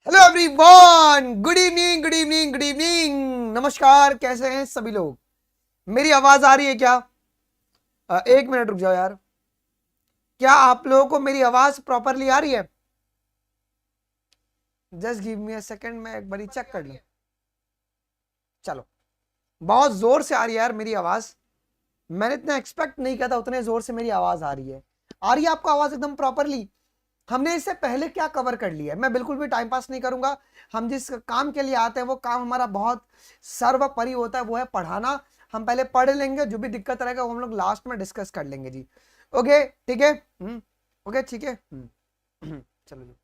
Hello everyone, good evening good evening good evening, नमस्कार। कैसे हैं सभी लोग? मेरी आवाज आ रही है क्या? एक मिनट रुक जाओ यार। क्या आप लोगों को मेरी आवाज प्रॉपरली आ रही है? Just give me a second, मैं एक बारी चेक कर लूं। चलो, बहुत जोर से आ रही है यार मेरी आवाज। मैंने इतना एक्सपेक्ट नहीं किया था, उतने जोर से मेरी आवाज आ रही है। आ रही है आपको आवाज एकदम प्रॉपरली? हमने इससे पहले क्या कवर कर लिया है? मैं बिल्कुल भी टाइम पास नहीं करूंगा। हम जिस काम के लिए आते हैं वो काम हमारा बहुत सर्वोपरि होता है, वो है पढ़ाना। हम पहले पढ़ लेंगे, जो भी दिक्कत रहेगा वो हम लोग लास्ट में डिस्कस कर लेंगे जी। ओके ठीक है। ओके ठीक है। चलो जी।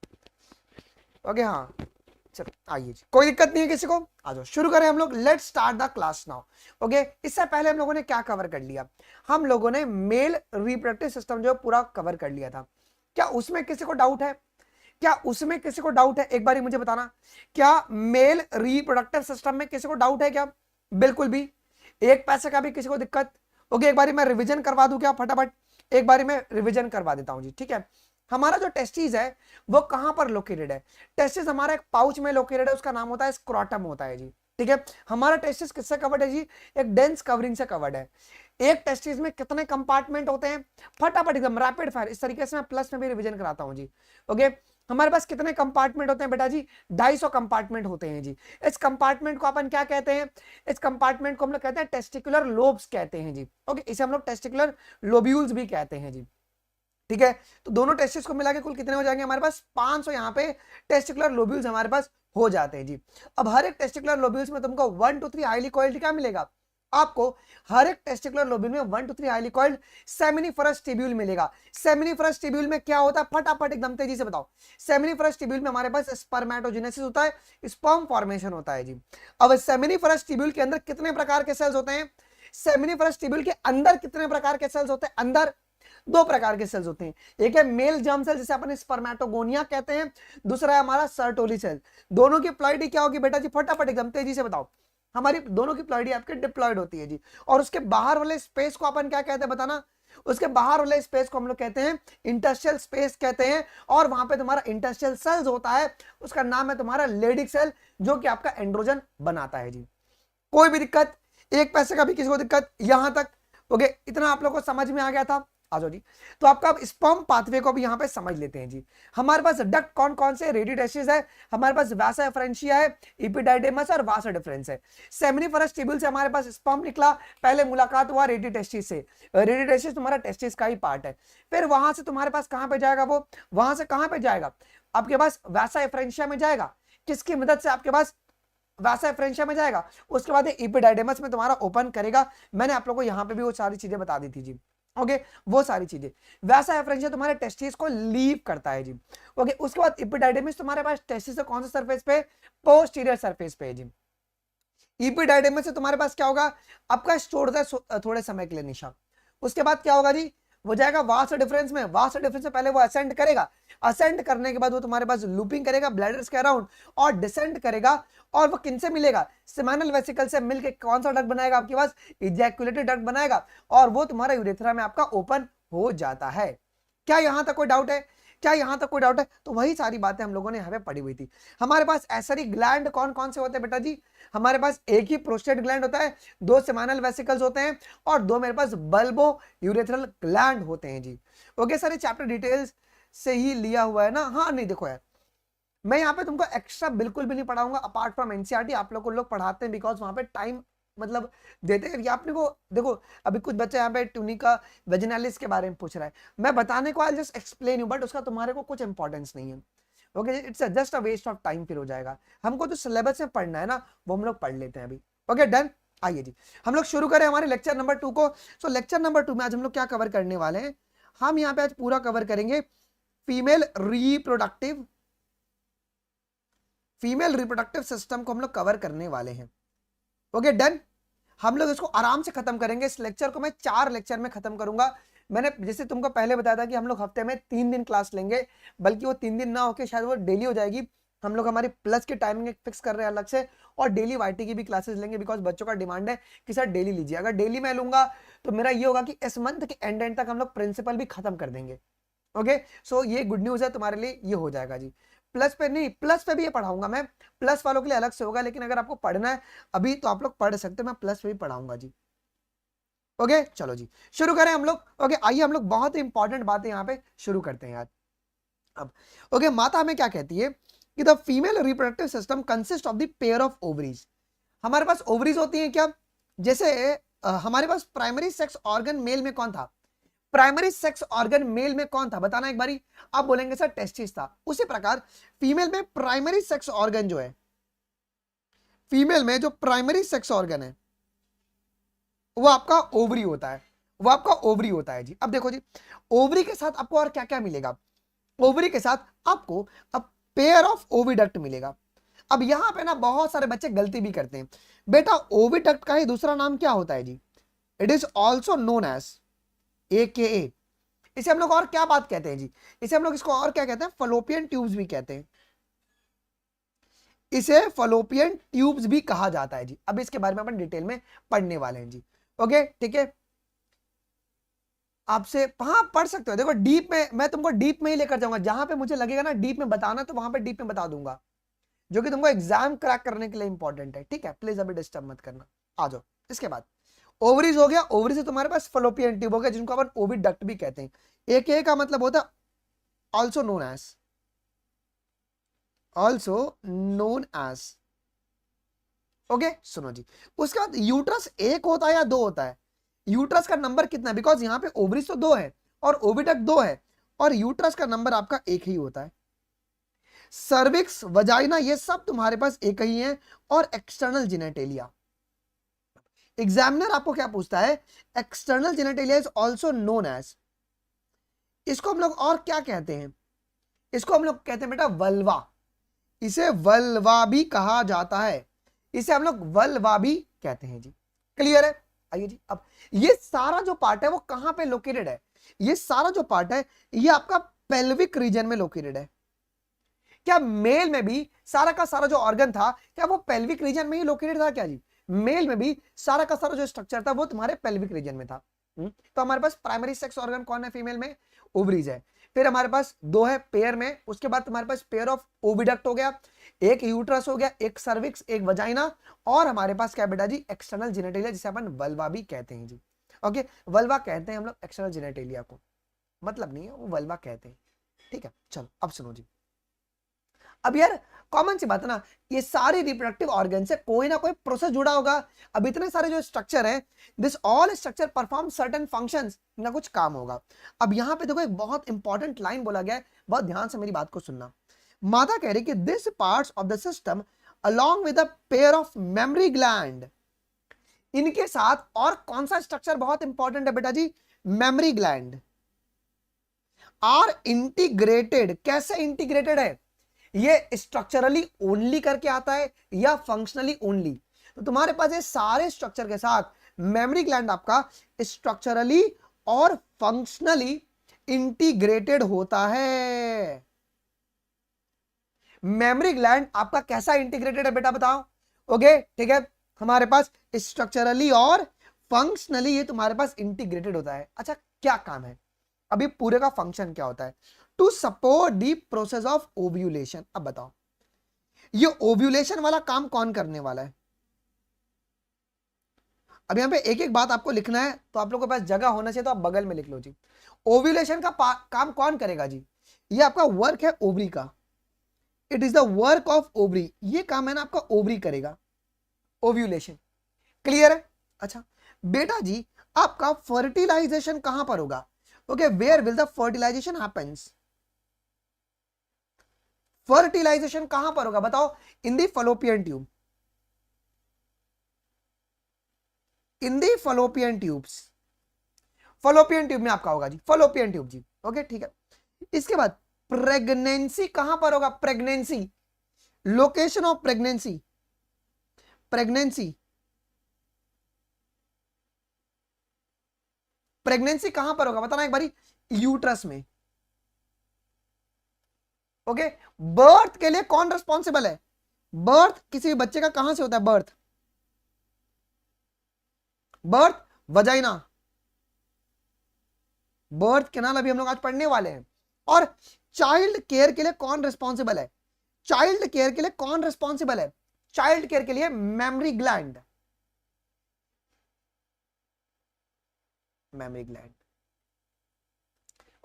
ओके हाँ, चलो आइए जी, कोई दिक्कत नहीं है किसी को। आ जाओ, शुरू करें हम लोग। Let's start the class now. Okay, इससे पहले हम लोगों ने क्या कवर कर लिया? हम लोगों ने मेल रिप्रोडक्टिव सिस्टम जो पूरा कवर कर लिया था। क्या उसमें किसी को डाउट है? क्या उसमें किसी को डाउट है? एक बार मुझे बताना, क्या मेल रिप्रोडक्टिव सिस्टम में किसी को डाउट है क्या? बिल्कुल भी, एक पैसे का भी किसी को दिक्कत? ओके, एक बार मैं रिवीजन करवा दूं क्या फटाफट? एक बार मैं रिवीजन करवा देता हूं जी, ठीक है। हमारा जो टेस्टिस है वो कहां पर लोकेटेड है? टेस्टिस हमारा एक पाउच में लोकेटेड है, उसका नाम होता है स्क्रोटम होता है जी, ठीक है। हमारा टेस्टिस किससे कवर्ड है जी? एक डेंस कवरिंग से कवर्ड है। एक टेस्टिस में कितने कंपार्टमेंट होते हैं? फटाफट एकदम रैपिड फायर, इस तरीके से मैं प्लस में भी रिवीजन कराता हूं जी। ओके, हमारे पास कितने कंपार्टमेंट होते हैं बेटा जी? 250 कंपार्टमेंट होते हैं जी। इस कंपार्टमेंट को अपन क्या कहते हैं? इस कंपार्टमेंट को हम लोग कहते हैं टेस्टिकुलर लोब्स कहते हैं जी। ओके, इसे हम लोग टेस्टिकुलर लोब्यूल्स भी कहते हैं जी, ठीक है। तो दोनों टेस्टिस को मिला के कुल कितने हो जाएंगे हमारे पास? 500 यहाँ पे टेस्टिकुलर लोब्यूल्स हमारे पास हो जाते हैं जी। अब हर एक टेस्टिकुलर लोब्यूल्स में तुमको 1 to 3 हाईली कॉइल्ड क्या मिलेगा? आपको हर एक टेस्टिकुलर लोब्यूल में 1 to 3 highly coiled seminiferous tubule मिलेगा। सेमिनिफरस टिब्यूल में क्या होता है? फटाफट एकदम तेजी से बताओ। सेमिनिफरस टिब्यूल में हमारे पास स्पर्मेटोजेनेसिस होता है, स्पर्म फॉर्मेशन होता है जी। अब सेमिनिफरस टिब्यूल के अंदर कितने प्रकार के सेल्स होते हैं? सेमिनिफरस टिब्यूल के अंदर कितने प्रकार के सेल्स होते हैं? अंदर 2 प्रकार के सेल्स होते हैं। एक है मेल जर्म सेल जिसे अपन स्पर्मेटोगोनिया कहते हैं, दूसरा है हमारा सर्टोली सेल। दोनों की प्लॉइडी क्या होगी बेटा जी? फटाफट एकदम तेजी से बताओ। हमारी दोनों की प्लॉइडी आपके डिप्लॉयड होती है जी। और उसके बाहर वाले स्पेस को अपन क्या कहते हैं बताना? उसके बाहर वाले स्पेस को हम लोग कहते हैं इंटरस्टिशियल स्पेस कहते हैं। और वहां पे तुम्हारा इंटरस्टिशियल सेल्स होता है, उसका नाम है तुम्हारा लेडिक सेल, जो कि आपका एंड्रोजन बनाता है जी। कोई भी दिक्कत? एक पैसे का भी किसी को दिक्कत यहां तक? ओके, इतना आप लोग को समझ में आ गया था? आ जाओ जी। तो आपका स्पर्म पाथवे को भी यहां पे समझ लेते हैं जी। हमारे पास डक्ट कौन कौन से? रेडियोडेसिस है हमारे पास, वासा एफरेंशिया है, एपिडाइडेमस और वासा डिफरेंस है। सेमिनिफरस टिब्यूल से हमारे पास स्पर्म निकला, पहले मुलाकात हुआ रेडियोटेस्टिस से। रेडियोटेस्टिस तुम्हारा टेस्टिस का ही पार्ट है। फिर वहां से तुम्हारे पास कहां पे जाएगा वो? वहां से कहां पे जाएगा? आपके पास वासा एफरेंशिया में जाएगा। किसकी मदद से? आपके पास वासा एफरेंशिया में जाएगा। उसके बाद एपिडाइडेमस में तुम्हारा ओपन करेगा। मैंने आप लोगों को यहां पे भी वो सारी चीजें बता दी थी जी। ओके, वो सारी चीजें। वैसा एफरेंशिया तुम्हारे टेस्टिस को लीव करता है जी। ओके, उसके बाद एपिडाइडेमिस तुम्हारे पास टेस्टिस से कौन सा सरफेस पे? पोस्टीरियर सरफेस पे जी। एपिडाइडेमिस से तुम्हारे पास क्या होगा? आपका स्टोर होता है थोड़े समय के लिए निशा। उसके बाद क्या होगा जी? वो जाएगा वास्ट डिफरेंस में। वास्ट डिफरेंस से पहले वो असेंड करेगा। असेंड करने के बाद वो तुम्हारे पास लूपिंग करेगा ब्लैडर्स के अराउंड और डिसेंड करेगा। और वो किनसे मिलेगा? सेमिनल वेसिकल से मिलके कौन सा डक्ट बनाएगा आपके पास? इजैकुलेटरी डक्ट बनाएगा। और वो तुम्हारा यूरेथ्रा में आपका ओपन हो जाता है। क्या यहां तक कोई डाउट है? क्या यहां तक कोई डाउट है? तो वही सारी बातें हम लोगों ने यहां पे पढ़ी हुई थी। हमारे पास एसरी ग्लैंड कौन कौन से होते हैं बेटा जी? हमारे पास एक ही प्रोस्टेट ग्लैंड होता है, 2 सेमिनल वेसिकल्स होते हैं और 2 मेरे पास बल्बो यूरेथ्रल ग्लैंड होते हैं जी। ओके, सारे चैप्टर डिटेल्स से ही लिया हुआ है ना? हाँ नहीं, देखो यार, मैं यहाँ पे तुमको एक्स्ट्रा बिल्कुल भी नहीं पढ़ाऊंगा अपार्ट फ्रॉम एनसीईआरटी। आप लोग को लोग पढ़ाते हैं बिकॉज वहां पे टाइम मतलब देते हैं। ये आपने को देखो, अभी कुछ बच्चे यहाँ पे ट्यूनिका वेजिनालिस के बारे में पूछ रहा है, मैं बताने को I just explain you, but उसका तुम्हारे को कुछ इंपॉर्टेंस नहीं है। Okay, it's just a waste of time फिर हो जाएगा। हमको जो सिलेबस में पढ़ना है ना वो हम लोग पढ़ लेते हैं अभी। Okay done. आइए जी, हम लोग शुरू करें हमारे लेक्चर नंबर 2 को। सो लेक्चर नंबर 2 में आज हम लोग क्या कवर करने वाले हैं? हम यहाँ पे आज पूरा कवर करेंगे फीमेल रिप्रोडक्टिव सिस्टम को हम लोग कवर करने वाले हैं। Okay done. हम लोग इसको आराम से खत्म करेंगे। इस लेक्चर को मैं 4 लेक्चर में खत्म करूंगा। मैंने जैसे तुमको पहले बताया था कि हम लोग हफ्ते में 3 दिन क्लास लेंगे, बल्कि वो 3 दिन ना होके शायद वो डेली हो जाएगी। हम लोग हमारी प्लस की टाइमिंग फिक्स कर रहे हैं अलग से, और डेली वाईटी की भी क्लासेस लेंगे बिकॉज बच्चों का डिमांड है कि सर डेली लीजिए। अगर डेली मैं लूंगा तो मेरा ये होगा कि इस मंथ के एंड तक हम लोग प्रिंसिपल भी खत्म कर देंगे। ओके, सो ये गुड न्यूज है तुम्हारे लिए, ये हो जाएगा जी। प्लस पे नहीं, प्लस पे भी ये पढ़ाऊंगा मैं, प्लस वालों के लिए अलग से होगा, लेकिन अगर आपको पढ़ना है अभी तो आप लोग पढ़ सकते हैं, मैं प्लस पे भी पढ़ाऊंगा जी। ओके चलो जी शुरू करें हम लोग। ओके आइए हम लोग बहुत ही इंपॉर्टेंट बातें यहाँ पे शुरू करते हैं यार। अब ओके माता हमें क्या कहती है कि the female reproductive system consist of the pair of ovaries. हमारे पास ओवरीज होती हैं क्या, जैसे हमारे पास प्राइमरी सेक्स ऑर्गन मेल में कौन था, प्राइमरी सेक्स ऑर्गन मेल में कौन था बताना एक बारी, आप बोलेंगे सर टेस्टिस था। उसी प्रकार फीमेल में प्राइमरी सेक्स ऑर्गन जो है, फीमेल में जो प्राइमरी सेक्स ऑर्गन है वो आपका ओवरी होता है, वो आपका ओवरी होता है जी। अब देखो जी ओवरी के साथ आपको और क्या क्या मिलेगा, ओवरी के साथ आपको अब पेयर ऑफ ओविडक्ट मिलेगा। अब यहां पे ना बहुत सारे बच्चे गलती भी करते हैं, बेटा ओविडक्ट का ही दूसरा नाम क्या होता है जी, it is also known as AKA। इसे हम लोग और क्या बात कहते हैं जी, इसे हम लोग इसको और क्या कहते हैं, फलोपियन ट्यूब्स भी कहते हैं, इसे फलोपियन ट्यूब्स भी कहा जाता है जी। अब इसके बारे में अपन डिटेल में पढ़ने वाले हैं जी। ओके ठीक है, आपसे हाँ पढ़ सकते हो, देखो डीप में मैं तुमको डीप में ही लेकर जाऊंगा, जहां पे मुझे लगेगा ना डीप में बताना तो वहां पे डीप में बता दूंगा, जो कि तुमको एग्जाम क्रैक करने के लिए इंपॉर्टेंट है। ठीक है प्लीज अभी डिस्टर्ब मत करना, आ जाओ। इसके बाद ओवरीज हो गया, ओवरी से तुम्हारे पास फलोपियन ट्यूब हो गया जिनको अपन ओविडक्ट भी कहते हैं। AKA का मतलब होता है also known as, also known as. Okay सुनो जी, उसके बाद यूट्रस एक होता है या दो होता है, यूट्रस का नंबर कितना है, बिकॉज यहां पे ओवरीज तो दो है और ओविडक्ट दो है, और यूट्रस का नंबर आपका एक ही होता है। सर्विक्स वजाइना ये सब तुम्हारे पास एक ही है, और एक्सटर्नल जेनेटेलिया। एग्जामिनर आपको क्या पूछता है, external genitalia is also known as, इसको हम लोग और क्या कहते हैं, इसको हम लोग कहते हैं बेटा वल्वा, इसे वल्वा भी कहा जाता है, इसे हम लोग वल्वा भी कहते हैं जी। क्लियर है, आइए जी। अब ये सारा जो पार्ट है वो कहां पे लोकेटेड है, ये सारा जो पार्ट है ये आपका पेल्विक रीजन में लोकेटेड है। क्या मेल में भी सारा का सारा जो ऑर्गन था क्या वो पेल्विक रीजन में ही लोकेटेड था क्या जी, मेल में भी सारा का सारा जो स्ट्रक्चर था वो तुम्हारे पेल्विक रीजन में था। तो हमारे पास प्राइमरी सेक्स ऑर्गन कौन है फीमेल में, ओवरीज है, फिर हमारे पास दो है पेयर में, उसके बाद तुम्हारे पास पेयर ऑफ ओविडक्ट हो गया, एक यूट्रस हो गया, एक सर्विक्स, एक वजाइना, और हमारे पास क्या बेटा जी एक्सटर्नल जेनेटेलिया जिसे अपन वल्वा भी कहते हैं जी। ओके वल्वा कहते हैं हम लोग एक्सटर्नल जेनेटेलिया को, मतलब नहीं है वो वल्वा कहते हैं। ठीक है चलो अब सुनो जी, अब यार कॉमन सी बात है ना, ये सारे रिप्रोडक्टिव ऑर्गन से कोई ना कोई प्रोसेस जुड़ा होगा। अब इतने सारे जो स्ट्रक्चर है, this all structure perform certain functions, इनका कुछ काम होगा। अब यहां पे देखो एक बहुत इंपॉर्टेंट लाइन बोला गया है, बहुत ध्यान से मेरी बात को सुनना। माता कह रही कि this parts of the system along with a pair of memory gland, इनके साथ और कौन सा स्ट्रक्चर बहुत इंपॉर्टेंट है बेटा जी, मेमोरी ग्लैंड, आर इंटीग्रेटेड। कैसे इंटीग्रेटेड है, ये स्ट्रक्चरली ओनली करके आता है या फंक्शनली ओनली, तो तुम्हारे पास ये सारे स्ट्रक्चर के साथ मेमोरी ग्लैंड आपका स्ट्रक्चरली और फंक्शनली इंटीग्रेटेड होता है। मेमोरी ग्लैंड आपका कैसा इंटीग्रेटेड है बेटा बताओ। ओके ठीक है, हमारे पास स्ट्रक्चरली और फंक्शनली ये तुम्हारे पास इंटीग्रेटेड होता है। अच्छा क्या काम है, अभी पूरे का फंक्शन क्या होता है, to support the process of ovulation. अब बताओ ये ओव्यूलेशन वाला काम कौन करने वाला है, अब यहां पे एक एक बात आपको लिखना है, तो आप लोगों के पास जगह होना चाहिए तो आप बगल में लिख लो जी। ओव्यूलेशन का काम कौन करेगा जी, ये आपका वर्क है ओवरी का, it is the work of ovary, ये काम है ना आपका ओवरी करेगा, ओव्यूलेशन। क्लियर है, अच्छा बेटा जी आपका फर्टिलाइजेशन कहां पर होगा, okay where will the fertilisation happens, fertilisation कहां पर होगा बताओ, in the fallopian tube, in the fallopian tubes, fallopian tube में आपका होगा जी, फलोपियन ट्यूब जी। ओके ठीक है, इसके बाद प्रेगनेंसी कहां पर होगा, pregnancy, location of pregnancy, pregnancy, pregnancy कहां पर होगा बताना एक बारी, यूट्रस में। ओके बर्थ के लिए कौन रिस्पॉन्सिबल है, बर्थ किसी भी बच्चे का कहां से होता है, birth, birth vagina, birth canal अभी हम लोग आज पढ़ने वाले हैं। और चाइल्ड केयर के लिए कौन रिस्पॉन्सिबल है, चाइल्ड केयर के लिए कौन रिस्पॉन्सिबल है? चाइल्ड केयर के लिए mammary gland, mammary gland.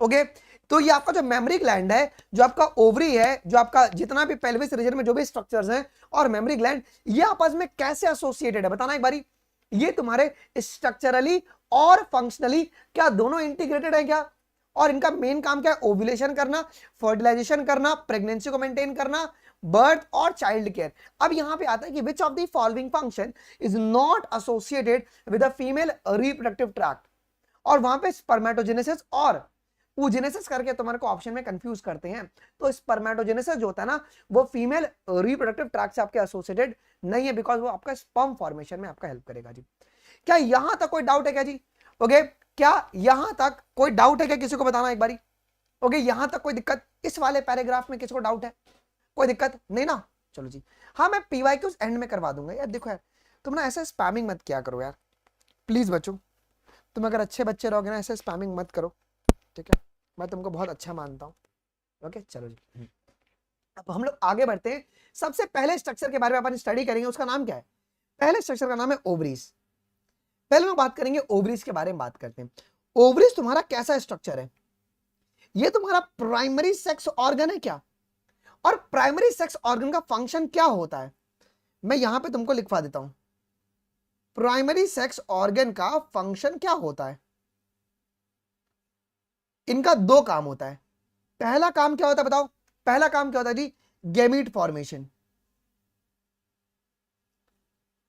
Okay, तो ये आपका जो मेमरी ग्लैंड है, जो आपका ओवरी है, जो आपका जितना भी पेल्विस रीजन में जो भी स्ट्रक्चर्स हैं, और मेमरी ग्लैंड, ये आपस में कैसे एसोसिएटेड है बताना एक बारी। ये तुम्हारे स्ट्रक्चरली और फंक्शनली क्या दोनों इंटीग्रेटेड है क्या? और इनका मेन काम क्या है? ओव्यूलेशन करना, फर्टिलाइजेशन करना, प्रेगनेंसी को मेंटेन करना, बर्थ और चाइल्ड केयर। अब यहां पे आता है कि which of the following function is not associated with the female reproductive tract. और वहां पे स्पर्मेटोजेनेसिस और oogenesis करके तुम्हारे को ऑप्शन में कंफ्यूज करते हैं। तो स्पर्मेटोजेनेसिस जो होता है ना, वो फीमेल रिप्रोडक्टिव ट्रैक्ट से आपके एसोसिएटेड नहीं है, बिकॉज वो आपका स्पर्म फॉर्मेशन में आपका हेल्प करेगा जी। क्या यहां तक कोई डाउट है क्या जी? ओके, क्या यहां तक कोई डाउट है क्या? किसी को बताना एक बारी। ओके, यहां तक कोई दिक्कत? इस वाले पैराग्राफ में किसी को डाउट है? कोई दिक्कत नहीं ना? चलो जी, हाँ मैं पीवाईक्यूज एंड में करवा दूंगा यार। देखो यार, तुम ना ऐसे स्पैमिंग मत किया करो यार, प्लीज बच्चों। तुम अगर अच्छे बच्चे रहोगे ना, ऐसे स्पैमिंग मत करो, ठीक है? मैं तुमको बहुत अच्छा मानता हूं। ओके चलो जी, अब हम लोग आगे बढ़ते हैं। सबसे पहले स्ट्रक्चर के बारे में अपन स्टडी करेंगे, उसका नाम क्या है? पहले स्ट्रक्चर का नाम है ओवरीज। पहले हम बात करेंगे ओवरीज के बारे में, बात करते हैं। ओवरीज तुम्हारा कैसा स्ट्रक्चर है? ये तुम्हारा प्राइमरी सेक्स ऑर्गन है क्या? और प्राइमरी सेक्स ऑर्गन का फंक्शन क्या होता है? मैं यहां पे तुमको लिखवा देता हूं। प्राइमरी सेक्स ऑर्गन का फंक्शन क्या होता है? इनका दो काम होता है। पहला काम क्या होता है बताओ? पहला काम क्या होता है जी? Gamete formation.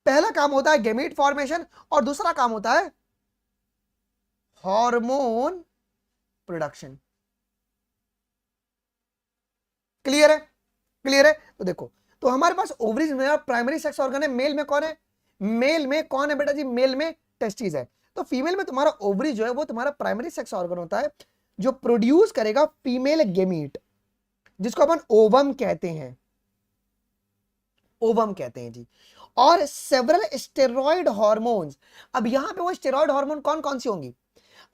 पहला काम होता है गैमीट फॉर्मेशन, और दूसरा काम होता है हार्मोन प्रोडक्शन। क्लियर है? क्लियर है? तो देखो, तो हमारे पास ओवरीज में प्राइमरी सेक्स ऑर्गन है। मेल में कौन है? मेल में कौन है बेटा जी? मेल में टेस्टिस है। तो फीमेल में तुम्हारा ओवरी जो है वो तुम्हारा प्राइमरी सेक्स ऑर्गन होता है, जो प्रोड्यूस करेगा फीमेल गेमीट, जिसको अपन ओवम कहते हैं। ओवम कहते हैं जी। और सेवरल स्टेरॉइड हार्मोन्स। अब यहां पे वो स्टेरॉइड हार्मोन कौन कौन सी होंगी?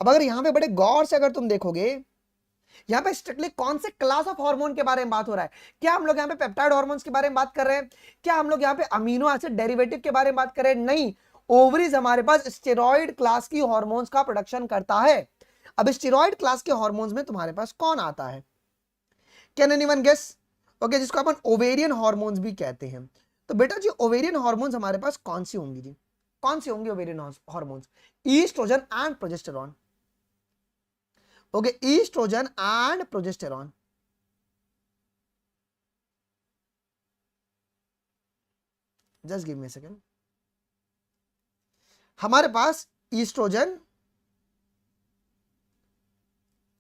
अब अगर यहां पे बड़े गौर से अगर तुम देखोगे, यहां पे स्ट्रिक्टली कौन से क्लास ऑफ हार्मोन के बारे में बात हो रहा है? क्या हम लोग यहां पे पेप्टाइड हार्मोन्स के बारे में बात कर रहे हैं? क्या हम लोग यहां पे अमीनो एसिड डेरिवेटिव के बारे में बात कर रहे हैं? नहीं, ओवरीज हमारे पास स्टेरॉइड क्लास की हार्मोन्स का प्रोडक्शन करता है। अब स्टेरॉइड क्लास के हार्मोन्स में तुम्हारे पास कौन आता है? Can anyone guess? ओके, जिसको अपन ओवेरियन हार्मोन्स भी कहते हैं। तो बेटा जी, ओवेरियन हार्मोन्स हमारे पास कौन सी होंगी जी? कौन सी होंगी ovarian hormones? Oestrogen and progesterone. Okay, oestrogen and progesterone. Just give me a second. हमारे पास ईस्ट्रोजन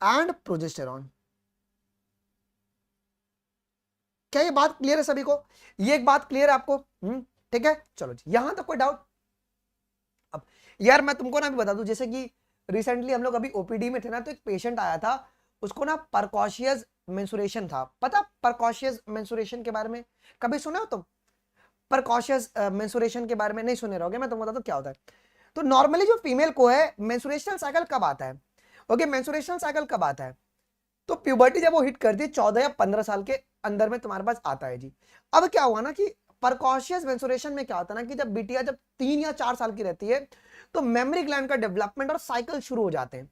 एंड प्रोजेस्टेरॉन। क्या ये बात क्लियर है सभी को? ये एक बात क्लियर है आपको? ठीक है, चलो जी, यहां तक कोई डाउट? अब यार मैं तुमको ना भी बता दूं, जैसे कि रिसेंटली हम लोग अभी ओपीडी में थे ना, तो एक पेशेंट आया था, उसको ना परकॉशियस मेंसुरेशन था। पता परकॉशियस मेंसुरेशन के बारे में कभी सुने हो तुम? परकॉशियस मेंसुरेशन के बारे में नहीं सुने रहोगे, मैं तुमको बताता हूं क्या होता है। तो नॉर्मली जो फीमेल को है, मेंसुरेशनल साइकिल कब आता है? ओके, मेंसुरेशनल साइकिल कब आता है? तो प्यूबर्टी जब वो हिट करती है 14 या 15 साल के अंदर में तुम्हारे पास आता है जी। अब क्या हुआ ना कि परकॉशियस मेंसुरेशन में क्या होता है ना कि जब बिटिया जब 3 या 4 साल की रहती है, तो मेमोरी ग्लैंड का डेवलपमेंट और साइकिल शुरू हो जाते हैं।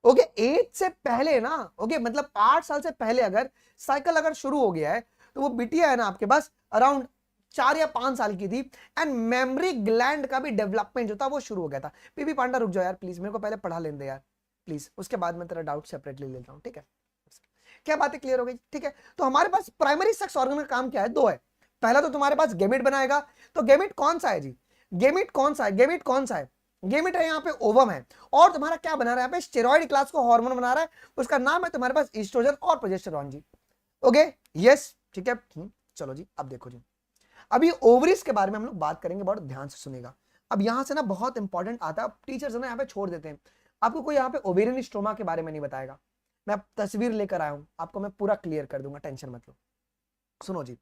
ओके, 8 से पहले ना, ओके मतलब 8 साल से पहले अगर साइकिल अगर शुरू हो गया है, तो वो बिटिया है ना आपके पास अराउंड 4 या 5 साल की थी, एंड मेमोरी ग्लैंड का भी डेवलपमेंट जो था वो शुरू हो गया था। पीपी पांडा रुक जाओ यार प्लीज, मेरे को पहले पढ़ा लेने दे यार प्लीज, उसके बाद मैं तेरा डाउट सेपरेटली लेता हूं, ठीक है? क्या बातें क्लियर हो गई? ठीक है, तो हमारे पास प्राइमरी सेक्स ऑर्गन का काम क्या है? दो है। पहला तो तुम्हारे पास गेमिट बनाएगा। तो गेमिट कौन सा है जी? गेमिट कौन सा है? गेमिट कौन सा है? गेमिट है यहाँ पे ओवम है, और तुम्हारा क्या बना रहा है यहाँ पे? स्टेरॉइड क्लास को हार्मोन बना रहा है, उसका नाम है तुम्हारे पास ईस्ट्रोजन और प्रोजेस्टेरॉन जी। ओके यस, ठीक है। चलो जी, अब देखो जी, अभी ओवरीज के बारे में हम लोग बात करेंगे, बहुत ध्यान से सुनेगा। अब यहां से ना बहुत इंपॉर्टेंट आता है, टीचर्स ना यहाँ पे छोड़ देते हैं, आपको कोई यहाँ पे ओवेरियन स्ट्रोमा के बारे में नहीं बताएगा। मैं तस्वीर लेकर आया हूं, आपको मैं पूरा क्लियर कर दूंगा, टेंशन मत लो। सुनो जी,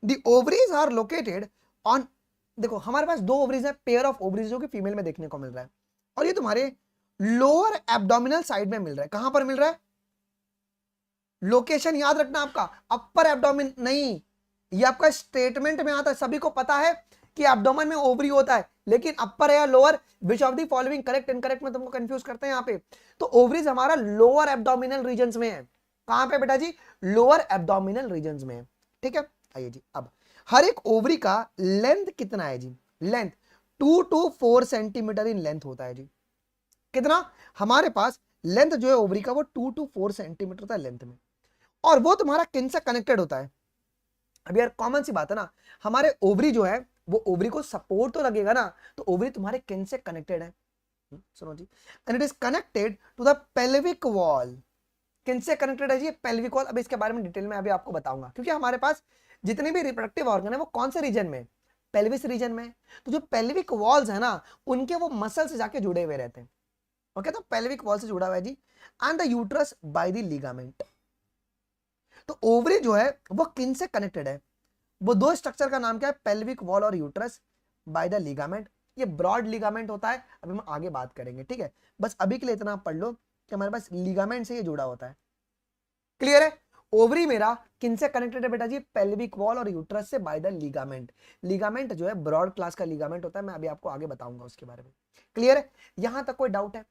दी ओवरीज आर लोकेटेड ऑन, देखो हमारे पास दो ओवरीज है, पेयर ऑफ ओवरीज जो कि फीमेल में देखने को मिल रहा है, और ये तुम्हारे लोअर एब्डोमिनल साइड में मिल रहा है। कहां पर मिल रहा है? लोकेशन याद रखना आपका, अपर एब्डोमेन नहीं, ये आपका स्टेटमेंट में आता है, सभी को पता है कि एब्डोमेन में ओवरी होता है, लेकिन अपर है या lower, which of the following correct incorrect में तुमको कंफ्यूज करते हैं यहाँ पे। तो ओवरीज हमारा लोअर एब्डोमिनल रीजन में है। कहां पे बेटा जी? लोअर एब्डोमिनल रीजन में है। ठीक है, आइए जी, अब हर एक ओवरी का लेंथ कितना है जी? Length 2 to 4 centimetre in length होता है जी। कितना? हमारे पास लेंथ जो है ओवरी का वो 2 to 4 सेंटीमीटर होता है लेंथ में, और वो तुम्हारा किन से कनेक्टेड होता है? अब यार कॉमन सी बात है ना, हमारे ओवरी जो है वो ओवरी को सपोर्ट तो लगेगा ना, तो ओवरी तुम्हारे किन से कनेक्टेड है? सुनो जी, and it is connected to the pelvic wall. किन से कनेक्टेड है जी? Pelvic wall. अब इसके बारे में डिटेल में अभी आपको बताऊंगा, क्योंकि हमारे पास जितने भी रिप्रोडक्टिव ऑर्गन है वो कौन से रीजन में? पेल्विस रीजन में। तो जो पेल्विक वॉल्स है ना, उनके वो मसल से जाके जुड़े हुए रहते हैं। ओके, तो पेल्विक वॉल से जुड़ा हुआ है जी, and the uterus by the ligament. तो ओवरी जो है वो किन से कनेक्टेड है? वो दो स्ट्रक्चर का नाम क्या है? पेल्विक वॉल और यूट्रस बाय द लिगामेंट। ये ब्रॉड लिगामेंट होता है, अभी हम आगे बात करेंगे। ठीक है, बस अभी के लिए इतना पढ़ लो कि हमारे पास लिगामेंट से ये जुड़ा होता है। क्लियर है? ओवरी मेरा किन से कनेक्टेड है बेटा जी? पेल्विक वॉल और यूट्रस से बाय द लिगामेंट। लिगामेंट जो है ब्रॉड क्लास का लिगामेंट होता है, मैं अभी आपको आगे बताऊंगा उसके बारे में। क्लियर है? यहां तक कोई डाउट है?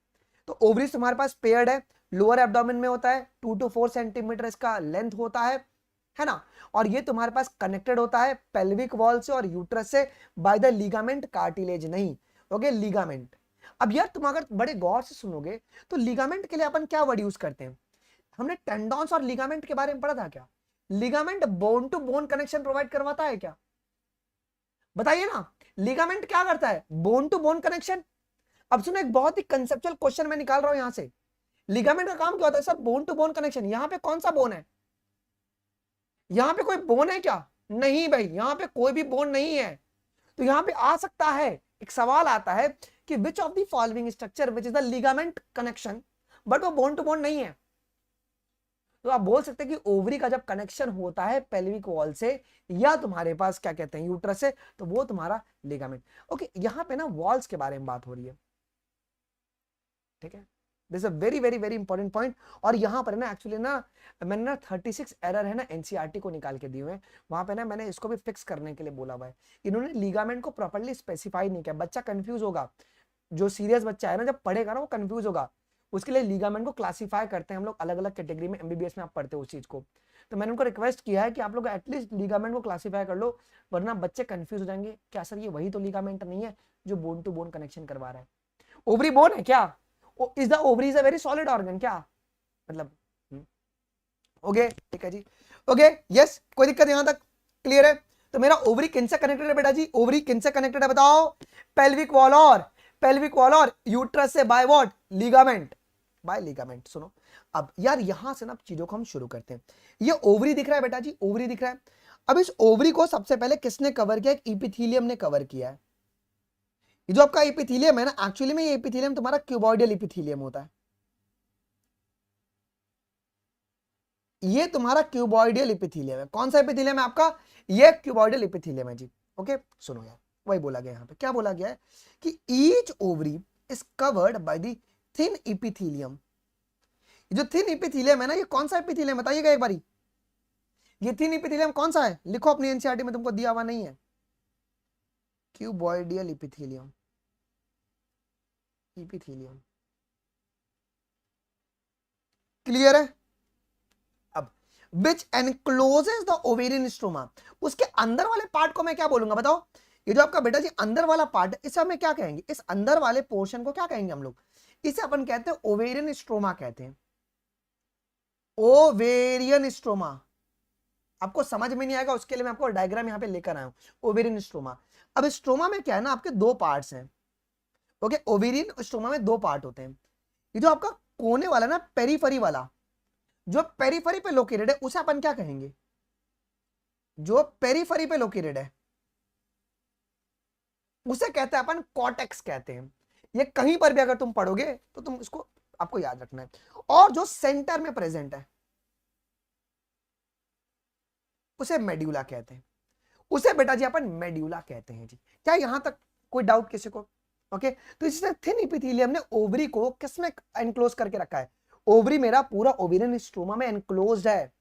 तो ओवरीज तुम्हारे पास पेयर्ड है, लोअर एब्डोमेन में होता है, 2 to 4 सेंटीमीटर इसका लेंथ होता है ना, और ये तुम्हारे पास कनेक्टेड होता है पेल्विक वॉल से और यूट्रस से बाय द लिगामेंट, कार्टिलेज नहीं। Okay, ligament. अब यार तुम अगर बड़े गौर से सुनोगे तो लिगामेंट के लिए अपन क्या वर्ड यूज करते हैं? हमने टेंडॉन्स और लिगामेंट के बारे में पढ़ा था क्या? Ligament bone to bone connection provide करवाता है क्या? बताइए ना, लिगामेंट क्या करता है? Bone to bone connection. अब सुनो, एक बहुत ही कंसेप्चुअल क्वेश्चन मैं निकाल रहा हूं यहां से। लिगामेंट का काम क्या होता है sir? Bone to bone connection. यहां पे कौन सा बोन है? यहां पे कोई बोन है क्या? नहीं भाई, यहां पे कोई भी बोन नहीं है। तो यहां पे आ सकता है, एक सवाल आता है कि which of the following structure which is the ligament connection, but वो बोन टू बोन नहीं है। तो आप बोल सकते हैं कि ओवरी का जब कनेक्शन होता है पेल्विक वॉल से या तुम्हारे पास क्या कहते हैं यूट्रस से, तो वो तुम्हारा लिगामेंट। ओके, यहां पे ना वॉल्स के बारे में बात हो रही है। ठीक है, this a very very very important point. और यहां पर ना एक्चुअली ना मैंने ना 36 एरर है ना एनसीईआरटी को निकाल के दिए हुए हैं, वहां पे ना मैंने इसको भी फिक्स करने के लिए बोला हुआ है। इन्होंने लिगामेंट को प्रॉपर्ली स्पेसिफाई नहीं किया, बच्चा कंफ्यूज होगा। जो सीरियस बच्चा है ना, जब पढ़ेगा ना वो कंफ्यूज होगा। उसके लिए लिगामेंट को क्लासिफाई करते हैं हम लोग अलग अलग कैटेगरी में, एमबीबीएस में आप पढ़ते हो उस चीज को। तो मैंने उनको रिक्वेस्ट किया है कि आप लोग एटलीस्ट लिगामेंट को क्लासिफाई कर लो, वरना बच्चे कंफ्यूज हो जाएंगे, क्या सर ये वही तो लिगामेंट नहीं है जो बोन टू बोन कनेक्शन करवा रहा है? ओवरी बोन है क्या? Is the ovary is a very solid organ क्या? मतलब ओके, ठीक है जी। ओके, यस, कोई दिक्कत यहां तक क्लियर है? तो मेरा ओवरी किन से कनेक्टेड है बेटा जी? ओवरी किन से कनेक्टेड है बताओ? पेल्विक वॉल और यूट्रस से by what? Ligament, by ligament. सुनो, अब यार यहां से ना चीजों को हम शुरू करते हैं। ये ओवरी दिख रहा है बेटा जी, ओवरी दिख रहा है। अब इस ओवरी को सबसे पहले किसने कवर किया? एक इपिथीलियम ने कवर किया है। ये जो आपका इपिथीलियम है ना, एक्चुअली में ये इपिथीलियम तुम्हारा क्यूबॉइडल इपिथीलियम होता है। ये तुम्हारा क्यूबॉइडल इपिथीलियम है। कौन सा इपिथीलियम है आपका? ये क्यूबॉइडल इपिथीलियम है जी। ओके, सुनो यार, वही बोला गया यहां पे, क्या बोला गया है कि each ovary is covered by the thin epithelium. जो थिन इपिथीलियम है ना, ये कौन सा इपिथीलियम बताइएगा एक बारी? ये थिन इपिथीलियम कौन सा है? लिखो अपनी एनसीईआरटी में, तुमको दिया हुआ नहीं है। Cuboidal epithelium, epithelium. क्लियर है? अब विच एनक्लोजेस द ओवेरियन स्ट्रोमा, उसके अंदर वाले पार्ट को मैं क्या बोलूंगा बताओ? ये जो आपका बेटा जी अंदर वाला पार्ट है, इसे हमें क्या कहेंगे? इस अंदर वाले पोर्शन को क्या कहेंगे हम लोग? इसे अपन कहते हैं ओवेरियन स्ट्रोमा कहते हैं। Ovarian stroma. आपको समझ में नहीं आएगा उसके लिए मैं आपको डायग्राम यहां पे लेकर आया हूं, ओवेरियन स्ट्रोमा। अब स्ट्रोमा में क्या है ना, आपके दो पार्ट्स हैं। ओके, ओवेरियन स्ट्रोमा में दो पार्ट होते हैं। ये जो आपका कोने वाला ना, पेरीफरी वाला, जो पेरीफरी पे लोकेटेड है उसे अपन क्या कहेंगे? जो पेरीफरी पे लोकेटेड है उसे कहते हैं अपन कॉर्टेक्स कहते हैं। ये कहीं पर भी अगर तुम पढ़ोगे तो तुम इसको आपको याद रखना है। और जो सेंटर में प्रेजेंट है उसे मेड्यूला कहते हैं। उसे बेटा जी अपन मेड्यूला कहते हैं जी। क्या यहां तक कोई डाउट किसी को? ओके, तो इससे थिन इपिथेलियम ने ओवरी को किसमें एनक्लोज करके रखा है? ओवरी मेरा पूरा ओवेरियन स्ट्रोमा में एनक्लोज्ड है।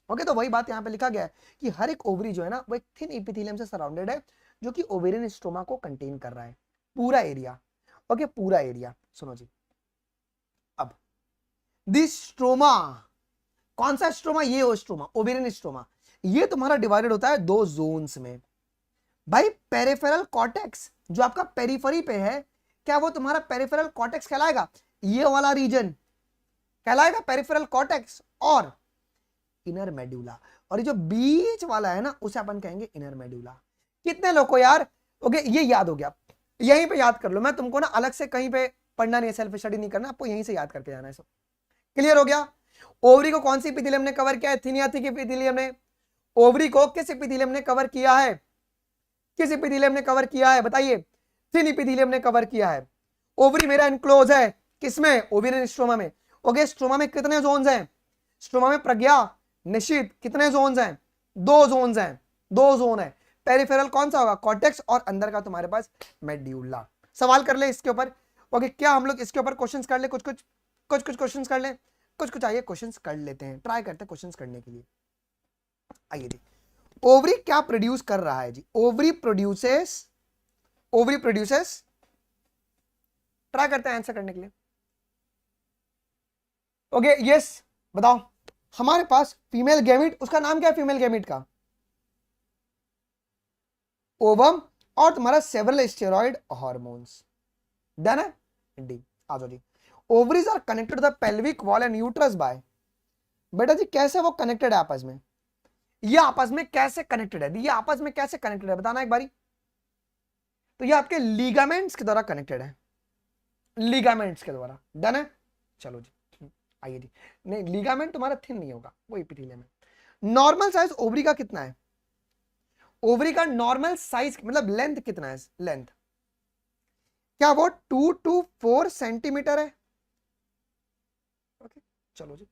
ओके, तो वही बात यहाँ पे लिखा गया है कि हर एक ओवरी जो है ना वो एक थिन एपिथेलियम से सराउंडेड है, जो कि ओवेरियन स्ट्रोमा को कंटेन कर रहा है, पूरा एरिया। ओके, पूरा एरिया। सुनो जी, अब दिस स्ट्रोमा, कौन सा स्ट्रोमा? ये हो स्ट्रोमा, ओवेरियन स्ट्रोमा। ये तुम्हारा डिवाइडेड होता है दो जोन्स में भाई। पेरिफेरल कॉर्टेक्स जो आपका पेरिफेरी पे है, क्या वो तुम्हारा पेरिफेरल कॉर्टेक्स कहलाएगा? ये वाला रीजन कहलाएगा पेरिफेरल कॉर्टेक्स, और इनर मेड्यूला, और ये जो बीच वाला है ना उसे अपन कहेंगे इनर मेड्यूला। कितने लोग को यार ओके ये याद हो गया? यहीं पे याद कर लो, मैं तुमको ना अलग से कहीं पे पढ़ना नहीं है, सेल्फ स्टडी नहीं करना, आपको यहीं से याद करके जाना है। सब क्लियर हो गया? ओवरी को कौन सी एपिथेलियम ने कवर किया है? थिन या थिक एपिथेलियम ने। ओवरी को किस एपिथेलियम ने कवर किया है? किस एपिथेलियम ने कवर किया है बताइए? थिन एपिथेलियम ने कवर किया है। ओवरी मेरा एनक्लोज है किसमें? ओवेरियन स्ट्रोमा में। ओके, स्ट्रोमा में कितने जोन्स हैं? स्ट्रोमा में प्रज्ञा, निश्चित, कितने जोन्स हैं? दो जोन्स हैं, दो जोन है। पेरिफेरल कौन सा होगा? कॉर्टेक्स, और अंदर का तुम्हारे पास मेड्यूला। सवाल कर ले इसके ऊपर। ओके, क्या हम लोग इसके ऊपर क्वेश्चंस कर ले? कुछ कुछ क्वेश्चंस कर ले, कुछ आइए क्वेश्चंस कर लेते हैं, ट्राई करते हैं क्वेश्चंस करने के लिए। आइए जी, ओवरी क्या प्रोड्यूस कर रहा है जी? ओवरी प्रोड्यूसेस ट्राई करते हैं आंसर करने के लिए। ओके यस, बताओ। हमारे पास फीमेल गैमीट, उसका नाम क्या है फीमेल गैमीट का? ओवम, और तुम्हारा सेवरल स्टेरॉइड हार्मोन्स। डन है? डी। आ जाओ जी। Ovaries are connected the pelvic wall and uterus by. बेटा जी कैसे वो कनेक्टेड है आपस में? ये आपस में कैसे कनेक्टेड है? ये आपस में कैसे कनेक्टेड है बताना एक बारी। तो ये आपके लीगामेंट्स के द्वारा कनेक्टेड है, लीगामेंट्स के द्वारा। डन है? चलो जी, आइए जी। नहीं, लीगामेंट तुम्हारा थिन नहीं होगा, वो एपिथेलियम है। नॉर्मल साइज ओवरी का कितना है? ओवरी का नॉर्मल साइज मतलब लेंथ कितना है? लेंथ क्या वो 2 to 4 सेंटीमीटर है? ओके, चलो जी।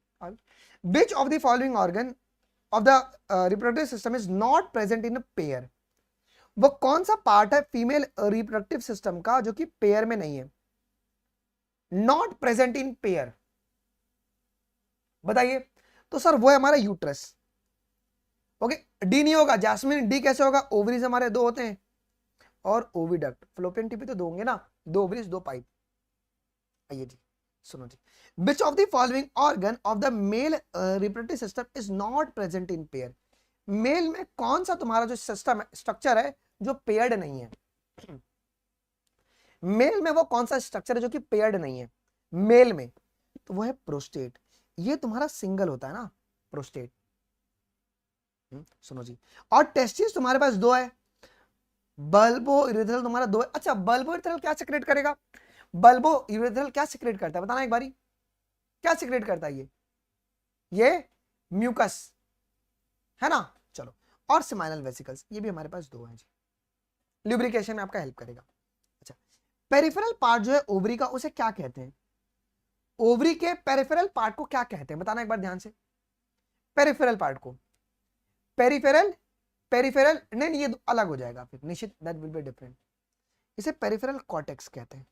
Which of the following organ of the reproductive system is not present in a pair? वो कौन सा पार्ट है फीमेल रिप्रोडक्टिव सिस्टम का जो कि पेयर में नहीं है? नॉट प्रेजेंट इन पेयर, बताइए। तो सर वो है हमारा यूट्रस। ओके, डी नहीं होगा जैस्मिन, डी कैसे होगा? ओवरीज हमारे दो होते हैं, और ओविडक्ट, फ्लोपियन टिप तो दो होंगे ना, दो ओवरीज दो पाइप। आइए जी, सुनो जी। Which of the following organ of the male reproductive system is not present in pair? Male में कौन सा तुम्हारा जो सिस्टम है, स्ट्रक्चर है जो पेयर्ड नहीं है? मेल में वो कौन सा स्ट्रक्चर है जो कि पेयर्ड नहीं है मेल में? तो वो है प्रोस्टेट। ये तुम्हारा सिंगल होता है ना, प्रोस्टेट। सुनो जी, और टेस्टिस तुम्हारे पास दो है, बल्बो यूरेथ्रल तुम्हारा दो है। अच्छा, बल्बो यूरेथ्रल क्या सिक्रेट करेगा? बल्बो यूरेथ्रल क्या सिक्रेट करता है बताना एक बारी, क्या सिक्रेट करता है? ये म्यूकस है ना। चलो, और सेमाइनल वेसिकल्स, ये भी हमारे पास दो हैं जी, ल्यूब्रिकेशन में आपका हेल्प करेगा। अच्छा, पेरिफेरल पार्ट जो है ओवरी का, उसे क्या कहते हैं? ओवरी के पेरिफेरल पार्ट को क्या कहते हैं बताना एक बार ध्यान से। पेरिफेरल पार्ट को पेरिफेरल नहीं, ये अलग हो जाएगा फिर, निश्चित, दैट विल बी डिफरेंट। इसे पेरिफेरल कॉर्टेक्स कहते हैं।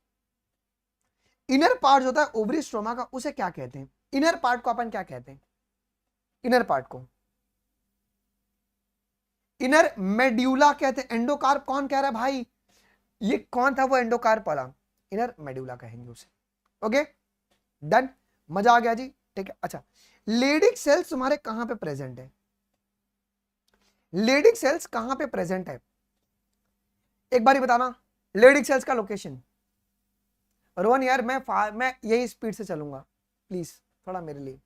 इनर पार्ट होता है ओवरी स्ट्रोमा का, उसे क्या कहते हैं? इनर पार्ट को अपन क्या कहते हैं? इनर पार्ट को इनर मेड्यूला कहते हैं। एंडोकार्प कौन कह रहा है भाई? ये कौन था वो एंडोकार्प वाला? इनर मेड्यूला कहेंगे उसे। ओके डन, मजा आ गया जी, ठीक है। अच्छा, लेडिक सेल्स तुम्हारे कहां पे प्रेजेंट है? लेडिक सेल्स कहां पे प्रेजेंट है एक बार बताना, लेडिक सेल्स का लोकेशन। रोहन यार मैं यही स्पीड से चलूंगा, प्लीज थोड़ा मेरे लिए।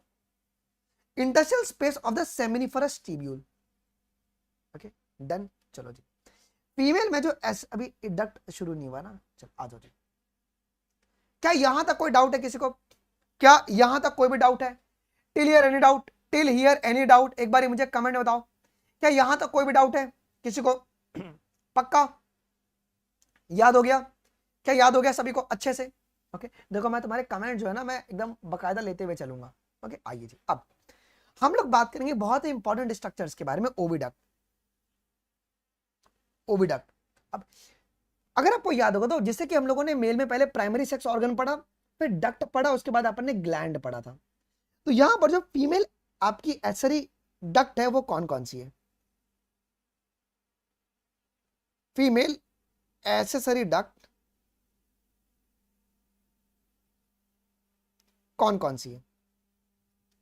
Interstitial space of the seminiferous tubule. Okay done, चलो जी। फीमेल में जो अभी डक्ट शुरू नहीं हुआ ना, चल आ जाओ जी। क्या यहां तक कोई डाउट है किसी को? क्या यहां तक कोई भी डाउट है? Till here any doubt? Till here any doubt? एक बार मुझे कमेंट में बताओ, क्या यहां तक कोई भी डाउट है किसी को? पक्का याद हो गया? क्या याद हो गया सभी को अच्छे से? ओके देखो, मैं तुम्हारे कमेंट जो है ना मैं एकदम बकायदा लेते हुए चलूंगा। ओके आइए जी, अब हम लोग बात करेंगे बहुत ही इंपॉर्टेंट स्ट्रक्चर्स के बारे में, ओविडक्ट। ओविडक्ट, अब अगर आपको याद होगा तो, जिससे कि हम लोगों ने मेल में पहले प्राइमरी सेक्स ऑर्गन पढ़ा, फिर डक्ट पढ़ा, उसके बाद अपन ने ग्लैंड पढ़ा था। तो यहां पर जो फीमेल आपकी एक्सेसरी डक्ट है वो कौन कौन सी है? फीमेल एक्सेसरी डक्ट कौन कौन सी है?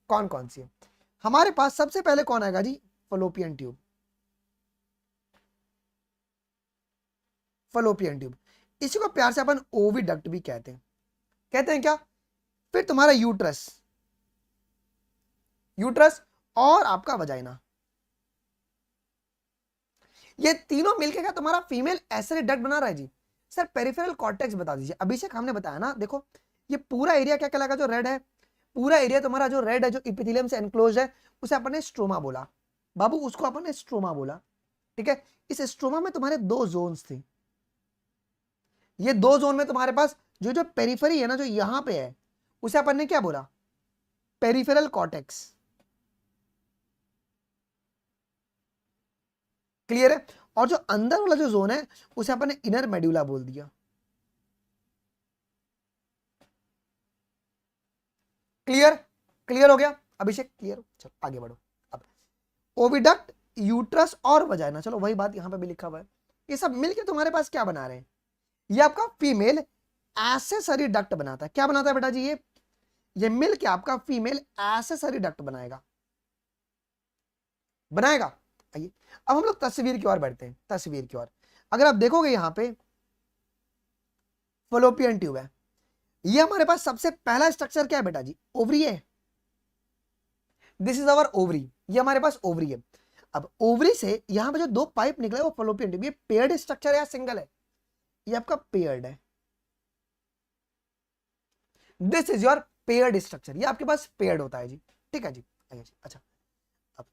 कौन कौन सी है? हमारे पास सबसे पहले कौन आएगा जी? Fallopian tube. फलोपियन ट्यूब, इसी को प्यार से अपन ओविडक्ट भी कहते हैं। कहते हैं क्या? फिर तुम्हारा यूट्रस, यूट्रस और आपका वजाइना, ये तीनों मिलकर क्या तुम्हारा फीमेल एक्सेसरी डक्ट बना रहा है जी? सर पेरिफेरल कॉर्टेक्स बता दीजिए। अभिषेक हमने बताया ना, देखो ये पूरा एरिया क्या कहलाएगा? जो रेड है, पूरा एरिया तुम्हारा जो रेड है, जो इपिथेलियम से एनक्लोज है, उसे अपन ने स्ट्रोमा बोला बाबू, उसको अपन ने स्ट्रोमा बोला। ठीक है, इस स्ट्रोमा में तुम्हारे दो जोन्स थे। ये दो जोन में तुम्हारे पास जो जो पेरिफेरी है ना, जो यहां पे है, उसे अपन ने क्या बोला? Peripheral cortex. क्लियर है? और जो अंदर वाला जो जोन है उसे अपन ने इनर मेड्यूला बोल दिया। क्लियर? क्लियर हो गया अभिषेक? क्लियर? चलो आगे बढ़ो। अब ओविडक्ट, यूट्रस और वजाइना, चलो वही बात यहां पे भी लिखा हुआ है। ये सब मिलके तुम्हारे पास क्या बना रहे हैं? ये आपका फीमेल एक्सेसरी डक्ट बनाता है। क्या बनाता है बेटा जी? ये मिलके आपका फीमेल एक्सेसरी डक्ट बनाएगा। बनाएगा। आइए अब हम लोग तस्वीर की ओर बढ़ते हैं। तस्वीर की ओर अगर आप देखोगे यहां पे फलोपियन ट्यूब है। ये हमारे पास सबसे पहला स्ट्रक्चर क्या है बेटा जी? ओवरी है। This is our ovary. ये हमारे पास ओवरी है। अब ओवरी से यहां पे जो दो पाइप निकला है वो फलोपियन ट्यूब। ये पेयर्ड स्ट्रक्चर है या सिंगल है? ये आपका पेयर्ड है। This is your paired structure. ये आपके पास पेयर्ड होता है जी। ठीक है जी। आइए जी। अच्छा, अब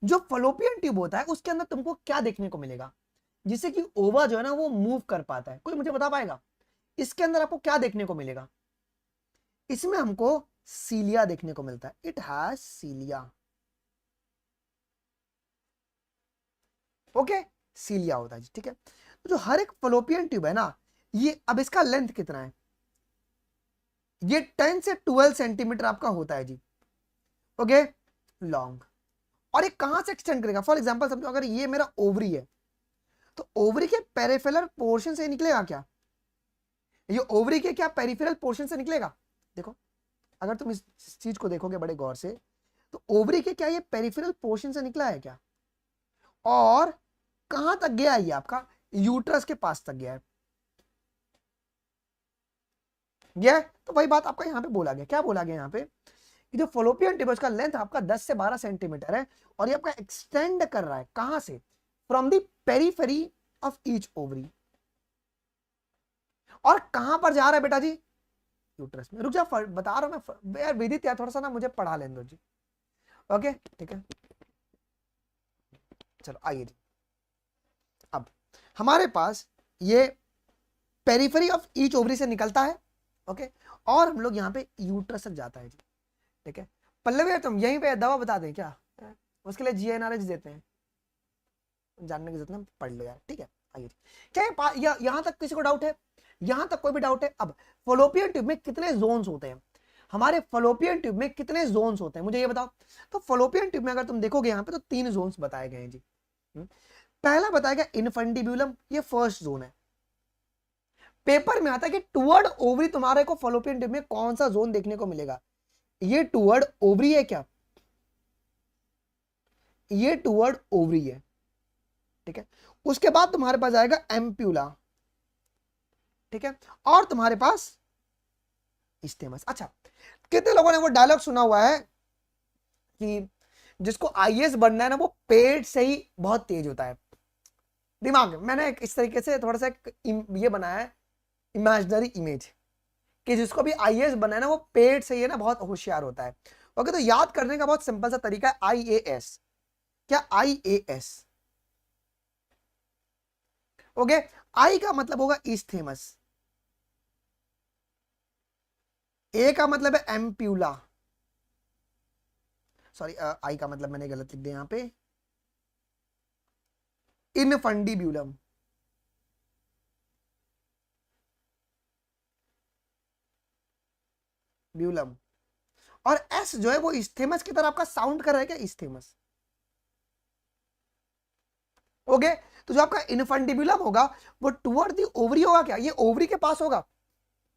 जो फलोपियन ट्यूब होता है उसके अंदर तुमको क्या देखने को मिलेगा जिससे कि ओवा जो है ना वो मूव कर पाता है? कोई मुझे बता पाएगा इसके अंदर आपको क्या देखने को मिलेगा? इसमें हमको सीलिया देखने को मिलता है। It has cilia. Okay, cilia होता है जी। ठीक है, तो जो हर एक फलोपियन ट्यूब है ना, ये अब इसका लेंथ कितना है? ये 10 से 12 सेंटीमीटर आपका होता है जी। Okay, long. और ये कहां से एक्सटेंड करेगा? फॉर एग्जांपल समझो अगर ये मेरा ओवरी है तो ओवरी के पेरिफेरल पोर्शन से निकलेगा क्या? ये ओवरी के क्या पेरिफेरल पोर्शन से निकलेगा? देखो अगर तुम इस चीज को देखोगे बड़े गौर से तो ओवरी के क्या ये पेरिफेरल पोर्शन से निकला है क्या? और कहां तक गया है? ये आपका यूट्रस के पास तक गया है। गया है? तो वही बात आपका यहां पे बोला गया। क्या बोला गया यहां पे? कि जो फलोपियन ट्यूब का लेंथ आपका 10 से 12 सेंटीमीटर है और ये आपका एक्सटेंड कर रहा है कहां से? From the periphery of each ovary. और कहां पर जा रहा है बेटा जी? यूट्रस में। रुक जा, बता रहा हूं मैं यार विदित, यार थोड़ा सा ना मुझे पढ़ा लेने दो जी। ओके ठीक है, चलो आइए जी। अब हमारे पास ये पेरिफेरी ऑफ ईच ओवरी से निकलता है। ओके, और हम लोग यहाँ पे यूट्रस तक जाता है जी। ठीक है, पल्लवी यार तुम यहीं पे दवा बता दें क्या? उसके लिए जीएनआरएच देते हैं, जानने की जरूरत नहीं, पढ़ लो यार। ठीक है, आइए क्या यहां तक किसी को डाउट है? यहां तक कोई भी डाउट है? अब फलोपियन ट्यूब में कितने जोन्स होते हैं? हमारे फलोपियन ट्यूब में कितने जोन्स होते हैं मुझे ये बताओ। तो फलोपियन ट्यूब में अगर तुम देखोगे यहाँ पे तो 3 जोन्स बताए गए हैं जी। पहला बताया गया इनफंडिब्यूलम, ये फर्स्ट जोन है। पेपर में आता है कि टुवर्ड ओवरी तुम्हारे को फलोपियन ट्यूब में कौन सा जोन देखने को मिलेगा? ये टुवर्ड ओवरी है क्या? ये टुवर्ड ओवरी है। ठीक है, उसके बाद तुम्हारे पास आएगा एम्प्यूला। ठीक है, और तुम्हारे पास स्टेमस। अच्छा, कितने लोगों ने वो डायलॉग सुना हुआ है कि जिसको आईएएस बनना है ना वो पेट से ही बहुत तेज होता है? दिमाग मैंने इस तरीके से थोड़ा सा ये बनाया है इमेजिनरी इमेज कि जिसको भी आईएएस बनना है ना वो पेट से ही है ना बहुत होशियार होता है। ओके, तो याद करने का बहुत सिंपल सा तरीका है आईएएस। क्या? आईएएस। ओके, आई का मतलब होगा इस्थेमस, ए का मतलब है एम्प्यूला, सॉरी आई का मतलब मैंने गलत लिख दिया यहां पे, इनफंडिब्यूलम। ब्यूलम। और एस जो है वो इस्थेमस की तरह आपका साउंड कर रहा है क्या, इस्थेमस। ओके, तो जो आपका इनफंडिबुलम होगा वो टुवर्ड दी ओवरी होगा क्या, ये ओवरी के पास होगा,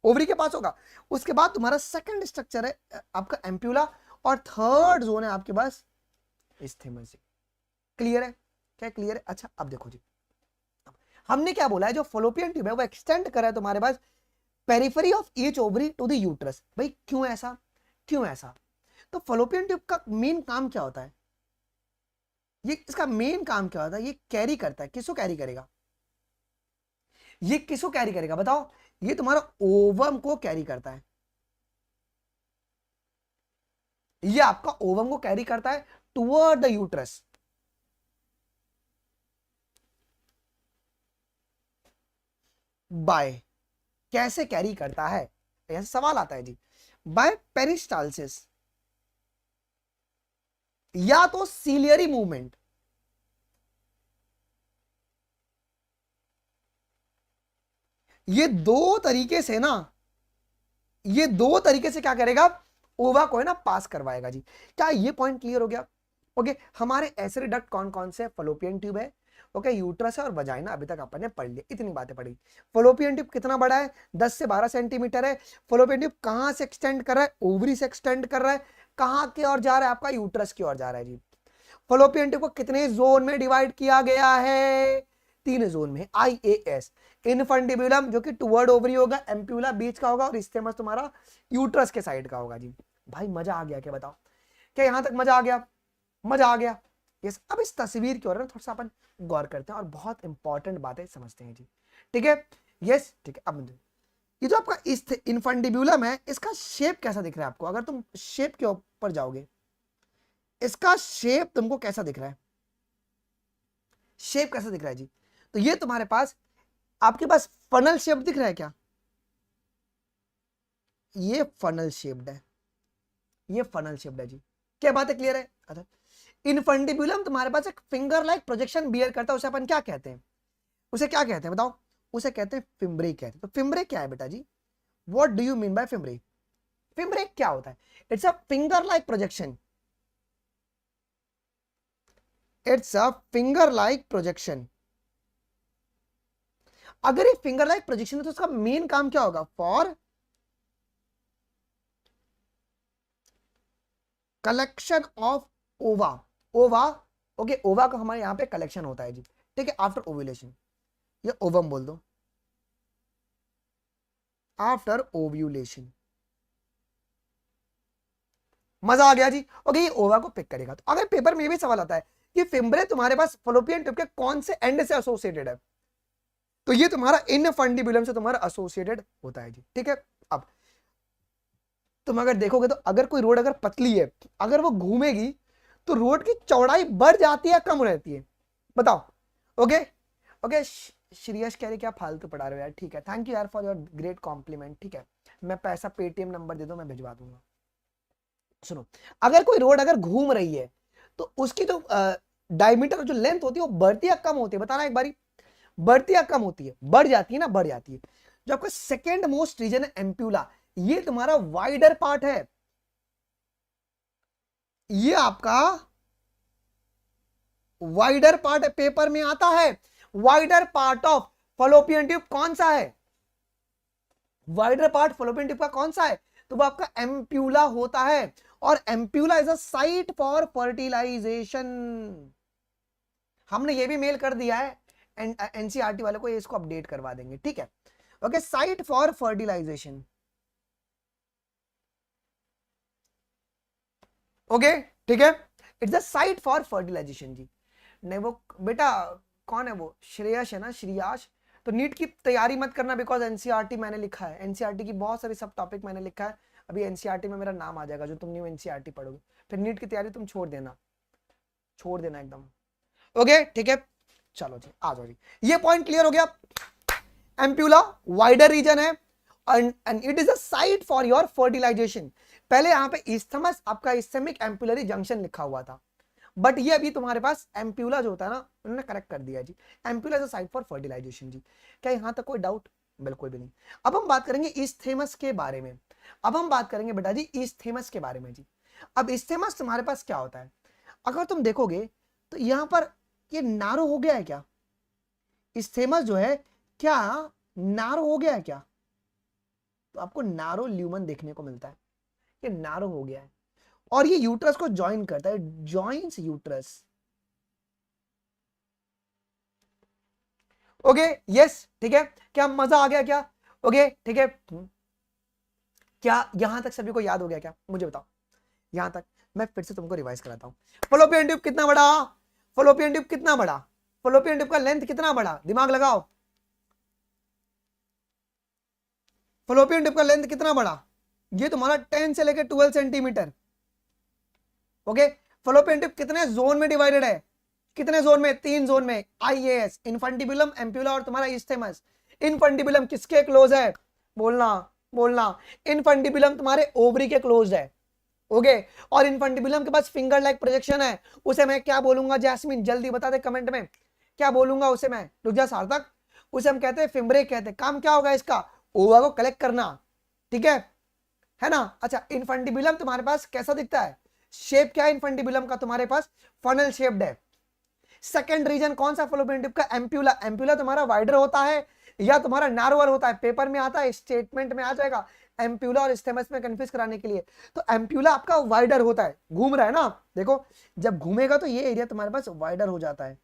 ओवरी के पास होगा। उसके बाद तुम्हारा सेकंड स्ट्रक्चर है आपका एम्प्यूला, और थर्ड जोन है आपके पास इस्थेमस। क्लियर है क्या, क्लियर है। अच्छा अब देखो जी, हमने क्या बोला है, जो फलोपियन ट्यूब है वो एक्सटेंड कर रहा है तुम्हारे पास periphery of each ovary to the uterus. भाई क्यों ऐसा, क्यों ऐसा, तो फलोपियन ट्यूब का मेन काम क्या होता है, ये इसका मेन काम क्या होता है, ये कैरी करता है, किसको कैरी करेगा, ये किसको कैरी करेगा बताओ, ये तुम्हारा ओवम को कैरी करता है, ये आपका ओवम को कैरी करता है टुवर्ड द यूट्रस। बाय, कैसे कैरी करता है, ऐसा सवाल आता है जी, बाय पेरिस्टालसिस या तो सीलियरी मूवमेंट। ये दो तरीके से ना, ये दो तरीके से क्या करेगा, ओवा को है ना पास करवाएगा जी। क्या ये पॉइंट क्लियर हो गया। ओके, हमारे ऐसे डक्ट कौन कौन से, फलोपियन ट्यूब है, ओके, यूट्रस है और वजाइना, अभी तक अपन ने पढ़ लिया, इतनी बातें पढ़ी। फलोपियन ट्यूब कितना बड़ा है, 10 से 12 सेंटीमीटर है। फलोपियन ट्यूब कहां से एक्सटेंड कर रहा है, ओवरी से एक्सटेंड कर रहा है, कहां की ओर जा रहा है, आपका यूट्रस की ओर जा रहा है जी। फलोपियन ट्यूब को कितने जोन में डिवाइड किया गया है, 3 जोन में, IAS। इनफंडिबुलम जो कि टुवर्ड ओवरी होगा, एम्प्यूला बीच का होगा, और इस्थेमस तुम्हारा यूट्रस के साइड का होगा जी। भाई मजा आ गया क्या, बताओ क्या यहां तक मजा आ गया, मजा आ गया। यस, अब इस तस्वीर की ओर थोड़ा सा अपन गौर करते हैं और बहुत इंपॉर्टेंट बातें समझते हैं जी। ठीक है, यस ठीक है। अब ये जो आपका इनफंडिबुलम है, इसका शेप कैसा दिख रहा है आपको, अगर तुम शेप के ऊपर जाओगे, इसका शेप तुमको कैसा दिख रहा है, शेप कैसा दिख रहा है जी, तो ये तुम्हारे पास, आपके पास फनल शेप दिख रहा है क्या, ये फनल शेप्ड है, ये फनल शेप्ड है जी। क्या बात है, क्लियर है। अच्छा, इनफंडिबुलम तुम्हारे पास एक फिंगर लाइक प्रोजेक्शन बियर करता है, उसे अपन क्या कहते हैं, उसे क्या कहते हैं बताओ, उसे कहते हैं फिम्ब्रे कहते हैं। तो फिम्ब्रे क्या है बेटा जी, what do you mean by fimbriae, fimbriae क्या होता है, it's a finger like projection, it's a finger like projection. अगर ये फिंगर लाइक प्रोजेक्शन है तो उसका मेन काम क्या होगा, फॉर कलेक्शन ऑफ ओवा, ओवा, ओके, ओवा का हमारे यहां पे कलेक्शन होता है जी। ठीक है, आफ्टर ओव्यूलेशन, ये ओवम बोल दो, आफ्टर ओव्यूलेशन। मजा आ गया जी। ओके, ये ओवा को पिक करेगा। तो अगर पेपर में ये भी सवाल आता है कि फिम्ब्रे तुम्हारे पास फलोपियन ट्यूब के कौन से एंड से एसोसिएटेड है, तो ये तुम्हारा इनफंडिबुलम से तुम्हारा एसोसिएटेड होता है जी। ठीक है, अब तुम अगर देखोगे तो अगर कोई रोड अगर पतली है, अगर वो घूमेगी तो रोड की चौड़ाई बढ़ जाती है कम रहती है, बताओ। ओके, ओके, श्रेयस कह रहे क्या फालतू पढ़ा रहे हो यार, ठीक है, थैंक यू यार फॉर योर ग्रेट कॉम्प्लीमेंट। ठीक है, मैं पैसा पेटीएम नंबर दे दो, मैं भिजवा दूंगा। सुनो, अगर कोई रोड अगर घूम रही है तो उसकी जो डायमीटर जो लेंथ होती है वो बढ़ती है कम होती है, बताना एक बारी, बढ़ती है कम होती है, बढ़ जाती है ना, बढ़ जाती है। जो आपका सेकेंड मोस्ट रीजन है एम्प्यूला, ये तुम्हारा वाइडर पार्ट है, ये आपका वाइडर पार्ट है, पेपर में आता है। Wider part of fallopian tube कौन सा है, वाइडर पार्ट फलोपियन ट्यूब का कौन सा है, तो वो आपका एम्प्यूला होता है। और ampulla is a site for fertilisation, हमने ये भी मेल कर दिया है एनसीईआरटी वाले को, ये इसको अपडेट करवा देंगे। ठीक है, okay, site for fertilisation. Okay, ठीक है, it's a site for fertilisation जी। नहीं वो बेटा कौन है वो, श्रेयस है ना, श्रेयास। तो नीट की तैयारी मत करना, बिकॉज एनसीईआरटी मैंने लिखा है, एनसीईआरटी की बहुत सारी सब टॉपिक मैंने लिखा है। अभी एनसीईआरटी में मेरा नाम आ जाएगा जो तुम न्यू एनसीईआरटी पढ़ोगे, फिर नीट की तैयारी तुम छोड़ देना, छोड़ देना एकदम। ओके, ठीक है, चलो जी, आ जाओ जी, ये पॉइंट क्लियर हो गया। एम्प्यूला वाइडर रीजन है and it is a site for your fertilisation. पहले यहां पे इस्थमस आपका इस्थेमिक एम्पुलरी जंक्शन लिखा हुआ था, बट ये अभी तुम्हारे पास एम्प्यूला जो होता है ना, उन्होंने करेक्ट कर दिया जी, ampulla is a site for fertilisation जी। क्या यहां तक कोई डाउट, बिल्कुल भी नहीं। अब हम बात करेंगे इस्थेमस के बारे में। अब हम बात करेंगे बेटा जी इस्थेमस के बारे में जी। अब इस्थेमस तुम्हारे पास क्या होता है, अगर तुम देखोगे तो यहां पर ये नारो हो गया है क्या, इस्थेमस जो है क्या नारो हो गया है क्या, तो आपको नारो ल्यूमन देखने को मिलता है, ये नारो हो गया है और ये यूट्रस को ज्वाइन करता है, जॉइंस यूट्रस। ओके यस ठीक है, क्या मजा आ गया क्या, ओके ठीक है। क्या यहां तक सभी को याद हो गया क्या, मुझे बताओ यहां तक, मैं फिर से तुमको रिवाइज कराता हूं। फलोपियन ट्यूब कितना बड़ा, फलोपियन ट्यूब कितना बड़ा, फलोपियन ट्यूब का लेंथ कितना बड़ा, दिमाग लगाओ, फलोपियन ट्यूब का लेंथ कितना बड़ा, ये तुम्हारा 10 से लेकर 12 सेंटीमीटर। ओके फलोपियन ट्यूब कितने जोन में डिवाइडेड है, कितने जोन में, 3 जोन में, आईएएस, इनफंडिबुलम, एम्प्यूला और तुम्हारा इस्थेमस। इनफंडिबुलम किसके क्लोज है, बोलना बोलना, इनफंडिबुलम तुम्हारे ओवरी के क्लोज है। ओके और इनफंडिबुलम के पास फिंगर लाइक प्रोजेक्शन है, उसे मैं क्या बोलूंगा जैस्मिन, जल्दी बता दे कमेंट में, क्या बोलूंगा उसे मैं, रुक जा सार्थक, उसे हम कहते हैं फिम्ब्रे कहते हैं। काम क्या होगा इसका, ओवा को कलेक्ट करना, ठीक है ना। अच्छा इनफंडिबुलम तुम्हारे पास कैसा दिखता है, शेप क्या है इनफंडिबुलम का, तुम्हारे पास फनल शेप्ड है। सेकंड रीजन कौन सा फलोपियन ट्यूब का, एम्प्यूला। एम्प्यूला तुम्हारा वाइडर होता है या तुम्हारा नारोअर होता है, पेपर में आता है, स्टेटमेंट में आ जाएगा, एम्प्यूला और स्टेमस में कंफ्यूज कराने के लिए। तो एम्प्यूला आपका वाइडर होता है, घूम रहा है ना, देखो जब घूमेगा तो ये एरिया तुम्हारे पास वाइडर हो जाता है,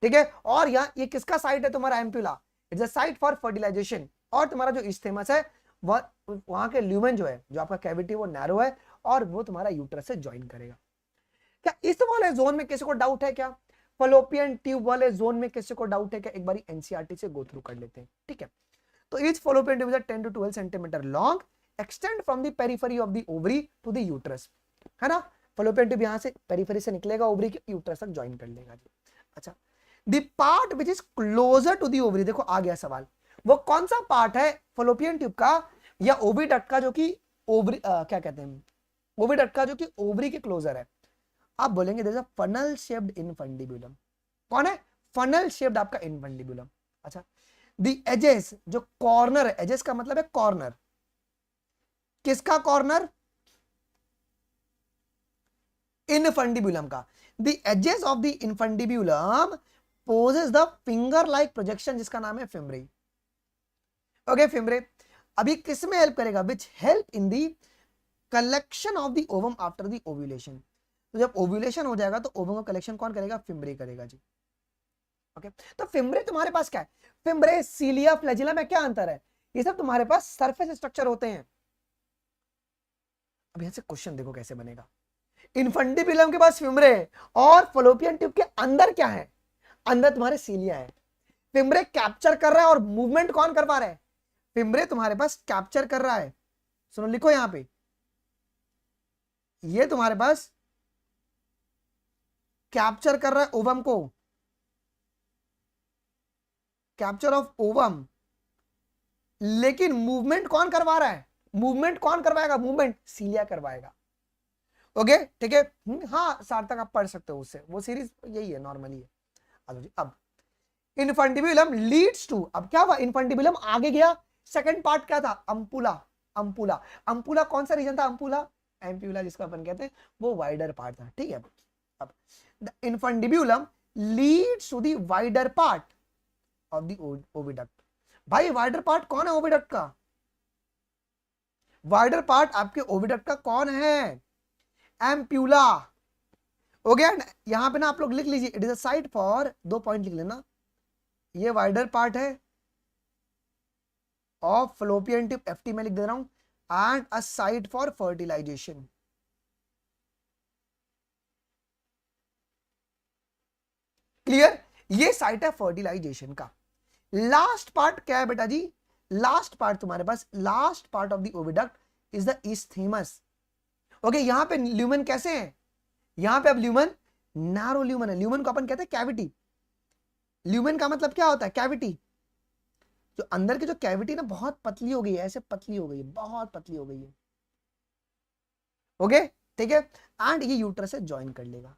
ठीक है। और यहाँ ये किसका साइट है तुम्हारा, ampulla, it's a site for fertilisation. और तुम्हारा जो स्टेमस है वहां के ल्यूमेन जो है, जो आपका कैविटी वो नैरो है और वो तुम्हारा यूट्रस से ज्वाइन करेगा। क्या इस वाले जोन में किसी को डाउट है क्या, फलोपियन ट्यूब वाले जोन में किसी को डाउट है क्या, एक बारी एनसीईआरटी से गो थ्रू कर लेते हैं, ठीक है। तो each fallopian tube is 10 to 12 centimetre long, extend from the periphery of the ovary to the uterus, है ना। फलोपियन ट्यूब यहां से पेरिफेरी से निकलेगा, ओवरी के यूट्रस तक ज्वाइन कर लेगा जी। अच्छा the part which is closer to the ovary, देखो आ गया सवाल, वो कौन सा पार्ट है फलोपियन ट्यूब का या ओविडक्ट का जो कि ओवरी क्या कहते हैं, ओविडक्ट का जो कि ओवरी के क्लोजर है। आप बोलेंगे there is a funnel shaped infundibulum, कौन है, फनल शेप्ड आपका इनफंडिबुलम। अच्छा दी एजेस, जो कॉर्नर है, एजेस का मतलब है कॉर्नर, किसका कॉर्नर, इनफंडिबुलम का। The edges of the infundibulum possess the finger like projection जिसका नाम है फिम्ब्रे। ओके फिम्ब्रे अभी किस में हेल्प करेगा, which help in the collection of the ovum after the ovulation. तो जब ओव्यूलेशन हो जाएगा तो ओवम का कलेक्शन कौन करेगा, फिम्ब्रे करेगा जी। ओके तो फिम्ब्रे तुम्हारे पास क्या है, फिम्ब्रे, सीलिया, फ्लैजिला में क्या अंतर है, ये सब तुम्हारे पास सरफेस स्ट्रक्चर होते हैं। अब यहां से क्वेश्चन देखो कैसे बनेगा, इनफंडिबुलम के पास फिम्ब्रे और फलोपियन ट्यूब के अंदर क्या है, अंदर तुम्हारे सीलिया है। फिम्ब्रे कैप्चर कर रहा है और मूवमेंट कौन कर पा रहा है, फिम्ब्रे तुम्हारे पास कैप्चर कर रहा है, सुनो लिखो यहां पे, ये तुम्हारे पास कैप्चर कर रहा है ओवम को, कैप्चर ऑफ ओवम, लेकिन मूवमेंट कौन करवा रहा है, मूवमेंट कौन करवाएगा, मूवमेंट सीलिया करवाएगा। ओके ठीक है, हाँ सार्थक आप पढ़ सकते हो उससे, वो सीरीज यही है नॉर्मली है। अब इनफंडिबुलम लीड्स टू, अब क्या हुआ, इनफंडिबुलम आगे गया, सेकंड पार्ट क्या था, अम्पुला, अम्पुला, अम्पुला कौन सा रीजन था, अम्पुला, एम्प्यूला जिसको अपन कहते हैं, वो वाइडर पार्ट था, ठीक है। अब the infundibulum leads to the wider part of the oviduct. भाई वाइडर पार्ट कौन है ओविडक्ट का, वाइडर पार्ट आपके ओविडक्ट का कौन है, एम्प्यूला। हो गया यहां पे ना, आप लोग लिख लीजिए, it is a site for, 2 point लिख लेना, ये वाइडर पार्ट है ऑफ फलोपियन ट्यूब, एफटी में लिख दे रहा हूं, and a site for fertilisation. Clear, ये साइट है फर्टिलाइजेशन का। लास्ट पार्ट क्या है बेटा जी, लास्ट पार्ट तुम्हारे पास, last part of the oviduct is the isthmus. Okay यहां पे ल्यूमेन कैसे हैं, यहां पे अब ल्यूमेन नैरो ल्यूमेन है, ल्यूमेन को अपन कहते हैं कैविटी। ल्यूमेन का मतलब क्या होता है, कैविटी, जो अंदर की जो कैविटी ना बहुत पतली हो गई है, ऐसे पतली हो गई है, बहुत पतली हो गई है। ओके ठीक है, एंड ये यूट्रस से ज्वाइन कर लेगा।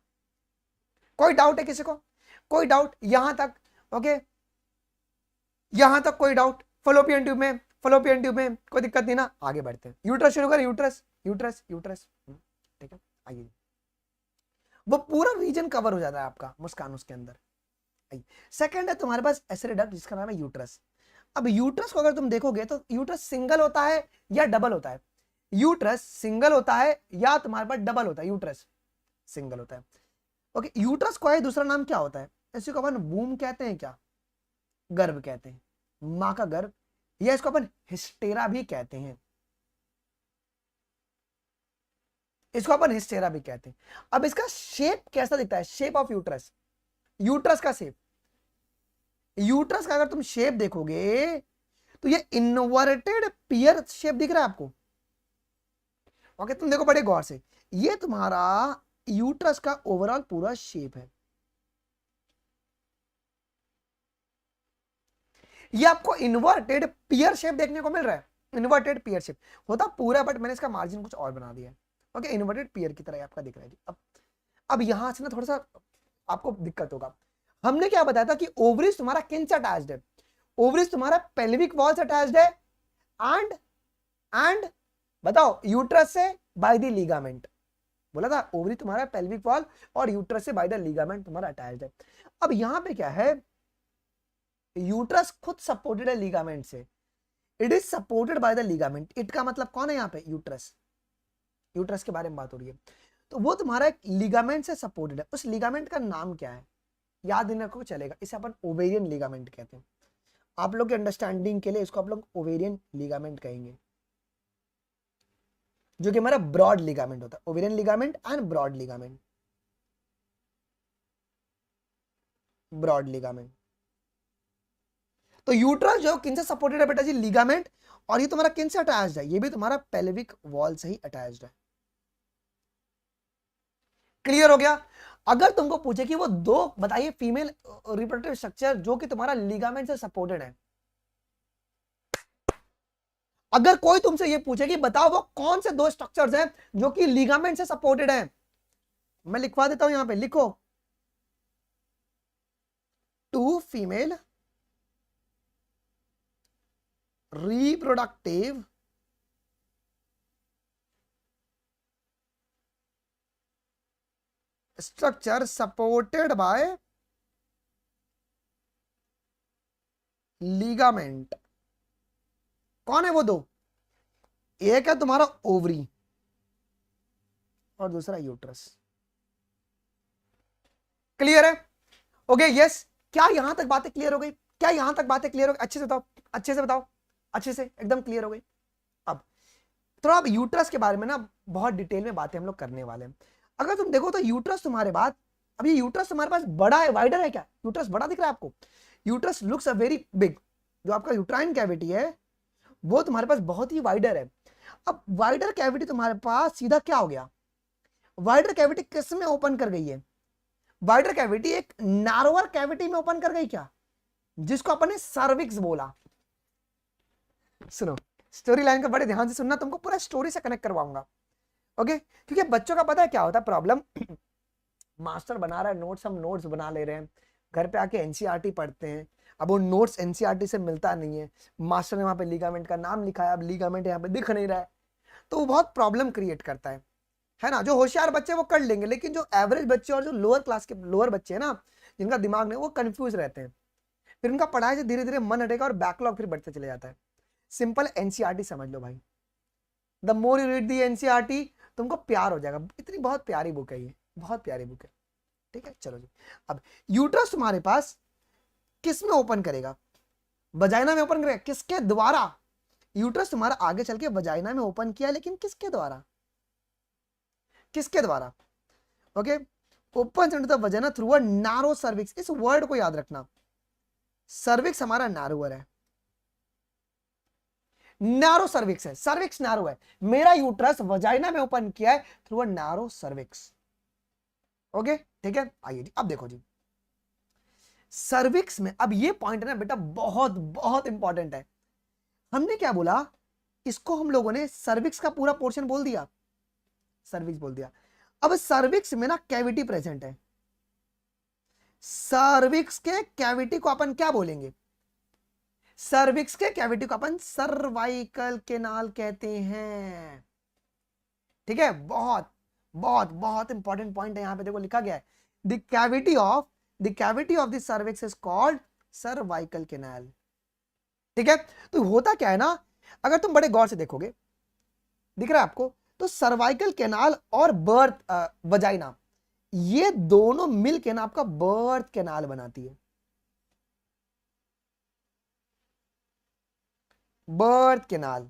कोई डाउट है किसी को, कोई डाउट यहां तक, ओके यहां तक कोई डाउट, फलोपियन ट्यूब में फलोपियन ट्यूब में कोई दिक्कत नहीं ना, आगे बढ़ते हैं। यूट्रस शुरू करें, यूट्रस यूट्रस यूट्रस, ठीक है आइए। वो पूरा रीजन कवर हो जाता है आपका मुस्कान उसके अंदर। सेकंड है तुम्हारे पास एसिड डक्ट जिसका नाम है यूट्रस। अब यूट्रस को अगर तुम देखोगे तो यूट्रस सिंगल होता है या डबल होता है? यूट्रस सिंगल होता है या तुम्हारे पास डबल होता है? यूट्रस सिंगल होता है। ओके, यूट्रस को है दूसरा नाम क्या होता है? इसी को अपन वूम कहते हैं, क्या गर्भ कहते हैं, मां का गर्भ, या इसको अपन हिस्टेरा भी कहते हैं, इसको अपन हिस्टेरा भी कहते हैं। अब इसका शेप कैसा दिखता है? शेप ऑफ यूट्रस, यूट्रस का शेप, यूट्रस का अगर तुम शेप देखोगे तो ये इन्वर्टेड पियर शेप दिख रहा है आपको। ओके, तुम देखो बड़े गौर से, ये तुम्हारा यूट्रस का ओवरऑल पूरा शेप है। ये आपको इन्वर्टेड पियर शेप देखने को मिल रहा है। इन्वर्टेड पियर शेप होता पूरा, बट मैंने इसका मार्जिन कुछ और बना दिया है। ओके, इन्वर्टेड पियर की तरह आपका दिख रहा है जी। अब यहां से ना थोड़ा सा आपको दिक्कत होगा। हमने क्या बताया था कि ओवरीज तुम्हारा किन से अटैच्ड है? ओवरीज तुम्हारा पेल्विक वॉल से अटैच्ड है, एंड बताओ यूट्रस से बाय द लिगामेंट। बोला था ओवरी तुम्हारा पेल्विक वॉल और यूट्रस से बाय द लिगामेंट तुम्हारा अटैच्ड है। अब यहां पे क्या है, यूट्रस खुद सपोर्टेड है लिगामेंट से, it is supported by the ligament. It का मतलब कौन है यहाँ पे? यूट्रस। यूट्रस के बारे में बात हो रही है, तो वो तुम्हारा एक लिगामेंट से सपोर्टेड है। उस लिगामेंट का नाम क्या है? याद नहीं रखो चलेगा, इसे अपन ओवेरियन लिगामेंट कहते हैं। आप लोग के अंडरस्टैंडिंग के लिए इसको आप लोग ओवेरियन लिगामेंट कहेंगे, जो कि हमारा ब्रॉड लिगामेंट होता है। Ovarian ligament and broad ligament, broad ligament. तो यूट्रस जो किन से सपोर्टेड है बेटा जी? लिगामेंट। और ये तुम्हारा किन से अटैच्ड है? ये भी तुम्हारा पेल्विक वॉल से ही अटैच्ड है। क्लियर हो गया? अगर तुमको पूछे कि वो दो बताइए फीमेल रिप्रोडक्टिव स्ट्रक्चर जो कि तुम्हारा लिगामेंट से सपोर्टेड है, अगर कोई तुमसे ये पूछे कि बताओ वो कौन से दो स्ट्रक्चर्स हैं जो कि लिगामेंट से सपोर्टेड हैं, मैं लिखवा देता हूं, यहां पे लिखो, two female reproductive structure supported by ligament। कौन है वो दो? एक है तुम्हारा ओवरी और दूसरा यूट्रस। क्लियर है? Okay yes. क्या यहां तक बातें क्लियर हो गई? क्या यहां तक बातें क्लियर हो गई? अच्छे से बताओ, अच्छे से बताओ, अच्छे से एकदम क्लियर हो गई। अब थोड़ा अब यूट्रस के बारे में ना बहुत डिटेल में बातें हम लोग करने वाले हैं। अगर तुम देखो तो यूट्रस तुम्हारे पास, अब ये यूट्रस तुम्हारे पास बड़ा है, वाइडर है क्या? यूट्रस बड़ा दिख रहा है आपको? Uterus looks a very big. जो आपका यूट्राइन कैविटी है वो तुम्हारे पास बहुत ही वाइडर है। अब वाइडर कैविटी तुम्हारे पास सीधा क्या हो गया? वाइडर कैविटी किस में ओपन कर गई है? वाइडर कैविटी एक नैरोअर कैविटी में ओपन कर गई क्या, जिसको अपन ने सर्विक्स बोला। सुनो, स्टोरी लाइन का बड़े ध्यान से सुनना, तुमको पूरा स्टोरी से कनेक्ट करवाऊंगा। ओके, क्योंकि बच्चों का पता है क्या होता है प्रॉब्लम, मास्टर बना रहा है नोट्स, हम नोट्स बना ले रहे हैं, घर पे आके एनसीईआरटी पढ़ते हैं, अब वो नोट्स एनसीईआरटी से मिलता नहीं है, मास्टर ने वहां पे लिगामेंट का नाम लिखा है, अब लिगामेंट यहाँ पे दिख नहीं रहा है, तो वो बहुत प्रॉब्लम क्रिएट करता है ना। जो होशियार बच्चे वो कर लेंगे, लेकिन जो एवरेज बच्चे और जो लोअर क्लास के लोअर बच्चे हैं ना, जिनका दिमाग नहीं, वो कंफ्यूज रहते हैं, फिर उनका पढ़ाई से धीरे धीरे मन हटेगा और बैकलॉग फिर बढ़ते चले जाता है। सिंपल एनसीईआरटी समझ लो भाई, the more you read the NCERT तुमको प्यार हो जाएगा। इतनी बहुत प्यारी बुक है ये, बहुत प्यारी बुक है। ठीक है, चलो जी। अब यूट्रस तुम्हारे पास किस में ओपन करेगा? वजाइना में ओपन करेगा। किसके द्वारा? यूट्रस तुम्हारा आगे चल के वजाइना में ओपन किया, लेकिन किसके द्वारा? किसके द्वारा? Okay, open into the vagina through a narrow cervix. इस वर्ड को याद रखना, सर्विक्स हमारा नैरोअर है, नैरो सर्विक्स है, सर्विक्स नैरो है। मेरा यूट्रस वजाइना में ओपन किया है through a narrow cervix. Okay ठीक है, आइए जी। अब देखो जी, सर्विक्स में अब ये पॉइंट है ना बेटा, बहुत बहुत इंपॉर्टेंट है। हमने क्या बोला, इसको हम लोगों ने सर्विक्स का पूरा पोर्शन बोल दिया, सर्विक्स बोल दिया। अब सर्विक्स में ना कैविटी प्रेजेंट है, सर्विक्स के कैविटी को अपन क्या बोलेंगे? सर्विक्स के कैविटी को अपन सर्वाइकल केनाल कहते हैं। ठीक है, बहुत बहुत बहुत इंपॉर्टेंट पॉइंट है, यहां पे देखो लिखा गया है the cavity of the cervix is called cervical canal. ठीक है, तो होता क्या है ना, अगर तुम बड़े गौर से देखोगे, दिख रहा है आपको, तो सर्वाइकल केनाल और बर्थ वजाइना, ये दोनों मिलकर ना आपका बर्थ केनाल बनाती है। बर्थ केनाल,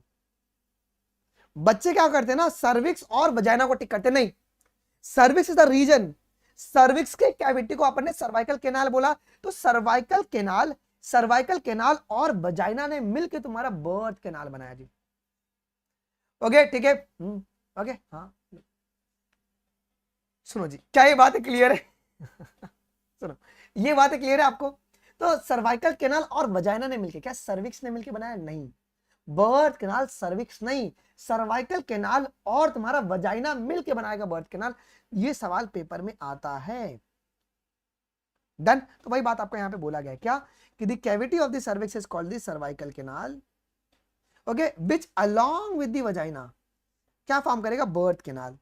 बच्चे क्या करते हैं ना, सर्विक्स और वजाइना को टिक करते नहीं, cervix is the region, cervix के कैविटी को अपन ने सर्वाइकल केनाल बोला, तो सर्वाइकल केनाल और वजाइना ने मिलकर तुम्हारा बर्थ केनाल बनाया जी। ओके, ठीक है, ओके, हाँ सुनो जी, क्या ये बात क्लियर है? सुनो, ये बात क्लियर है आपको? तो सर्वाइकल केनाल और वजाइना ने मिलकर, क्या सर्विक्स ने मिलकर बनाया? नहीं, बर्थ केनाल सर्विक्स नहीं, सर्वाइकल केनाल और तुम्हारा वजाइना मिलकर बनाएगा बर्थ केनाल। ये सवाल पेपर में आता है। डन, तो वही बात आपको यहां पे बोला गया है क्या, कि the cavity of the cervix is called the cervical canal, okay, which along with the vagina क्या फॉर्म करेगा? Birth canal.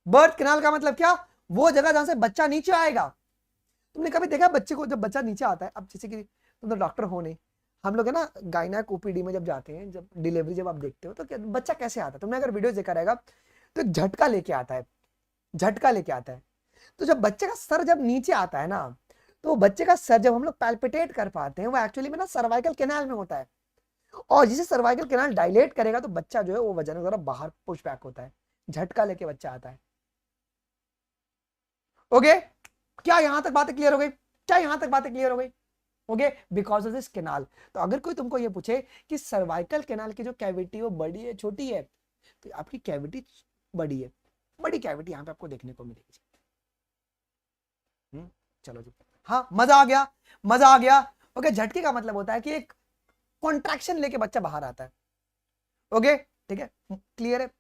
बर्थ केनाल का मतलब क्या? वो जगह जहां से बच्चा नीचे आएगा। तुमने कभी देखा बच्चे को, जब बच्चा नीचे आता है, अब जैसे कि तुम तो डॉक्टर हो नहीं, हम लोग है ना गायनेक ओपीडी में जब जाते हैं, जब डिलीवरी जब आप देखते हो, तो बच्चा कैसे आता है? तुमने अगर वीडियो देखा रहेगा, तो एक झटका लेके आता है, झटका लेके आता है। तो जब बच्चे का सर जब नीचे आता है ना, तो बच्चे का सर जब हम लोग पैल्पिटेट कर पाते हैं, वो एक्चुअली में ना सर्वाइकल केनाल में होता है, और जिसे सर्वाइकल केनाल डायलेट करेगा तो बच्चा जो है वो वजन द्वारा बाहर पुश बैक होता है, झटका लेके बच्चा आता है। ओके, क्या यहां तक बातें क्लियर हो गई? क्या यहां तक बातें क्लियर हो गई? Okay, because of this canal. तो अगर कोई तुमको ये पूछे कि सर्वाइकल केनाल की जो कैविटी है वो बड़ी है छोटी है, तो आपकी कैविटी बड़ी है, बड़ी कैविटी यहां पे आपको देखने को मिलेगी। चलो जी, हाँ, मजा आ गया, मजा आ गया। ओके, झटके का मतलब होता है कि एक कॉन्ट्रैक्शन लेके बच्चा बाहर आता है। ओके, ठीक है, क्लियर है?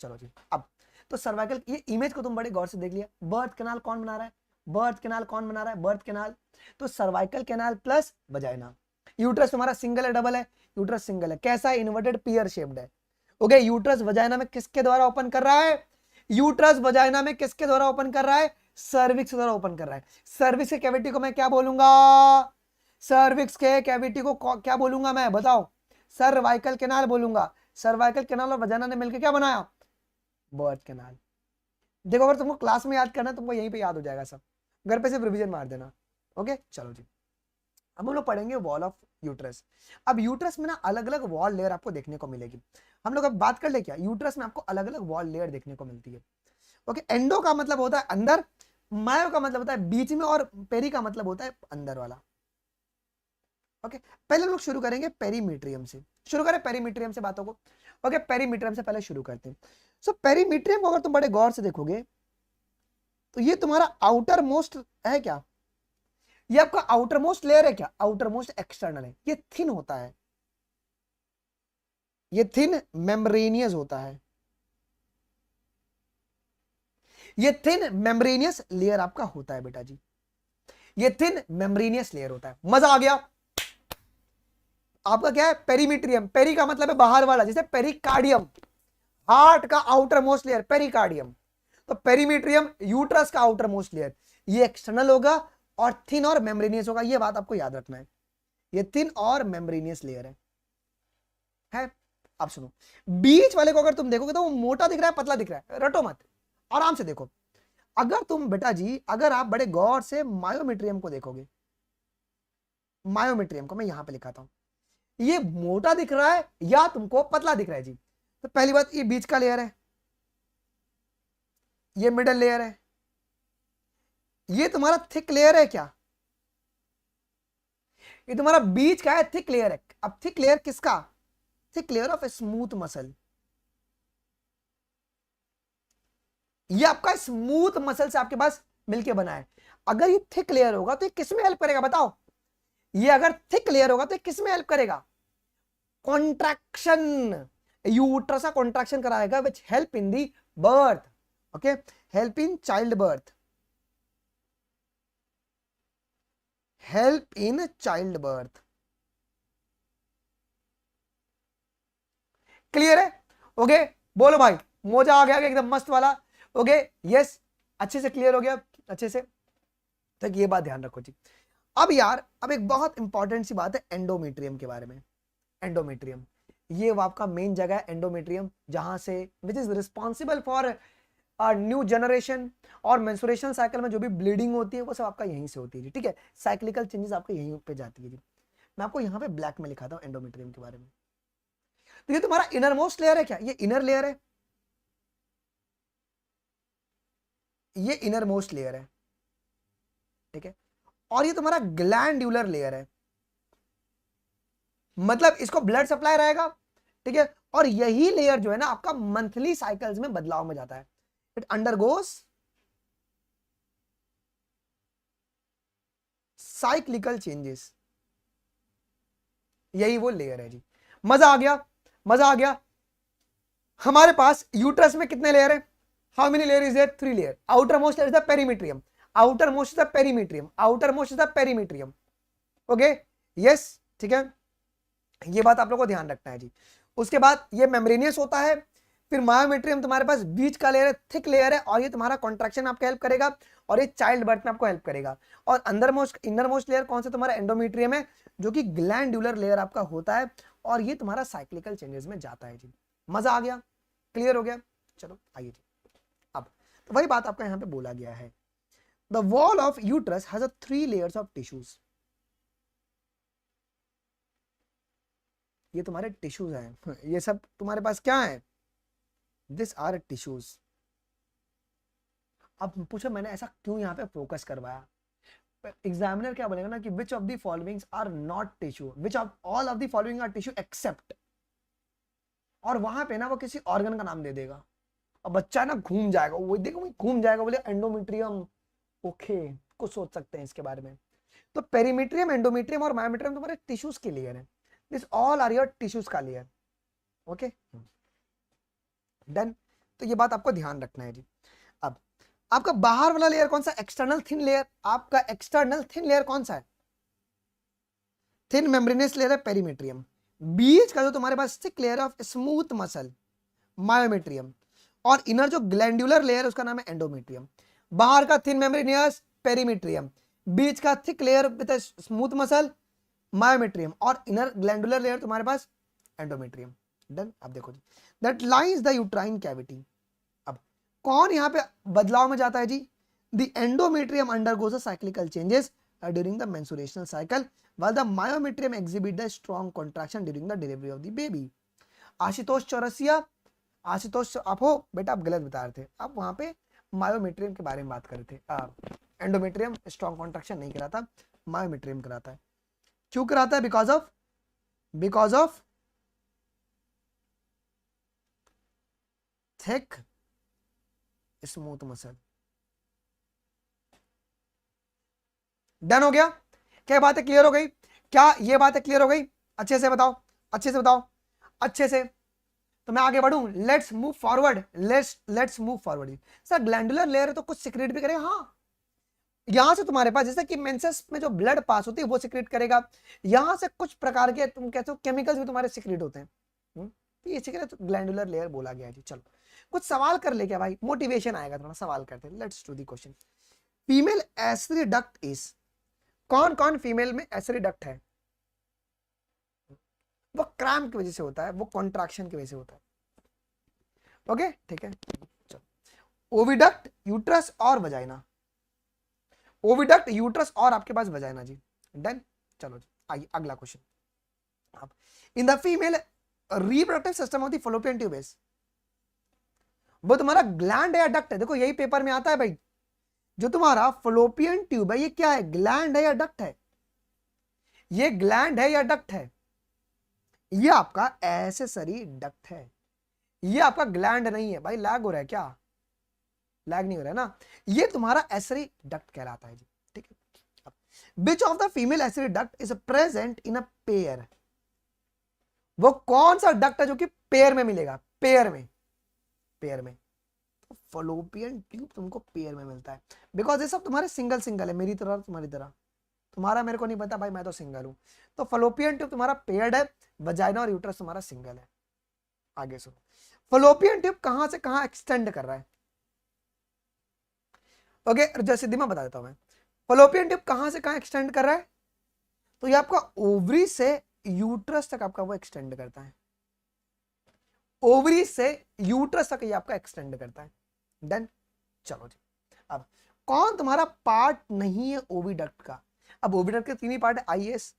चलो जी, अब तो सर्वाइकल, ये इमेज को तुम बड़े गौर से देख लिया। बर्थ केनाल कौन बना रहा है? बर्थ केनाल कौन बना रहा है? बर्थ केनाल, तो cervical canal plus vagina. Uterus तुम्हारा सिंगल है डबल है? यूट्रस सिंगल है। कैसा है? इन्वर्टेड पियर शेप्ड है। ओके, यूट्रस वजाइना में किसके द्वारा ओपन कर रहा है? यूट्रस वजाइना में किसके द्वारा ओपन कर रहा है? सर्विक्स द्वारा ओपन कर रहा है। सर्विक्स के कैविटी को मैं क्या बोलूंगा? सर्विक्स के कैविटी को क्या बोलूंगा मैं? बताओ। सर्वाइकल केनाल बोलूंगा। सर्वाइकल केनाल और वजाइना ने मिलकर क्या बनाया? Birth canal. देखो, अगर तुमको क्लास में याद करना, तुमको यहीं पे याद हो जाएगा सब, घर पे सिर्फ रिवीजन मार देना। ओके, चलो जी, अब हम लोग पढ़ेंगे वॉल ऑफ यूट्रस। अब यूट्रस में ना अलग अलग वॉल लेयर आपको देखने को मिलेगी। हम लोग अब बात कर ले क्या, यूट्रस में आपको अलग अलग वॉल लेयर देखने को मिलती है। ओके, एंडो का मतलब होता है अंदर, मायो का मतलब होता है बीच में, और पेरी का मतलब होता है अंदर वाला। ओके, पहले हम लोग शुरू करेंगे पेरीमीट्रियम से। शुरू करें पेरीमीट्रियम से बातों को। ओके, पेरीमीट्रियम से पहले शुरू करते हैं। सो पेरीमीट्रियम को अगर तुम बड़े गौर से देखोगे, तो ये तुम्हारा आउटर मोस्ट है क्या? ये आपका आउटर मोस्ट लेयर है क्या? आउटर मोस्ट एक्सटर्नल है। ये थिन होता है, ये थिन मेम्ब्रेनियस होता है, ये थिन मेम्ब्रेनियस लेयर आपका होता है बेटा जी, ये थिन मेम्ब्रेनियस लेयर होता है। मजा आ गया? आपका क्या है? पेरीमीट्रियम। पेरी का मतलब है बाहर वाला, जैसे पेरिकार्डियम, हार्ट का आउटर मोस्ट लेयर पेरिकार्डियम। तो पेरीमीट्रियम यूट्रस का आउटर मोस्ट लेयर, ये एक्सटर्नल होगा और थिन और मेम्ब्रेनियस होगा। ये बात आपको याद रखना है, ये थिन और मेम्ब्रेनियस लेयर है। अब सुनो, बीच वाले को अगर तुम देखोगे तो वो मोटा दिख रहा है पतला दिख रहा है, रटो मत, आराम से देखो। अगर तुम बेटा जी, अगर आप बड़े गौर से मायोमेट्रियम को देखोगे, मायोमेट्रियम को मैं यहां पे लिखाता हूं, ये मोटा दिख रहा है या तुमको पतला दिख रहा है जी? तो पहली बात, ये बीच का लेयर है, ये मिडल लेयर है, ये तुम्हारा थिक लेयर है क्या? ये तुम्हारा बीच का है, थिक लेयर है। अब थिक लेयर किसका? Thick layer of smooth muscle. ये आपका स्मूथ मसल से आपके पास मिलके बना है। अगर ये थिक लेयर होगा तो ये किस में हेल्प करेगा बताओ? ये अगर थिक लेयर होगा तो ये किस में हेल्प करेगा? कॉन्ट्रैक्शन, यूट्रस का कॉन्ट्रैक्शन कराएगा, which help in the birth. Okay, help in child birth, help in child birth. Clear है? ओके बोलो भाई, मोजा आ गया एकदम मस्त वाला। ओके यस, अच्छे से क्लियर हो गया अच्छे से। तो ये बात ध्यान रखो जी। अब यार अब एक बहुत इंपॉर्टेंट सी बात है एंडोमेट्रियम के बारे में। एंडोमेट्रियम ये वो आपका मेन जगह है एंडोमेट्रियम, जहां से which is responsible for new generation और मेंस्ट्रुएशन साइकिल में जो भी ब्लीडिंग होती है वो सब आपका यहीं से होती है जी। ठीक है, साइक्लिकल चेंजेस आपके यहीं पे जाती है जी। मैं आपको यहाँ पे ब्लैक में लिखा था एंडोमेट्रियम के बारे में। तो ये तुम्हारा इनर मोस्ट लेयर है क्या? ये इनर लेयर है, ये इनर मोस्ट लेयर है। ठीक है, और ये तुम्हारा ग्लैंड्यूलर लेयर है, मतलब इसको ब्लड सप्लाई रहेगा। ठीक है, और यही लेयर जो है ना आपका मंथली साइकिल्स में बदलाव में जाता है। इट अंडरगोस साइक्लिकल चेंजेस, यही वो लेयर है जी। मजा आ गया? मजा आ गया? हमारे पास यूट्रस में कितने लेयर है? How many layer is there? 3 layer. Outer most layer is the perimetrium, outer most is the perimetrium, outer most is the perimetrium. Okay yes, ठीक है, ये बात आप लोगों को ध्यान रखना है जी। उसके बाद ये मेम्ब्रेनियस होता है, फिर मायोमेट्रियम तुम्हारे पास बीच का लेयर है, थिक लेयर है, और ये तुम्हारा कॉन्ट्रैक्शन आपको हेल्प करेगा, और ये चाइल्ड बर्थ में आपको हेल्प करेगा। और अंदर मोस्ट इनर मोस्ट लेयर कौन सा? तुम्हारा एंडोमेट्रियम है, जो कि ग्लैंडुलर लेयर आपका होता है, और ये तुम्हारा साइक्लिकल चेंजेस में जाता है जी। मजा आ गया? क्लियर हो गया? चलो आइए जी। अब तो वही बात आपका यहाँ पे बोला गया है, the wall of uterus has a 3 layers of tissues. ये तुम्हारे टिश्यूज हैं, ये सब तुम्हारे पास क्या है? This are tissues. अब पूछो मैंने ऐसा क्यों यहाँ पे फोकस करवाया? एग्जामिनर क्या बोलेगा ना कि which of the followings are not tissue, which of all of the following are tissue except, और वहां पे ना वो किसी ऑर्गन का नाम दे देगा, और बच्चा ना घूम जाएगा, वो देखो घूम जाएगा, बोले एंडोमेट्रियम। ओके, कुछ सोच सकते हैं इसके बारे में। तो पेरीमेट्रियम, एंडोमेट्रियम और मायोमेट्रियम तुम्हारे टिश्यूज के लेयर है। This all are your tissues का लेयर। ओके डन, तो ये बात आपको ध्यान रखना है जी। अब आपका बाहर वाला लेयर कौन सा? External thin layer. आपका एक्सटर्नल थिन लेयर कौन सा है? थिन मेम्ब्रेनस लेयर है पेरीमेट्रियम। बीच का जो तुम्हारे पास thick layer of smooth muscle, myometrium, और इनर जो ग्लैंडुलर लेयर उसका नाम है एंडोमेट्रियम। बाहर का थिन मेम्ब्रेनियस पेरीमेट्रियम, बीच का thick layer with smooth muscle myometrium, और इनर ग्लैंडुलर लेयर तुम्हारे पास एंडोमेट्रियम। डन। अब देखो जी, that lines the uterine cavity. अब कौन यहाँ पे बदलाव में जाता है जी? The endometrium undergoes a cyclical changes during the menstruational cycle, while the myometrium exhibit the strong contraction during the delivery of the baby. Ashutosh Chaurasia, Ashutosh आप हो बेटा? आप गलत बता रहे थे, आप वहां पे मायोमेट्रियम के बारे में बात कर रहे थे। एंडोमेट्रियम स्ट्रॉन्ग कॉन्ट्रैक्शन नहीं कराता, मायोमेट्रियम कराता है। क्यों कराता है? Because of thick smooth muscle. Done हो गया? क्या बातें क्लियर हो गई? क्या ये बातें क्लियर हो गई? अच्छे से बताओ, अच्छे से बताओ, अच्छे से। तो मैं आगे बढ़ूं, let's move forward, let's move forward. Sir glandular layer है तो कुछ सिक्रेट भी करेगा? हाँ, यहां से तुम्हारे पास जैसे कि मेंसेस में जो ब्लड पास होती है वो सिक्रेट करेगा, यहां से कुछ प्रकार के तुम कहते हो केमिकल्स भी तुम्हारे सिक्रेट होते हैं। तो ये सिक्रेट ग्लैंडुलर लेयर बोला गया जी। चलो कुछ सवाल कर ले क्या भाई, मोटिवेशन आएगा, थोड़ा सवाल करते हैं। Let's do the question. Female acid duct is, कौन कौन फीमेल में एसिड डक्ट है? वो क्रैम्प की वजह से होता है, वो कॉन्ट्रैक्शन की वजह से होता है। ओके ठीक है, चलो। ओविडक्ट, यूट्रस और वजाइना। ओविडक्ट, यूट्रस और आपके पास वजाइना जी। डन। चलो जी आइए अगला क्वेश्चन। अब in the female reproductive system of the Fallopian tube is, वो तुम्हारा ग्लैंड है या डक्ट है? देखो यही पेपर में आता है भाई, जो तुम्हारा फॉलोपियन ट्यूब है ये क्या है? ग्लैंड है या डक्ट है? ये ग्लैंड है या डक्ट है? ये आपका एसेसरी डक्ट है, ये आपका ग्लैंड नहीं है भाई। लैग हो रहा है क्या? लैग नहीं हो रहा है ना? ये तुम्हारा एसेसरी डक्ट कहलाता है जी। ठीक है, विच of the female accessory duct is present in a pair? वो कौन सा डक्ट है जो कि पेयर में मिलेगा? पेयर में, पेयर में फॉलोपियन ट्यूब तुमको पेयर में मिलता है, बिकॉज ये सब तुम्हारे सिंगल सिंगल है, मेरी तरह तुम्हारी तरह। तुम्हारा मेरे को नहीं पता भाई, मैं तो सिंगल हूं। तो फॉलोपियन ट्यूब तुम्हारा पेयर्ड है, वजाइना और यूट्रस तुम्हारा सिंगल है। आगे सुनो, फलोपियन ट्यूब कहां से कहां एक्सटेंड कर रहा है? ओके, जैसे मैं बता देता हूं मैं, फलोपियन ट्यूब कहां से कहां एक्सटेंड कर रहा है? तो ये आपका ओवरी से यूट्रस तक आपका वो एक्सटेंड करता है, ओवरी से यूट्रस तक ये आपका एक्सटेंड करता है। देन चलो जी, अब कौन तुम्हारा पार्ट नहीं है ओविडक्ट का? अब ओविडक्ट के तीन ही पार्ट है, आईएस,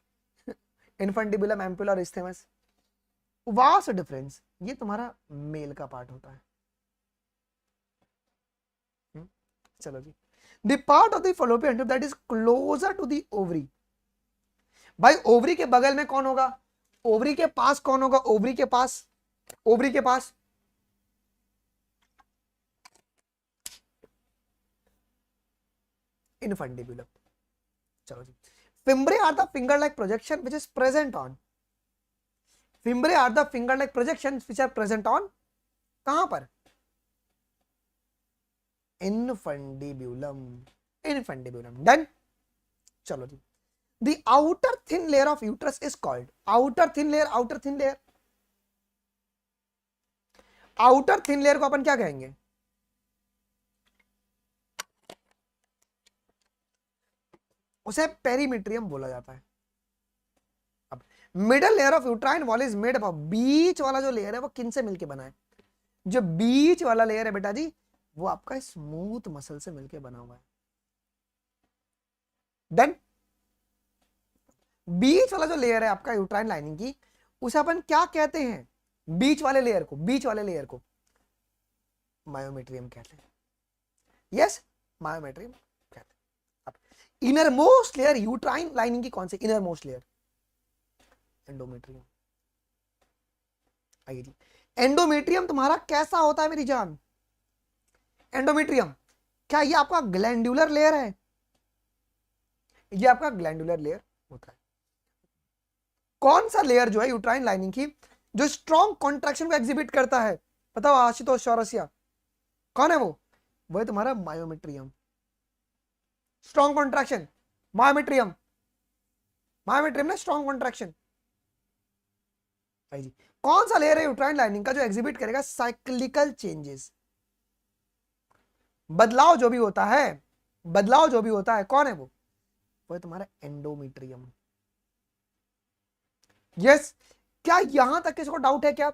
इन्फंटिबुलम, एम्पुला और इस्थेमस। वास्ट डिफरेंस, ये तुम्हारा मेल का पार्ट होता है। चलो जी, the part of the fallopian tube that is closer to the ovary. भाई ओवरी के बगल में कौन होगा? ओवरी के पास कौन होगा? ओवरी के पास, ओवरी के पास इनफंडिबुलम। चलो जी, fimbriae are the finger like projection which is present on, fimbriae are the finger like projection which are present on, कहां पर? Infundibulum, infundibulum. डन। चलो जी, the outer thin layer of uterus is called, outer thin layer, outer thin layer, outer thin layer को अपन क्या कहेंगे? उसे perimetrium बोला जाता है। अब middle layer of uterine wall is made up, बीच वाला जो लेयर है वो किन से मिलके बना है? जो बीच वाला लेयर है बेटा जी, वो आपका स्मूथ मसल से मिलके बना हुआ है। देन बीच वाला जो लेयर है आपका यूट्राइन लाइनिंग की, उसे अपन क्या कहते हैं? बीच वाले लेयर को, बीच वाले लेयर को मायोमेट्रियम कहते हैं। यस, मायोमेट्रियम कहते हैं। अब innermost layer uterine lining की कौन सी? Innermost layer endometrium. आइए जी, एंडोमेट्रियम तुम्हारा कैसा होता है मेरी जान? एंडोमेट्रियम क्या ये आपका ग्लैंडुलर लेयर है? ये आपका ग्लैंडुलर लेयर होता है। कौन सा लेयर जो है यूट्राइन लाइनिंग की जो स्ट्रॉन्ग कॉन्ट्रैक्शन को एग्जिबिट करता है? बताओ आशुतोष चौरसिया, कौन है वो? वो है तुम्हारा myometrium. Strong contraction, myometrium, myometrium ना स्ट्रॉन्ग कॉन्ट्रैक्शन। जी, कौन सा लेयर है यूट्राइन लाइनिंग का जो एग्जिबिट करेगा साइक्लिकल चेंजेस? बदलाव जो भी होता है, बदलाव जो भी होता है, कौन है वो? वो है तुम्हारा एंडोमेट्रियम। यस, क्या यहां तक किसी को डाउट है क्या?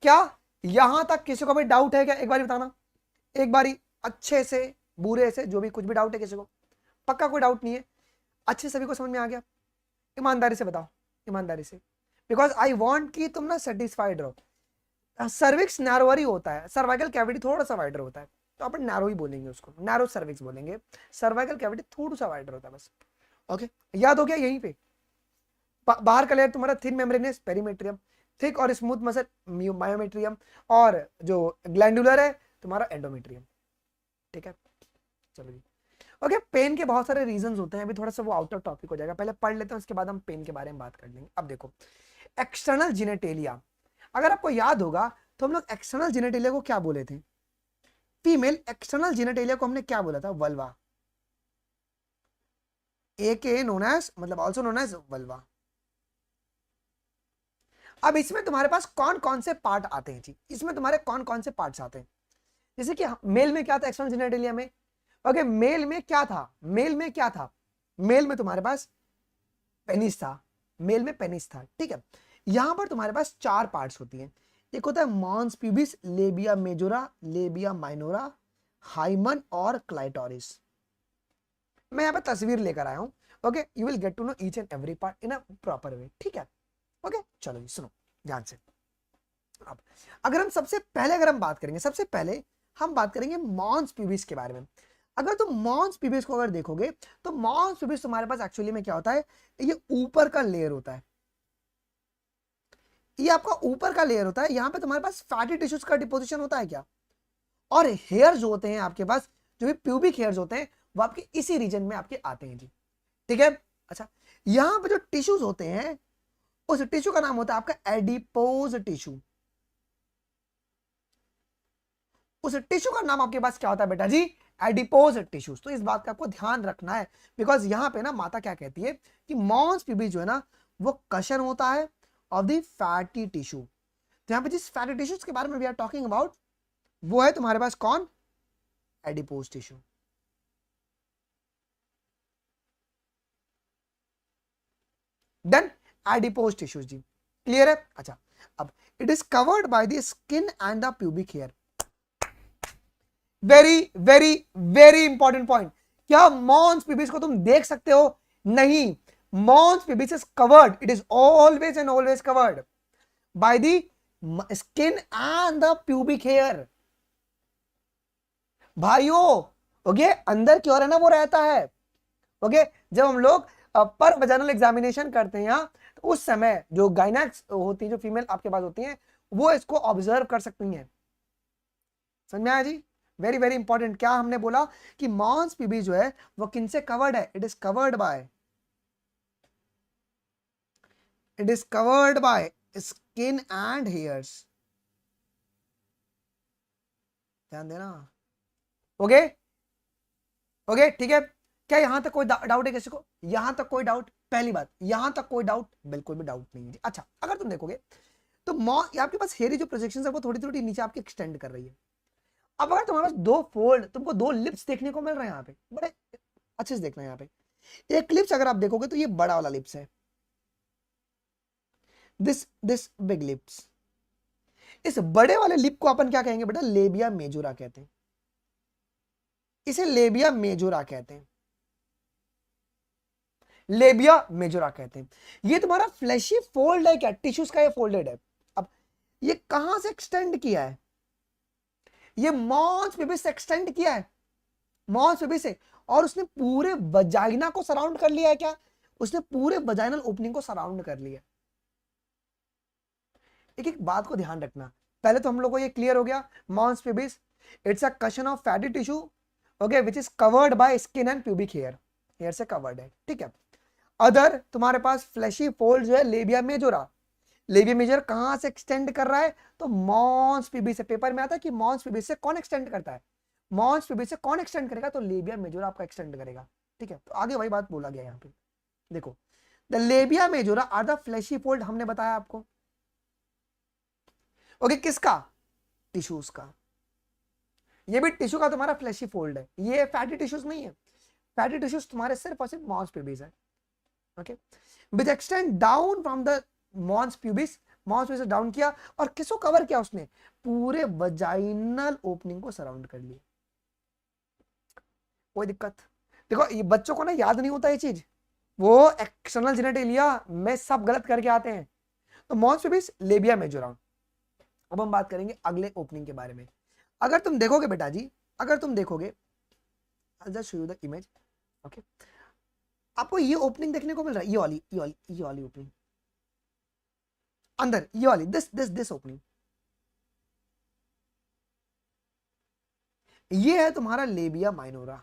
क्या यहां तक किसी को भी डाउट है क्या? एक बारी बताना, एक बारी अच्छे से बुरे से, जो भी कुछ भी डाउट है किसी को? पक्का कोई डाउट नहीं है? अच्छे सभी को समझ में आ गया? ईमानदारी से बताओ, ईमानदारी से, बिकॉज आई वांट कि तुम ना सेटिस्फाइड रहो। सर्विक्स नैरोअर ही होता है, सर्वाइकल कैविटी थोड़ा सा वाइडर होता है, तो अपन नैरो ही बोलेंगे उसको, नैरो सर्विक्स बोलेंगे। सर्वाइकल कैविटी थोड़ा सा वाइडर होता है बस। ओके, याद हो गया? यहीं पे बाहर का लेयर तुम्हारा थिन मेम्ब्रेनस पेरीमेट्रियम, थिक और स्मूथ मसल मायोमेट्रियम, और जो ग्लैंडुलर है तुम्हारा एंडोमेट्रियम। ठीक है, चलो जी। ओके, पेन के बहुत सारे रीजंस होते हैं, अभी थोड़ा सा वो आउट ऑफ टॉपिक हो जाएगा, पहले पढ़ लेते हैं, उसके बाद हम पेन के बारे में बात कर लेंगे। अब देखो, एक्सटर्नल जिनेटेलिया, अगर आपको याद होगा तो हम लोग एक्सटर्नल जिनेटेलिया को क्या बोले थे? फीमेल एक्सटर्नल जिनेटेलिया को हमने क्या बोला था? वल्वा, एके नोन एज, मतलब आल्सो नोन एज वल्वा। अब इसमें तुम्हारे पास कौन कौन से पार्ट आते हैं जी? इसमें तुम्हारे कौन कौन से पार्ट्स आते हैं? जैसे कि मेल में क्या था एक्सटर्नल जिनेटेलिया में? ओके, मेल में क्या था? मेल में क्या था? मेल में तुम्हारे पास पेनिस था, मेल में पेनिस था। ठीक है, यहां पर तुम्हारे पास चार पार्ट्स होती हैं। एक होता है mons pubis, labia majora, labia minora, hymen और क्लाइटोरिस। मैं यहाँ पे तस्वीर लेकर आया हूं। Okay, you will get to know each and every part in a proper way. ठीक है, ओके, चलो जी सुनो ध्यान से। अब अगर हम सबसे पहले अगर हम बात करेंगे, सबसे पहले हम बात करेंगे मॉन्स प्यूबिस के बारे में। अगर तुम मॉन्स प्यूबिस को अगर देखोगे तो मॉन्स प्यूबिस तुम्हारे पास एक्चुअली में क्या होता है? ये ऊपर का लेयर होता है, ये आपका ऊपर का लेयर होता है। यहां पे तुम्हारे पास फैटी टिश्यूज का डिपोजिशन होता है क्या? और हेयर जो होते हैं आपके पास, जो भी प्यूबिक हेयर्स होते हैं, वो आपके इसी रीजन में आपके आते हैं जी। ठीक है, अच्छा, यहां पे जो टिश्यूज होते हैं उस टिश्यू का नाम होता है आपका एडिपोज टिश्यू। उस टिश्यू का नाम आपके पास क्या होता है बेटा जी? Adipose tissues. तो इस बात का आपको ध्यान रखना है, बिकॉज यहां पे ना माता क्या कहती है कि मॉन्स प्यूबिस जो है ना वो कशन होता है ऑफ द फैटी टिश्यू। तो यहाँ पे जिस फैटी टिश्यूज के बारे में वी आर टॉकिंग अबाउट वो है तुम्हारे पास कौन, adipose tissue. Done, adipose tissues जी, क्लियर है। अच्छा, अब it is covered by the skin and the pubic hair. Very very very important point. क्या मॉन्स प्यूबिस को तुम देख सकते हो? नहीं, mons pubis is covered, it is always and always covered by the skin and the pubic hair. भाइयों, okay, अंदर की ओर है ना वो रहता है। ओके, जब हम लोग पर वजाइनल एग्जामिनेशन करते हैं यहाँ, तो उस समय जो गाइनेक्स होती है, जो फीमेल आपके पास होती हैं, वो इसको ऑब्जर्व कर सकती हैं। समझ में आया जी? Very very important. क्या हमने बोला कि मॉन्स प्यूबिस जो है वो किनसे कवर्ड है? It is covered by skin and hairs. ध्यान देना। ओके ओके, ठीक है। क्या यहां तक कोई डाउट है किसी को? यहां तक कोई डाउट? पहली बात, यहां तक कोई डाउट? बिल्कुल भी डाउट नहीं है। अच्छा, अगर तुम देखोगे तो आपके पास हेयर जो प्रोजेक्शन है वो थोड़ी थोड़ी नीचे आपकी एक्सटेंड कर रही है। अब अगर तुम्हारे पास दो फोल्ड, तुमको दो लिप्स देखने को मिल रहे हैं यहाँ पे, बड़े अच्छे से देखना। यहाँ पे एक लिप्स अगर आप देखोगे तो ये बड़ा वाला लिप्स है, दिस बिग लिप्स। इस बड़े वाले लिप को अपन क्या कहेंगे बेटा? लेबिया मेजोरा कहते हैं। इसे लेबिया मेजोरा कहते हैं, लेबिया मेजोरा कहते हैं। ये तुम्हारा फ्लैशी फोल्ड है क्या? टिश्यूज का ये फोल्डेड है। अब ये कहां से एक्सटेंड किया है? ये मॉन्स प्यूबिस से एक्सटेंड किया है, मॉन्स प्यूबिस से, और उसने पूरे वजाइना को सराउंड कर लिया है। क्या? उसने पूरे वजाइनल ओपनिंग को सराउंड कर लिया। एक एक बात को ध्यान रखना। पहले तो हम लोग को ये क्लियर हो गया, mons pubis it's a cushion of fatty tissue, okay, which is covered by skin and pubic hair, hair से कवर्ड है, ठीक है। अदर तुम्हारे पास फ्लैशी फोल्ड जो है लेबिया मेजोरा, लेबिया मेजर कहां से एक्सटेंड कर रहा है? तो मॉन्स प्यूबिस से। पेपर में आता है कि मॉन्स प्यूबिस से कौन एक्सटेंड करता है? मॉन्स प्यूबिस से कौन एक्सटेंड करेगा? तो लेबिया मेजोरा आपका एक्सटेंड करेगा, ठीक है। तो आगे वही बात बोला गया यहाँ पे। देखो, the labia majora are the fleshy fold, हमने बताया आपको, ओके, किसका? टिश्यूज का। ये भी टिश्यू का तुम्हारा फ्लैशी फोल्ड है, ये फैटी टिश्यूज नहीं है। फैटी टिश्यूज तुम्हारे सिर्फ और सिर्फ मॉन्स प्यूबिस है, okay, which extend down from the mons pubis. Mons pubis down किया और किसको कवर किया? उसने पूरे वजाइनल ओपनिंग को सराउंड कर लिया। कोई दिक्कत? देखो, ये बच्चों को ना याद नहीं होता ये चीज, वो एक्सटर्नल जेनेटिलिया में सब गलत करके आते हैं। तो मॉन्स प्यूबिस, लेबिया मेजोरा। अब हम बात करेंगे अगले ओपनिंग के बारे में। अगर तुम देखोगे बेटा जी, अगर तुम देखोगे, just show you the image, okay, आपको ये ओपनिंग देखने को मिल रहा है, ये वाली ओपनिंग अंदर, ये वाली, दिस ओपनिंग, ये है तुम्हारा लेबिया माइनोरा,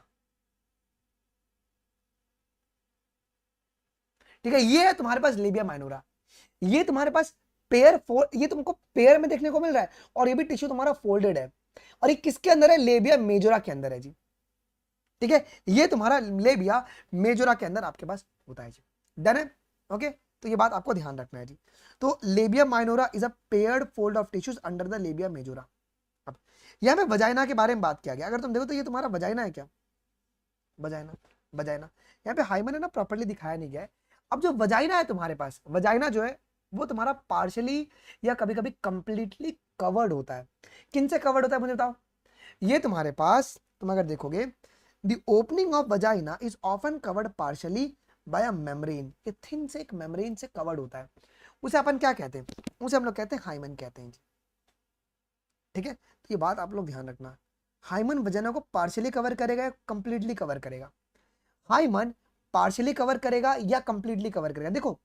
ठीक है। ये है तुम्हारे पास लेबिया माइनोरा। ये तुम्हारे पास ये तुमको पेयर में देखने को मिल रहा है, और ये भी टिश्यू तुम्हारा फोल्डेड है, और ये किसके अंदर है? लेबिया मेजोरा के अंदर है जी, ठीक है। ये तुम्हारा लेबिया मेजोरा के अंदर आपके पास होता है जी। डन है, ओके। तो ये बात आपको ध्यान रखना है जी। तो लेबिया minora is a paired fold of tissues under the labia majora. अब यहाँ पे वजाइना के बारे में बात किया गया। अगर तुम देखो तो ये तुम्हारा वजाइना है क्या? Vagina, vagina. यहाँ पे हाइमन है ना, प्रॉपर्ली दिखाया नहीं गया है। अब जो वजाइना है तुम्हारे पास, वजाइना जो है वो तुम्हारा पार्शियली या कभी कभी कंप्लीटली कवर्ड होता है। किन से कवर्ड होता है मुझे बताओ? ये तुम्हारे पास, तुम अगर देखोगे, the opening of vagina is often covered partially by a membrane. ये थिन से एक मेम्ब्रेन से कवर्ड होता है। उसे अपन क्या कहते हैं? उसे हम लोग कहते हैं हाइमन कहते हैं, ठीक है। तो ये बात आप लोग ध्यान रखना, हाइमन वजाइना को पार्शियली कवर करेगा या कंप्लीटली कवर करेगा? हाइमन पार्शियली कवर करेगा या कंप्लीटली कवर करेगा? देखो,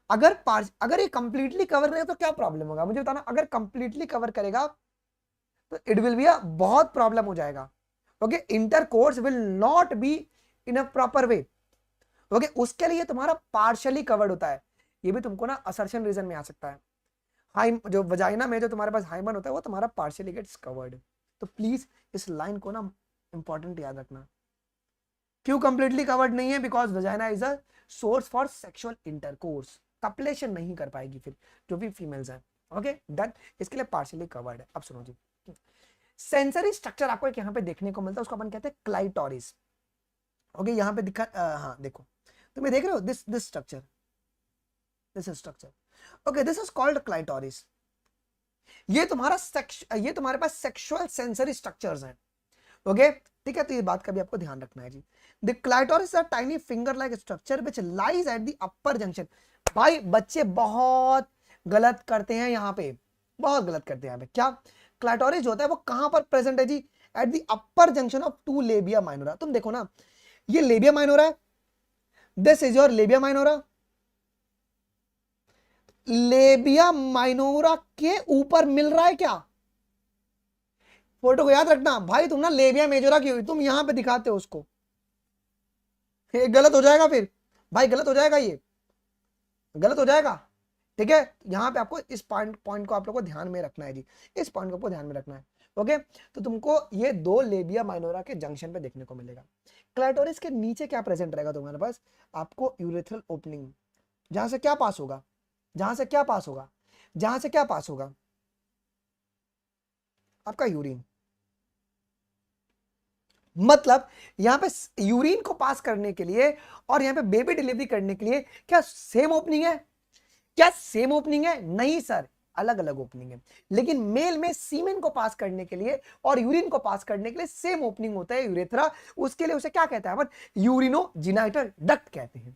अगर ये कंप्लीटली कवर करेगा तो क्या प्रॉब्लम होगा मुझे बताना। अगर कंप्लीटली कवर करेगा तो इट विल बी अ बहुत प्रॉब्लम हो जाएगा, okay. Intercourse will not be in a proper way, okay. उसके लिए तुम्हारा पार्शियली कवर्ड होता है। ये भी तुमको ना असर्शन रीजन में आ सकता है। जो वजाइना में जो तुम्हारे पास हाइमन होता है वो तुम्हारा पार्शियली गेट्स कवर्ड। तो प्लीज इस लाइन को ना इंपॉर्टेंट याद रखना। क्यों कंप्लीटली कवर्ड नहीं है? Because vagina is a source for sexual intercourse. Copulation नहीं कर पाएगी फिर जो भी फीमेल्स हैं, ओके डन, इसके लिए पार्शियली कवर्ड है। अब सुनो जी, सेंसरी स्ट्रक्चर आपको एक यहाँ पे देखने को मिलता है, उसको अपन कहते हैं क्लाइटोरिस। ओके यहाँ पे दिखा, हाँ देखो तुम्हें देख रहे हो, this structure, this structure, okay this is called clitoris. ये तुम्हारे पास सेक्सुअल सेंसरी स्ट्रक्चर्स हैं। ओके ठीक है, तो ये बात का भी आपको ध्यान रखना है जी। The clitoris is a tiny finger like structure which lies at the upper junction. भाई बच्चे बहुत गलत करते हैं यहाँ पे, बहुत गलत करते हैं यहाँ पे। क्या क्लाइटोरिस जो होता है वो कहां पर प्रेजेंट है जी? At the upper junction of two labia minora. तुम देखो ना, ये लेबिया माइनोरा है, this is your labia minora. Labia minora के ऊपर मिल रहा है क्या? फोटो को याद रखना भाई, तुम ना लेबिया मेजोरा की हुई तुम यहां पे दिखाते हो उसको, ये गलत हो जाएगा फिर भाई, गलत हो जाएगा, ये गलत हो जाएगा। ठीक है, यहां पे आपको इस पॉइंट को आप लोग को ध्यान में रखना है जी, इस पॉइंट को आपको ध्यान में रखना है। ओके, तो तुमको ये दो लेबिया माइनोरा के जंक्शन पे देखने को मिलेगा। क्लाइटोरिस के नीचे क्या प्रेजेंट रहेगा तुम्हारे पास? आपको यूरेथ्रल ओपनिंग, जहां से क्या पास होगा, जहां से क्या पास होगा, जहां से क्या पास होगा? आपका यूरिन। मतलब यहां पे यूरिन को पास करने के लिए और यहां पे बेबी डिलीवरी करने के लिए क्या सेम ओपनिंग है? क्या सेम ओपनिंग है? नहीं सर, अलग अलग ओपनिंग है। लेकिन मेल में सीमेन को पास करने के लिए और यूरिन को पास करने के लिए सेम ओपनिंग होता है, यूरेथ्रा। उसके लिए उसे क्या कहते हैं अपन? यूरिनोजिनाइटल डक्ट कहते हैं।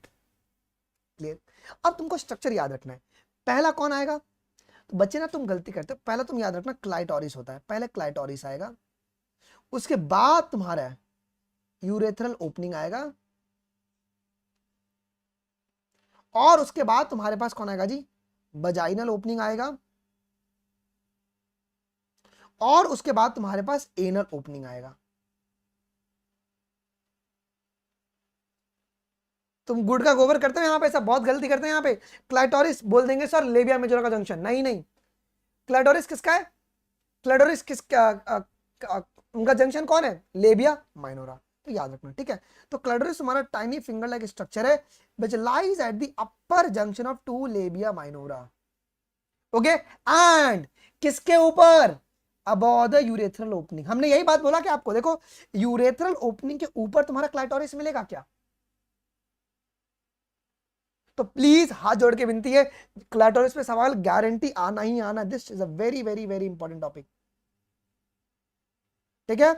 क्लियर? अब तुमको स्ट्रक्चर याद रखना है। पहला कौन आएगा? तो बच्चे ना तुम गलती करते हो, पहला तुम याद रखना क्लाइटोरिस होता है, पहले क्लाइटोरिस आएगा, उसके बाद तुम्हारा यूरेथ्रल ओपनिंग आएगा, और उसके बाद तुम्हारे पास कौन आएगा जी? वजाइनल ओपनिंग आएगा, और उसके बाद तुम्हारे पास एनल ओपनिंग आएगा। तुम गुड़ का गोबर करते हो यहाँ पे, ऐसा बहुत गलती करते हैं यहाँ पे। क्लाइटोरिस बोल देंगे सर लेबिया मेजोरा का जंक्शन, नहीं नहीं, क्लाइटोरिस किसका है? क्लाइटोरिस किसका, उनका जंक्शन कौन है? Labia minora. तो याद रखना, ठीक है। तो क्लाइटोरिस हमारा टाइनी फिंगर लाइक स्ट्रक्चर है which lies at the upper junction of two labia minora. Okay, and किसके ऊपर? Above the urethral opening. हमने यही बात बोला कि आपको देखो, यूरेथ्रल ओपनिंग के ऊपर तुम्हारा क्लाइटोरिस मिलेगा क्या? तो प्लीज हाथ जोड़ के विनती है, क्लाइटोरिस पे सवाल गारंटी आना ही आना। This is a very very very important topic, ठीक है।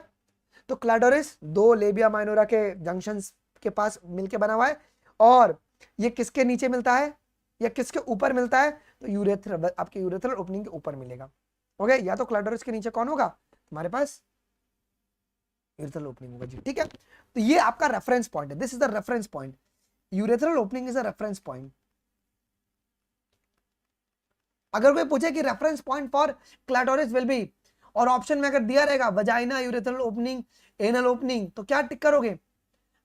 तो क्लाइटोरिस दो लेबिया माइनोरा के जंक्शंस के पास मिलके बना हुआ है, और ये किसके नीचे मिलता है या किसके ऊपर मिलता है? तो यूरेथ्रल, आपके यूरेथ्रल ओपनिंग के ऊपर मिलेगा। ओके, या तो क्लाइटोरिस के नीचे कौन होगा? तुम्हारे पास यूरेथ्रल ओपनिंग होगा जी, ठीक है। तो ये आपका रेफरेंस पॉइंट है, this is the reference point, urethral opening is a reference point. अगर कोई पूछे कि reference point for clitoris will be, और ऑप्शन में अगर दिया रहेगा vagina, urethral opening, anal opening, तो क्या टिक करोगे?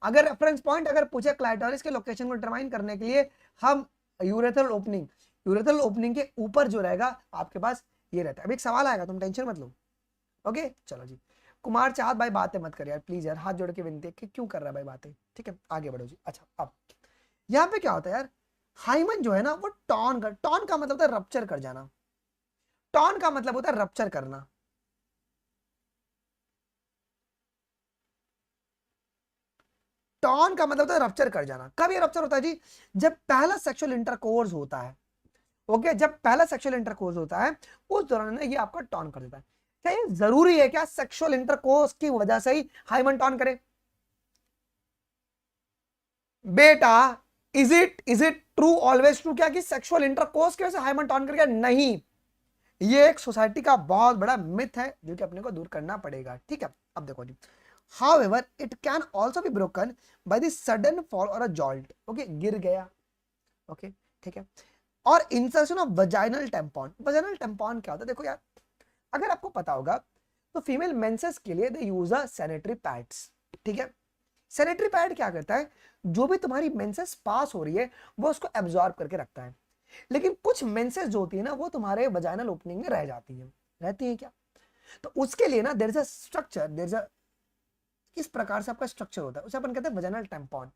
अगर रेफरेंस पॉइंट अगर पूछे क्लाइटोरिस के लोकेशन को डिटरमाइन करने के लिए, हम यूरेथ्रल ओपनिंग के ऊपर जो रहेगा आपके पास ये रहता है। अभी एक सवाल आएगा, तुम टेंशन मत लो। ओके चलो जी। कुमार चाहत भाई बातें मत कर यार प्लीज यार, हाथ जोड़ के विनती है कि क्यों कर रहा है भाई बातें, ठीक है आगे बढ़ो जी। अच्छा, अब यहाँ पे क्या होता है यार, हाइमन जो है ना वो टॉन का मतलब होता है रप्चर कर जाना। टॉन का मतलब होता है रप्चर करना। टॉन का मतलब होता है रप्चर कर जाना। कब ये रप्चर होता है जी? जब पहला सेक्सुअल इंटरकोर्स होता है। ओके, जब पहला सेक्सुअल इंटरकोर्स होता है उस दौरान ये आपका टॉन कर देता है। क्या ये जरूरी है क्या सेक्सुअल इंटरकोर्स की वजह से ही हाइमन टॉन करे? बेटा is it true, always true क्या कि सेक्सुअल इंटरकोर्स की वजह से हाइमन टॉन करेगा? नहीं, ये एक सोसाइटी का बहुत बड़ा मिथ है जो कि अपने को दूर करना पड़ेगा, ठीक है। अब देखो जी, however it can also be broken by the sudden fall or a jolt, okay, गिर गया, okay, ठीक है। और इंसर्शन ऑफ वजाइनल टेम्पॉन। वजाइनल टेम्पॉन क्या होता है? देखो यार, अगर आपको पता होगा तो फीमेल मेंसेस के लिए दे यूज अ सैनिटरी पैड्स, ठीक है। सैनिटरी पैड क्या करता है? जो भी तुम्हारी मेंसेस पास हो रही है वो उसको एब्जॉर्ब करके रखता है। लेकिन कुछ मेंसेस जो होती है ना वो तुम्हारे वजाइनल ओपनिंग में रह जाती है, रहती है क्या? तो उसके लिए ना there is a structure, there is a, इस प्रकार से आपका स्ट्रक्चर होता है, उसे अपन कहते हैं वजाइनल टेम्पॉन।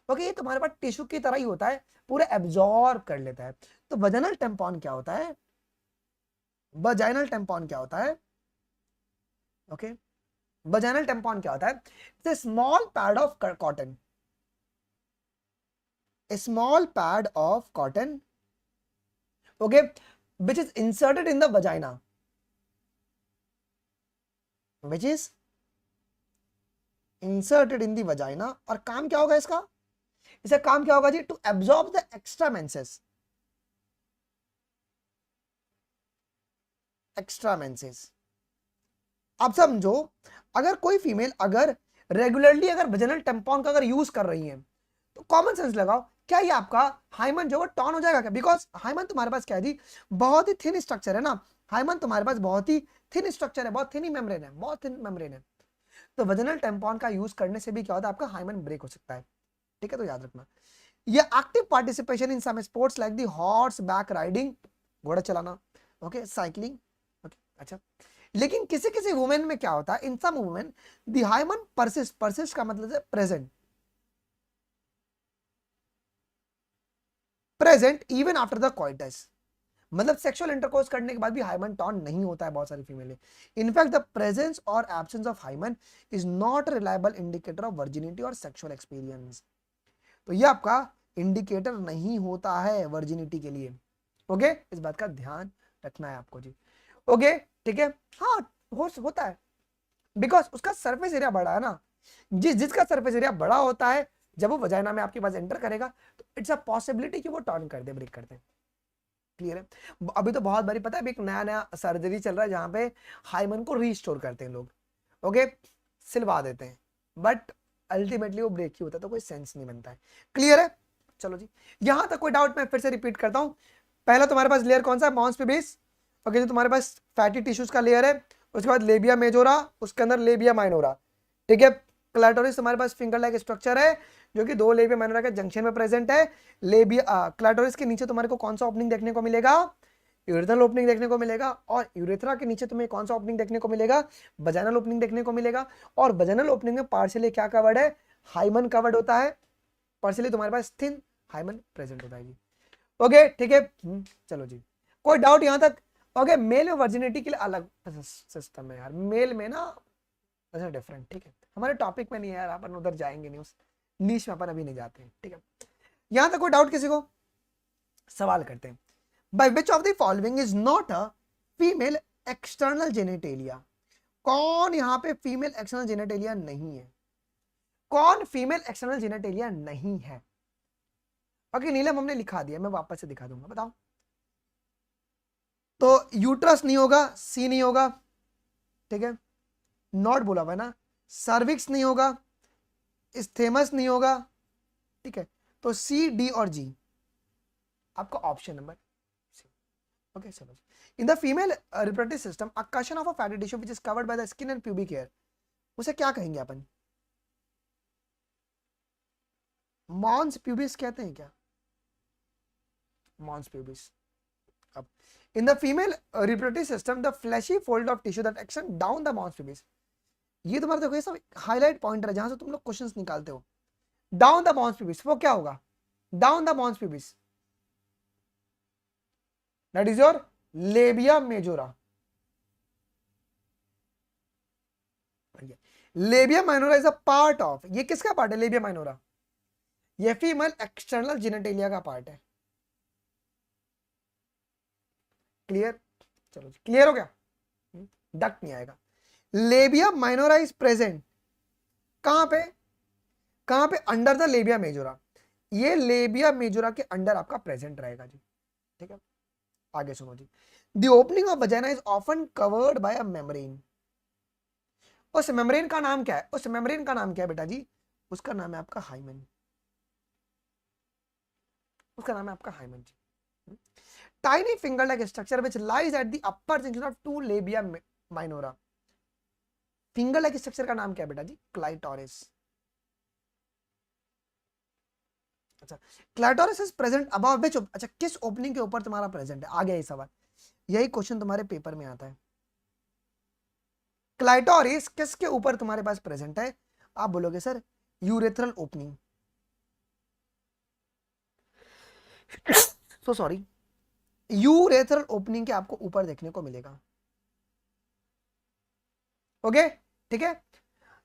ओके, ये तुम्हारे पास टिश्यू की तरह ही होता है, पूरा एब्जॉर्ब कर लेता है। तो वजाइनल टेम्पॉन क्या होता है? वजाइनल टेम्पॉन क्या होता है? ओके, वजाइनल टेम्पॉन क्या होता है? It's small pad of cotton, a small pad of cotton, okay, which is inserted in the vagina, which is inserted in the vagina. और काम क्या होगा इसका? इसका काम क्या होगा जी? To absorb the extra menses, extra menses. आप समझो, अगर कोई फीमेल अगर रेगुलरली अगर वजाइनल टेम्पॉन का अगर यूज कर रही है, तो कॉमन सेंस लगाओ, क्या ये आपका हाइमन जो वो टॉन हो जाएगा क्या? बिकॉज हाइमन तुम्हारे पास क्या है जी, बहुत ही थिन स्ट्रक्चर है ना, हाइमन तुम्हारे पास बहुत ही थिन स्ट्रक्चर है, बहुत थिन मेम्ब्रेन है, बहुत थिन मेम्ब्रेन है। तो वजाइनल टेम्पॉन का यूज करने से भी क्या होता है, आपका हाइमन ब्रेक हो सकता है। ठीक है, तो याद रखना। ये active participation in some sports like the horse back riding, घोड़ा चलाना, ओके, साइकिलिंग, ओके, अच्छा। लेकिन किसी किसी वुमेन में क्या होता है, in some women the hymen persist, persist का मतलब है present, present even after the coitus, मतलब सेक्सुअल इंटरकोर्स करने के बाद भी हाइमन टॉन नहीं होता है बहुत सारी फीमेल। इनफैक्ट द प्रेजेंस और absence of hymen is not reliable indicator of virginity और सेक्सुअल एक्सपीरियंस। तो ये आपका इंडिकेटर नहीं होता है वर्जिनिटी के लिए। ओके, इस बात का ध्यान रखना है आपको जी। ओके, ठीक है, हाँ होता है, बिकॉज उसका सरफेस एरिया बड़ा है ना, जिसका सरफेस एरिया बड़ा होता है, जब वो वजाइना में आपके पास एंटर करेगा तो इट्स अ पॉसिबिलिटी कि वो टर्न कर दे, ब्रेक कर दे। क्लियर है? अभी तो बहुत बारी पता है, एक नया नया सर्जरी चल रहा है जहां पे हाइमन को रीस्टोर करते हैं लोग, ओके, सिलवा देते हैं, बट अल्टीमेटली वो ब्रेक ही होता है, तो कोई सेंस नहीं बनता है। क्लियर है? चलो जी, यहां तक कोई डाउट? मैं फिर से रिपीट करता हूं। पहला तुम्हारे पास लेयर कौन सा है? मॉन्स पिबिस, ओके, जो तुम्हारे पास फैटी टिश्यूज का लेयर है। उसके बाद लेबिया मेजोरा, उसके अंदर लेबिया माइनोरा, ठीक है। क्लैटोरिस तुम्हारे पास फिंगर लाइक स्ट्रक्चर है जो कि दो लेबिया माइनोरा के जंक्शन में प्रेजेंट है। लेबिया क्लैटोरिस के नीचे तुम्हारे को कौन सा ओपनिंग देखने को मिलेगा? यूरेथ्रल ओपनिंग देखने को मिलेगा। और यूरेथ्रा के नीचे तुम्हें कौन सा ओपनिंग देखने को मिलेगा? वजाइनल ओपनिंग देखने को मिलेगा। और वजाइनल ओपनिंग में पार्शियली क्या कवर्ड है? हाइमन कवर्ड होता है। पार्शियली तुम्हारे पास थिन हाइमन प्रेजेंट होता है जी। ओके, ठीक है, चलो जी, कोई डाउट यहां तक? ओके, मेल में वर्जिनिटी के लिए अलग सिस्टम है यार, मेल में ना डिफरेंट, ठीक है, हमारे टॉपिक में नहीं है यार, अपन उधर जाएंगे नहीं, उस नीश में अपन अभी नहीं जाते हैं, ठीक है। यहां तक कोई डाउट किसी को? सवाल करते हैं। By which of the following is not a female external genitalia? कौन यहां पे फीमेल एक्सटर्नल जेनेटेलिया नहीं है? कौन फीमेल एक्सटर्नल जेनेटेलिया नहीं है? ओके नीलम, हमने लिखा दिया, मैं वापस से दिखा दूंगा, बताओ। तो यूट्रस नहीं होगा, सी नहीं होगा, ठीक है, नॉट बोला हुआ ना, सर्विक्स नहीं होगा, स्थेमस नहीं होगा, ठीक है, तो सी, डी और जी आपका ऑप्शन नंबर सी। ओके, चलो। In the female reproductive system a cushion of a fatty tissue which is covered by the skin and pubic hair, उसे क्या कहेंगे अपन? मॉन्स प्यूबिस कहते हैं क्या? Mons pubis. अब in the female reproductive system the fleshy fold of tissue that extend down the mons pubis, ये तुम्हारे देखो ये सब हाईलाइट पॉइंटर है जहां से तुम लोग क्वेश्चंस निकालते हो। डाउन द मॉन्स प्यूबिस, वो क्या होगा? Down the mons pubis, that is your labia majora. Labia minora is a part of, ये किसका पार्ट है? लेबिया माइनोरा, ये फीमेल एक्सटर्नल जेनेटेलिया का पार्ट है। क्लियर? चलो क्लियर हो गया, डक्ट नहीं आएगा। लेबिया माइनोरा इज प्रेजेंट कहां पे? कहां पे? अंडर द लेबिया मेजोरा, ये लेबिया मेजोरा के अंडर आपका प्रेजेंट रहेगा जी, ठीक है। आगे सुनो जी, the opening of vagina is often covered by a membrane, उस मेम्ब्रेन का नाम क्या है? उस मेम्ब्रेन का नाम क्या है बेटा जी? उसका नाम है आपका हाइमन, उसका नाम है आपका हाइमन जी। Tiny finger like structure which lies at the upper junction of two labia minora, finger like structure का नाम क्या है बेटा जी? क्लाइटोरिस। अच्छा, clitoris is present above which, अच्छा किस ओपनिंग के ऊपर तुम्हारा प्रेजेंट है? आ गया ये सवाल, यही क्वेश्चन तुम्हारे पेपर में आता है। क्लाइटोरिस किसके ऊपर तुम्हारे पास प्रेजेंट है? आप बोलोगे sir urethral opening, so sorry, urethral opening के आपको ऊपर देखने को मिलेगा। ओके, ठीक है।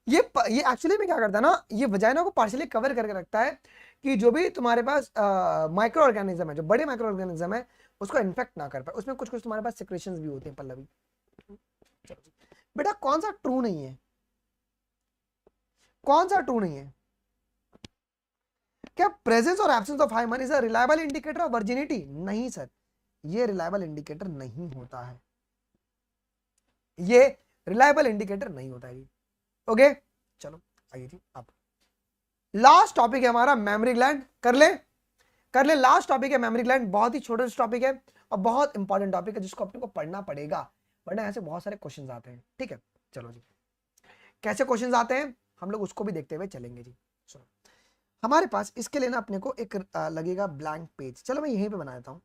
ये एक्चुअली में क्या करता है ना, ये वजाइना को पार्शियली कवर करके रखता है कि जो भी तुम्हारे पास माइक्रो ऑर्गेनिज्म है, जो बड़े माइक्रो ऑर्गेनिज्म है, उसको इन्फेक्ट ना कर पाए। उसमें कुछ कुछ तुम्हारे पास सिक्रेशंस भी होते हैं पल्लवी। बेटा कौन सा ट्रू नहीं है, कौन सा ट्रू नहीं है? क्या प्रेजेंस और absence of hymen is a reliable indicator of virginity? नहीं सर, ये रिलायबल इंडिकेटर नहीं होता है, ये रिलायबल इंडिकेटर नहीं होता है जी। ओके, चलो आइए जी। अब लास्ट टॉपिक है हमारा मेमोरी ग्लैंड। कर ले लास्ट टॉपिक है मेमोरी ग्लैंड। बहुत ही छोटा सा टॉपिक है और बहुत इंपॉर्टेंट टॉपिक है जिसको अपने को पढ़ना पड़ेगा, वरना ऐसे बहुत सारे क्वेश्चंस आते हैं। ठीक है, चलो जी, कैसे क्वेश्चंस आते हैं हम लोग उसको भी देखते हुए चलेंगे जी। सुनो, हमारे पास इसके लिए ना अपने को एक लगेगा ब्लैंक पेज। चलो मैं यहीं पे बना देता हूँ।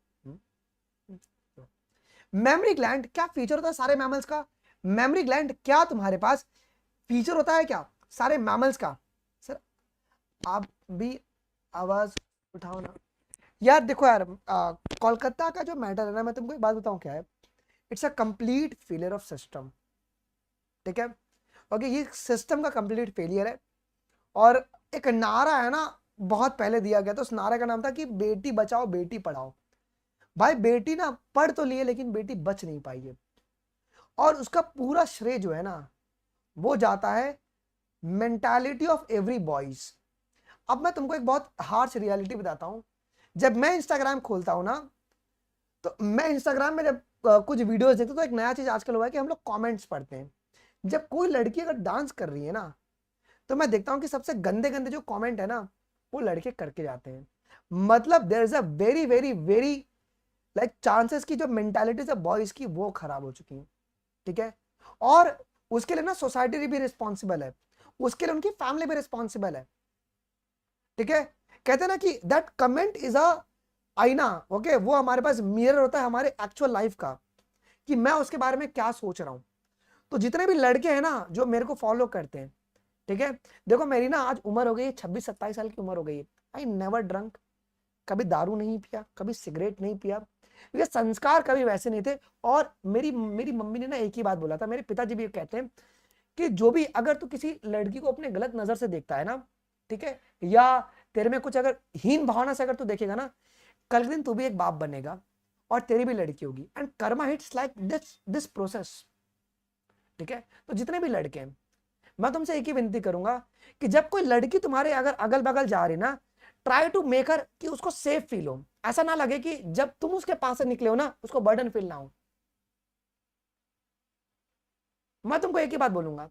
मेमोरी ग्लैंड क्या फीचर होता है सारे मैमल्स का? मेमोरी ग्लैंड क्या तुम्हारे पास फीचर होता है क्या सारे मैमल्स का? सर आप भी आवाज उठाओ ना यार। देखो यार, कोलकाता का जो मैटर है ना, मैं तुमको एक बात बताऊं क्या है, it's a complete failure of system. ठीक है, ओके, ये सिस्टम का कंप्लीट फेलियर है। और एक नारा है ना, बहुत पहले दिया गया था, उस नारे का नाम था कि बेटी बचाओ बेटी पढ़ाओ। भाई बेटी ना पढ़ तो लिए लेकिन बेटी बच नहीं पाई है, और उसका पूरा श्रेय जो है ना वो जाता है मेंटालिटी ऑफ एवरी बॉयज। अब मैं तुमको एक बहुत हार्श रियलिटी बताता हूं। जब मैं इंस्टाग्राम खोलता हूं ना, तो मैं इंस्टाग्राम में जब कुछ वीडियोस देखते तो एक नया चीज आजकल हुआ है कि हम लोग कमेंट्स पढ़ते हैं। जब कोई लड़की अगर डांस कर रही है ना, तो मैं देखता हूं कि सबसे गंदे गंदे जो कमेंट है ना वो लड़के करके जाते हैं। मतलब there is a very very very like chances की जो मेंटालिटीज है बॉयज की वो खराब हो चुकी है। ठीक है, और उसके लिए ना सोसाइटी भी रिस्पॉन्सिबल है, उसके लिए उनकी फैमिली भी रिस्पॉन्सिबल है। ठीक है, कहते हैं ना कि दैट कमेंट इज अ आईना। ओके, वो हमारे पास मिरर होता है हमारे एक्चुअल लाइफ का, कि मैं उसके बारे में क्या सोच रहा हूं। तो जितने भी लड़के हैं ना जो मेरे को फॉलो करते हैं, ठीक है, देखो मेरी ना आज उम्र हो गई है 26-27 साल की उम्र हो गई है। आई नेवर ड्रंक, कभी दारू नहीं पिया, कभी सिगरेट नहीं पिया, क्योंकि संस्कार कभी वैसे नहीं थे। और मेरी मेरी मम्मी ने ना एक ही बात बोला था, मेरे पिताजी भी कहते हैं कि जो भी अगर तू किसी लड़की को अपने गलत नजर से देखता है ना, ठीक है, या तेरे में कुछ अगर हीन भावना से अगर तू देखेगा ना, कल के दिन तू भी एक बाप बनेगा और तेरी भी लड़की होगी। And Karma hits like this process. ठीक है, तो जितने भी लड़के हैं मैं तुमसे एक ही विनती करूंगा कि जब कोई लड़की तुम्हारे अगर अगल बगल जा रही ना, ट्राई टू मेक हर कि उसको सेफ फील हो। ऐसा ना लगे कि जब तुम उसके पास से निकले हो ना उसको बर्डन फील ना हो। मैं तुमको एक ही बात बोलूंगा,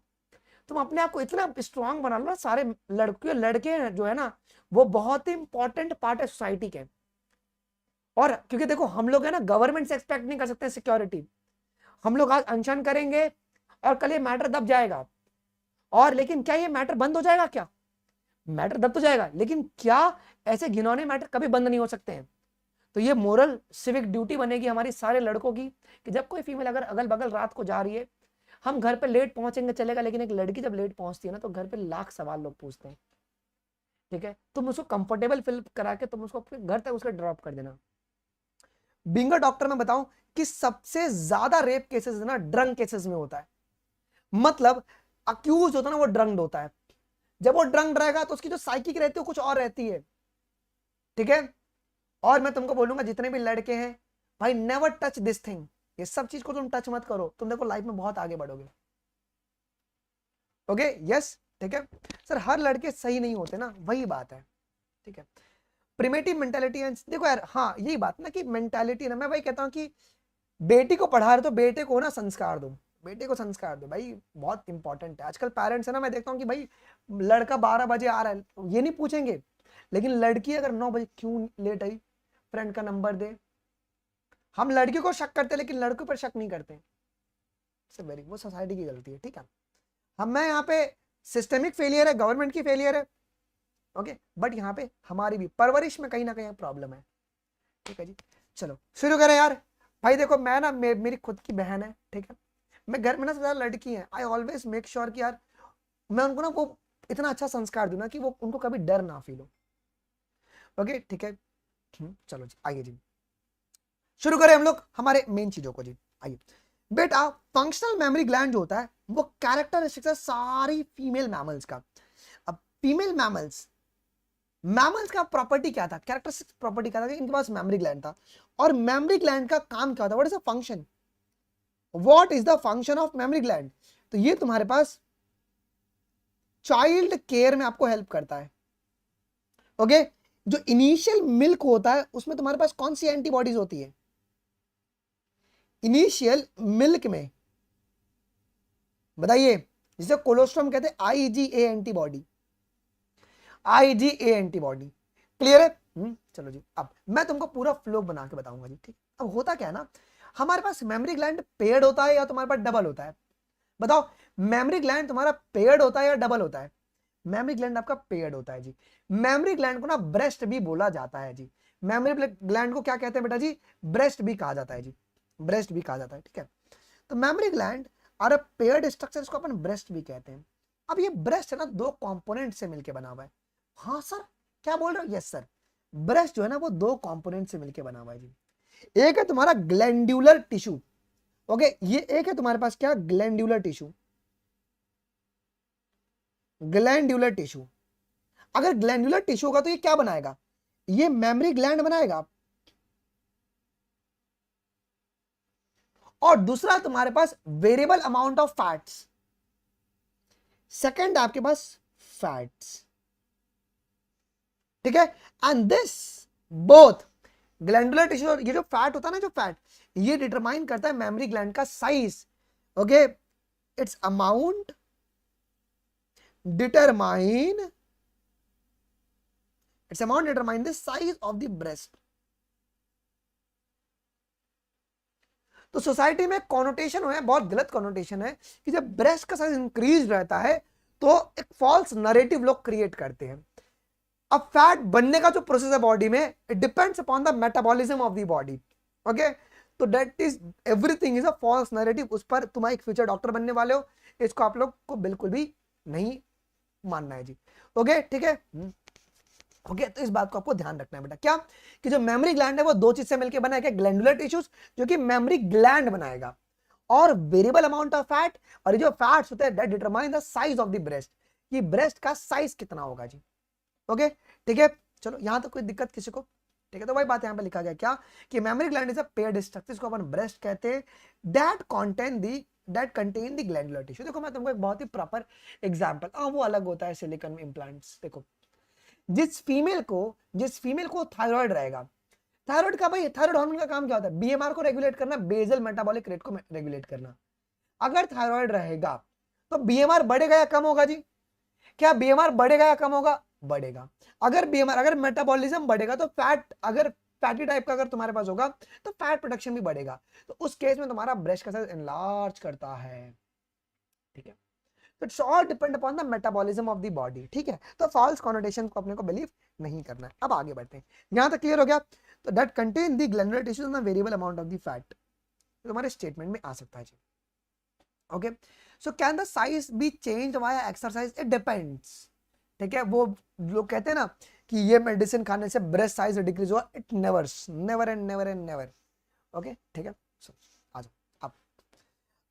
तुम अपने आप को इतना स्ट्रांग बना लो ना। सारे लड़के लड़के जो है ना वो बहुत ही इंपॉर्टेंट पार्ट है सोसाइटी के। और क्योंकि देखो हम लोग है ना गवर्नमेंट से एक्सपेक्ट नहीं कर सकते सिक्योरिटी। हम लोग आज अनशन करेंगे और कल ये मैटर दब जाएगा। और लेकिन क्या ये मैटर बंद हो जाएगा? क्या मैटर दब तो जाएगा, लेकिन क्या ऐसे घिनौने मैटर कभी बंद नहीं हो सकते हैं? तो ये मोरल सिविक ड्यूटी बनेगी हमारी सारे लड़कों की कि जब कोई फीमेल अगर अगल बगल रात को जा रही है, हम घर पे लेट पहुंचेंगे चलेगा, लेकिन एक लड़की जब लेट पहुंचती है ना तो घर पे लाख सवाल लोग पूछते हैं। ठीक है, तुम उसको कंफर्टेबल फील करा के तुम उसको अपने घर तक उसको ड्रॉप कर देना। बीइंग अ डॉक्टर मैं बताऊं कि सबसे ज्यादा रेप केसेस ना ड्रंक केसेस में होता है। मतलब अक्यूज होता है ना वो ड्रंक्ड होता है। जब वो ड्रंक रहेगा तो उसकी जो साइकिक रहती है कुछ और रहती है। ठीक है, और मैं तुमको बोलूंगा जितने भी लड़के हैं भाई नेवर टच दिस थिंग। ये सब चीज को तुम टच मत करो, तुम देखो लाइफ में बहुत आगे बढ़ोगे। ओके, यस, ठीक है। सर हर लड़के सही नहीं होते ना, वही बात है। ठीक है, प्रिमेटिव मेंटालिटी एंड देखो यार, हाँ यही बात ना कि मेंटालिटी ना, मैं वही कहता हूँ कि बेटी को पढ़ा रहे तो बेटे को ना संस्कार दो, बेटे को संस्कार दो भाई, बहुत इंपॉर्टेंट है। आजकल पेरेंट्स है ना, मैं देखता हूँ कि भाई लड़का 12 बजे आ रहा है ये नहीं पूछेंगे, लेकिन लड़की अगर 9 बजे क्यों लेट आई, फ्रेंड का नंबर दे। हम लड़की को शक करते हैं लेकिन लड़कों पर शक नहीं करते। वेरी वो सोसाइटी की गलती है। ठीक है, हम मैं यहाँ पे सिस्टमिक फेलियर है, गवर्नमेंट की फेलियर है। ओके, बट यहाँ पे हमारी भी परवरिश में कहीं ना कहीं प्रॉब्लम है। ठीक है जी, चलो शुरू करें यार। भाई देखो मैं ना मेरी खुद की बहन है, ठीक है, मैं घर में ना ज्यादा लड़की है, आई ऑलवेज मेक श्योर कि यार मैं उनको ना वो इतना अच्छा संस्कार दूं ना कि वो उनको कभी डर ना फील हो। ओके ठीक है, चलो जी आइए जी। शुरू करें हम लोग हमारे मेन चीजों को जी। आइए बेटा, फंक्शनल मेमोरी ग्लैंड जो होता है वो कैरेक्टरिस्टिक्स है सारी फीमेल मैमल्स का। अब फीमेल मैमल्स का प्रॉपर्टी क्या था, कैरेक्टरिस्टिक प्रॉपर्टी क्या था कि इनके पास मेमोरी ग्लैंड था। और मेमोरी ग्लैंड का काम क्या होता है, what is the function, what is the function of memory gland. तो ये तुम्हारे पास चाइल्ड केयर में आपको हेल्प करता है। ओके, जो इनिशियल मिल्क होता है उसमें तुम्हारे पास कौन सी एंटीबॉडीज होती है, इनिशियल मिल्क में बताइए, जिसे कोलोस्ट्रम कहते हैं, IgA antibody, IgA antibody. Clear है? चलो जी, अब मैं तुमको पूरा फ्लो बना के बताऊंगा जी, ठीक। अब होता क्या है ना, हमारे पास मेमोरी ग्लैंड पेयर्ड होता है या तुम्हारे पास डबल होता है, बताओ। मेमोरी ग्लैंड तुम्हारा पेयर्ड होता है या डबल होता है, मेमोरी ग्लैंड आपका पेयर्ड होता है जी। मेमोरी ग्लैंड को ना ब्रेस्ट भी बोला जाता है जी। मेमोरी ग्लैंड को क्या कहते हैं बेटा जी, ब्रेस्ट भी कहा जाता है जी, ब्रेस्ट भी कहा जाता है, ठीक है। तो मेमोरी ग्लैंड और अ पेयर्ड स्ट्रक्चर, इसको अपन ब्रेस्ट भी कहते हैं। अब ये ब्रेस्ट है ना दो कंपोनेंट से मिलकर बना हुआ है। हाँ सर, क्या बोल रहे हो? यस सर, ब्रेस्ट जो है ना वो दो कंपोनेंट से मिलकर बना हुआ है जी। एक है तुम्हारा ग्लैंड्यूलर टिश्यू, ओके, ये एक है तुम्हारे पास क्या, ग्लैंड्यूलर टिश्यू, ग्लैंड्यूलर टिश्यू। अगर ग्लैंड्यूलर टिश्यू होगा तो ये क्या बनाएगा, ये मेमोरी ग्लैंड बनाएगा। और दूसरा तुम्हारे पास variable amount of fats, second आपके पास फैट्स, ठीक है। And this both glandular tissue, ये जो फैट होता है ना, जो फैट, ये डिटरमाइन करता है मेमोरी ग्लैंड का size, okay. It's amount determine the size of the breast. तो सोसाइटी में कॉनोटेशन है, बहुत गलत कॉनोटेशन है कि जब ब्रेस्ट का साइज इंक्रीज रहता है तो एक फॉल्स नरेटिव लोग क्रिएट करते हैं। अब फैट बनने का जो प्रोसेस है बॉडी में, it depends upon the metabolism of the body, okay. तो that is everything is a false narrative. उस पर तुम एक फ्यूचर डॉक्टर बनने वाले हो, इसको आप लोग को बिल्कुल भी नहीं मानना है जी, ओके, ठीक है। ओके, तो इस बात को आपको ध्यान रखना है बेटा, क्या कि जो मेमोरी ग्लैंड है वो दो चीज से मिलकर बना है, ग्लैंडुलर टिश्यूज जो कि मेमोरी ग्लैंड बनाएगा, और वेरिएबल अमाउंट ऑफ फैट, और ये जो फैट्स होते हैं that determine the size of the breast, कि ब्रेस्ट का साइज कितना होगा जी, ओके, ठीक है। चलो यहां तक कोई दिक्कत किसी को, ठीक है। तो वही बात यहां पे लिखा गया क्या कि memory gland is a paired structure, इसको अपन ब्रेस्ट कहते हैं, that contain the glandular tissue. देखो मैं तुमको एक बहुत ही प्रॉपर एग्जांपल, वो अलग होता है सिलिकॉन इम्प्लांट्स। देखो जिस फीमेल को थायराइड रहेगा, थायराइड का भाई, थायराइड हार्मोन का काम क्या होता है, बीएमआर को रेगुलेट करना, बेसल मेटाबॉलिक रेट को रेगुलेट करना। अगर थायराइड रहेगा तो बीएमआर बढ़ेगा या कम होगा जी, क्या बीएमआर बढ़ेगा या कम होगा, बढ़ेगा। अगर मेटाबॉलिज्म बढ़ेगा तो फैट, अगर फैटी टाइप का अगर तुम्हारे पास होगा तो फैट प्रोडक्शन भी बढ़ेगा, तो उस केस में तुम्हारा ब्रेस्ट का साइज एनलार्ज करता है, ठीक है। तो it's all depend upon the metabolism of the body, ठीक है। तो फॉल्स कॉनोटेशन को अपने को बिलीव नहीं करना है। अब आगे बढ़ते हैं, यहां तक क्लियर हो गया। तो that contain the glandular tissues and the variable amount of the fat, तुम्हारे स्टेटमेंट में आ सकता है जी, okay. So can the size be changed via exercise, it depends, ठीक है। वो लोग कहते हैं ना कि ये मेडिसिन खाने से ब्रेस्ट साइज डिक्रीज हुआ, it never and never, okay, ठीक है। सो आ जाओ, अब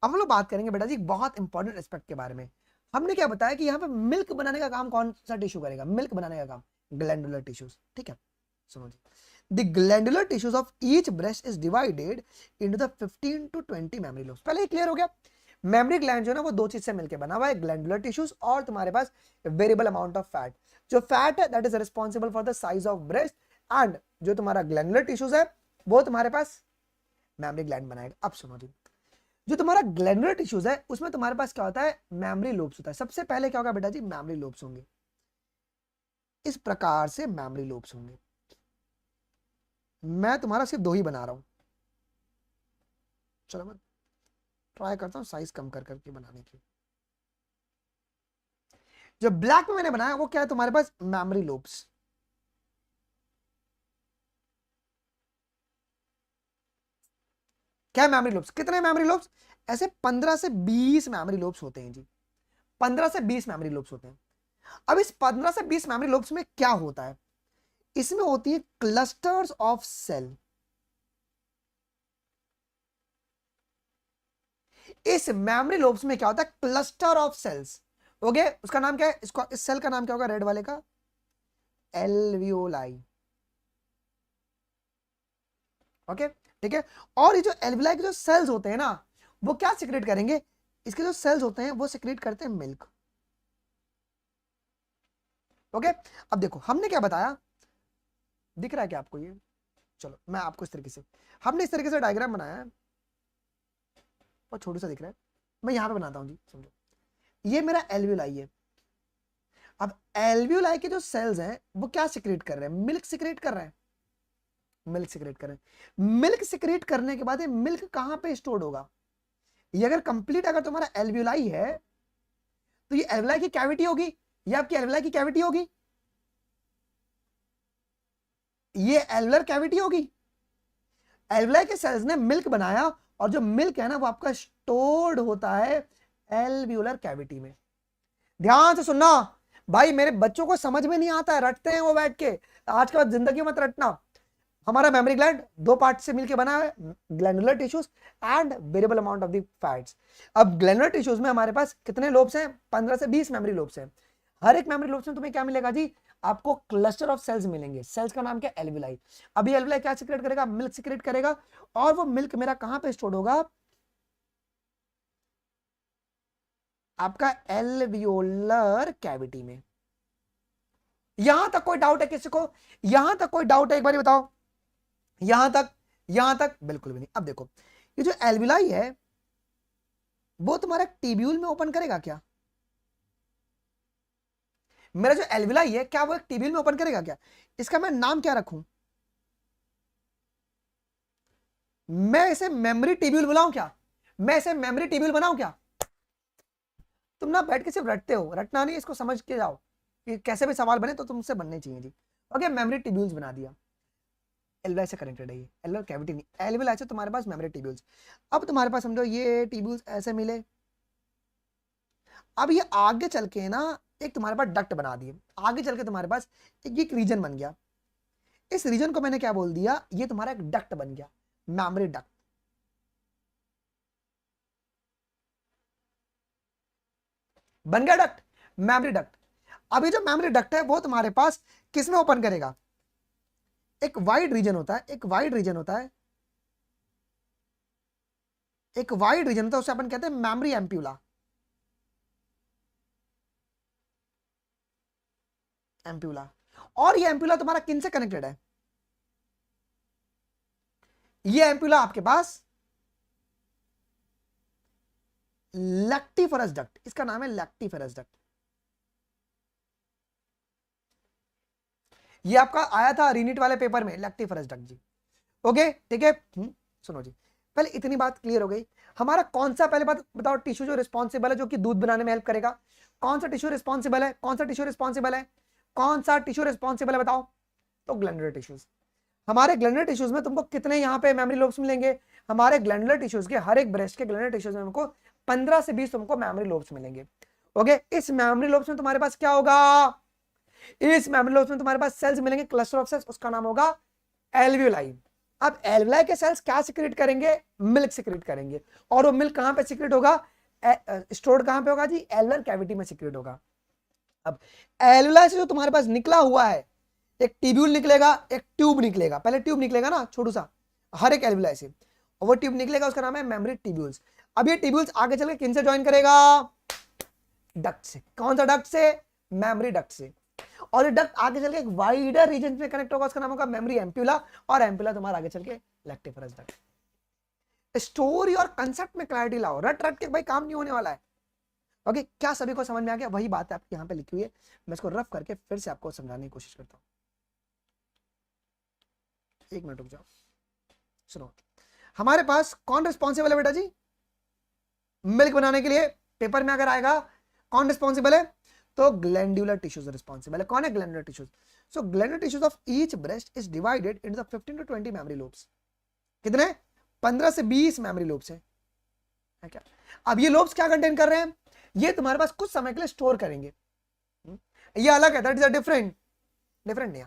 हम लोग बात करेंगे बेटा जी बहुत इंपॉर्टेंट एस्पेक्ट के बारे में। हमने क्या बताया कि यहाँ पे मिल्क बनाने का काम कौन सा टिश्यू करेगा, मिल्क बनाने का काम ग्लैंडुलर टिश्यूज, ठीक है। सुनो जी, the glandular tissues of each breast is divided into the 15 to 20 mammary lobes. पहले ही क्लियर हो गया, मेमोरी ग्लैंड जो है ना वो दो चीज से मिलकर बना हुआ है, ग्लैंडुलर टिश्यूज और तुम्हारे पास वेरिएबल अमाउंट ऑफ फैट। जो फैट है that is responsible for the size of breast, and जो तुम्हारा ग्लैंडुलर टिश्यूज है वो तुम्हारे पास मेमोरी ग्लैंड बनाएगा। अब सुनो जी, जो तुम्हारा ग्लैंडुलर टिश्यूज है उसमें तुम्हारे पास क्या होता है, मेमोरी लोब्स होता है। सबसे पहले क्या होगा बेटा जी, मेमोरी लोब्स होंगे, इस प्रकार से मेमोरी लोब्स होंगे। मैं तुम्हारा सिर्फ दो ही बना रहा हूं, चलो मैं ट्राई करता हूं साइज कम कर करके बनाने की। जो ब्लैक में मैंने बनाया वो क्या है, तुम्हारे पास मेमोरी लोब्स, क्या है मेमोरी लोब्स, कितने मेमोरी लोब्स, ऐसे 15 से 20 मेमोरी लोब्स होते हैं जी, 15 से 20 मेमोरी लोब्स होते हैं। अब इस 15 से 20 मेमोरी लोब्स में क्या होता है, इसमें होती है क्लस्टर्स ऑफ सेल, इस मेमोरी लोब्स में क्या होता है, क्लस्टर ऑफ सेल्स। ओके, उसका नाम क्या है, इसको इस सेल का नाम क्या होगा, रेड वाले का, एल्वियोलाई। ओके, ठीक है। और ये जो एल्वियोलाई के जो सेल्स होते हैं ना, वो क्या सिक्रेट करेंगे, इसके जो सेल्स होते हैं वो सिक्रेट करते हैं मिल्क। ओके, अब देखो हमने क्या बताया, दिख रहा है क्या आपको ये, चलो मैं आपको इस तरीके से, हमने इस तरीके से डायग्राम बनाया है और छोटा सा दिख रहा है, मैं यहां पे बनाता हूं जी, समझो ये मेरा एल्वियोलाई है। अब एल्वियोलाई के जो सेल्स हैं वो क्या सिक्रेट कर रहे हैं, मिल्क सिक्रेट कर रहे हैं, मिल्क सिक्रेट कर रहे हैं। मिल्क सिक्रेट करने के बाद ये मिल्क कहां पे स्टोर्ड होगा, ये अगर कंप्लीट अगर तुम्हारा एल्वियोलाई है तो ये एल्वियोलाई की कैविटी होगी, ये आपकी एल्वियोलाई की कैविटी होगी, ये एल्वियोलर कैविटी होगी। एल्वियोलाई के सेल्स ने मिल्क बनाया और जो मिल्क है ना वो आपका स्टोर्ड होता है एल्वियोलर कैविटी में। ध्यान से सुनना भाई, मेरे बच्चों को समझ में नहीं आता है, रटते हैं वो बैठ के, आज के बाद जिंदगी मत रटना। हमारा मेमोरी ग्लैंड दो पार्ट से मिलकर बना है, glandular tissues and variable amount of the fats. अब ग्लैंडुलर टिश्यूज में हमारे पास कितने लोब्स हैं, 15 से 20 मेमोरी लोब्स हैं। हर एक मेमोरी लोब्स में तुम्हें क्या मिलेगा जी, आपको क्लस्टर ऑफ सेल्स मिलेंगे। सेल्स का नाम क्या, एल्वियोलाई। अभी एल्वियोलाई क्या सिक्रेट करेगा, मिल्क सिक्रेट करेगा, और वो मिल्क मेरा कहां पे स्टोर होगा, आपका एल्वियोलर कैविटी में। यहां तक कोई डाउट है किसी को, यहां तक कोई डाउट है, एक बार बताओ, यहां तक, यहां तक बिल्कुल भी नहीं। अब देखो ये जो एल्वियोलाई है वो तुम्हारा टिब्यूल में ओपन करेगा क्या, मेरा जो एल्वियोलाई है क्या वो एक टिब्यूल में ओपन करेगा क्या, इसका मैं नाम क्या रखूं, मैं इसे मेमोरी टिब्यूल बुलाऊं क्या, मैं इसे मेमोरी टिब्यूल बनाऊं क्या। तुम ना बैठ के सिर्फ रटते हो, रटना नहीं, इसको समझ के जाओ कि कैसे भी सवाल बने तो तुमसे बनने चाहिए जी। ओके, मेमोरी टिब्यूल्स बना दिया, एल्वियोलाई से कनेक्टेड है ये, एल्वियोलर कैविटी नहीं, एल्वियोलाई से तुम्हारे पास मेमोरी टिब्यूल्स। अब तुम्हारे पास समझो ये टिब्यूल्स ऐसे मिले, अब ये आगे चल के ना एक तुम्हारे पास डक्ट बना दिए, आगे चल के तुम्हारे पास एक रीजन बन गया, इस रीजन को मैंने क्या बोल दिया, ये तुम्हारा एक डक्ट बन गया, मेमोरी डक्ट। बन गया डक्ट, मेमोरी डक्ट। अभी जो मेमोरी डक्ट है वो तुम्हारे पास किस में ओपन करेगा, एक वाइड रीजन होता है, एक वाइड रीजन होता है, एक वाइड रीजन होता है, उसे अपन कहते हैं मेमोरी एम्प्यूला, एम्प्यूला। और ये एम्प्यूला तुम्हारा किन से कनेक्टेड है, ये एम्प्यूला आपके पास लैक्टिफरस डक्ट, इसका नाम है लैक्टिफरस डक्ट। ये आपका आया था रीनीट वाले पेपर में, लैक्टिफरस डक्ट जी। ओके, ठीक है। सुनो जी, पहले इतनी बात क्लियर हो गई। हमारा कौन सा, पहले बात बताओ, टिश्यू जो रिस्पॉन्सिबल है जो कि दूध बनाने में हेल्प करेगा, कौन सा टिश्यू रिस्पॉन्सिबल है, कौन सा टिश्यू रिस्पॉन्सिबल है, कौन सा टिश्यू रिस्पॉन्सिबल है बताओ, तो ग्लैंडुलर टिश्यूज। हमारे ग्लैंडुलर टिश्यूज में तुमको कितने यहाँ पे मेमोरी लोब्स मिलेंगे, हमारे ग्लैंडुलर टिश्यूज के, हर एक ब्रेस्ट के ग्लैंडुलर टिश्यूज में हमको 15 से 20 तुमको मेमोरी लोब्स मिलेंगे। ओके, इस मेमोरी लोब्स में तुम्हारे पास क्या होगा, इस मेमोरी लोब्स में तुम्हारे पास सेल्स मिलेंगे, क्लस्टर ऑफ सेल्स, उसका नाम होगा एल्वियोलाई। अब एल्वियोलाई के सेल्स क्या सिक्रेट करेंगे, मिल्क सिक्रेट करेंगे, और वो मिल्क कहां पे सिक्रेट होगा, स्टोर्ड कहां पे होगा जी, एल्वियोलर कैविटी में सिक्रेट होगा। अब एल्वियोलाई से जो तुम्हारे पास निकला हुआ है, एक ट्यूब्यूल निकलेगा, एक ट्यूब निकलेगा, पहले ट्यूब निकलेगा ना छोटू सा, हर एक एल्वियोलाई से, और वो ट्यूब निकलेगा, उसका नाम है मेमोरी ट्यूब्यूल्स। अब ये ट्यूब्यूल्स आगे चल के किन से ज्वाइन करेगा, डक्ट से, कौन सा डक्ट से, मेमोरी डक्ट से, और ये डक्ट आगे चल के एक वाइडर रीजन में कनेक्ट होगा, उसका नाम होगा मेमोरी एम्प्यूला, और एम्प्यूला तुम्हारा आगे चल के लैक्टिफरस डक्ट। स्टोरी और कंसेप्ट में क्लैरिटी लाओ, रट रट के भाई काम नहीं होने वाला है। ओके, क्या सभी को समझ में आ गया, वही बात है आपकी यहाँ पे लिखी हुई है, मैं इसको रफ करके फिर से आपको समझाने की कोशिश करता हूँ। एक मिनट रुक जाओ, सुनो, हमारे पास कौन रिस्पॉन्सिबल है बेटा जी, मिल्क बनाने के लिए पेपर में अगर आएगा कौन रिस्पॉन्सिबल है, तो ग्लैंडुलर टिश्यूज रिस्पॉन्सिबल है। कौन है glandular tissues, so glandular tissues of each breast is divided into the 15 to 20 mammary lobes. कितने, 15 से 20 मेमोरी लोब्स है क्या। अब ये लोब्स क्या कंटेन कर रहे हैं, ये तुम्हारे पास कुछ समय के लिए स्टोर करेंगे, ये अलग है, that is a different, different नहीं,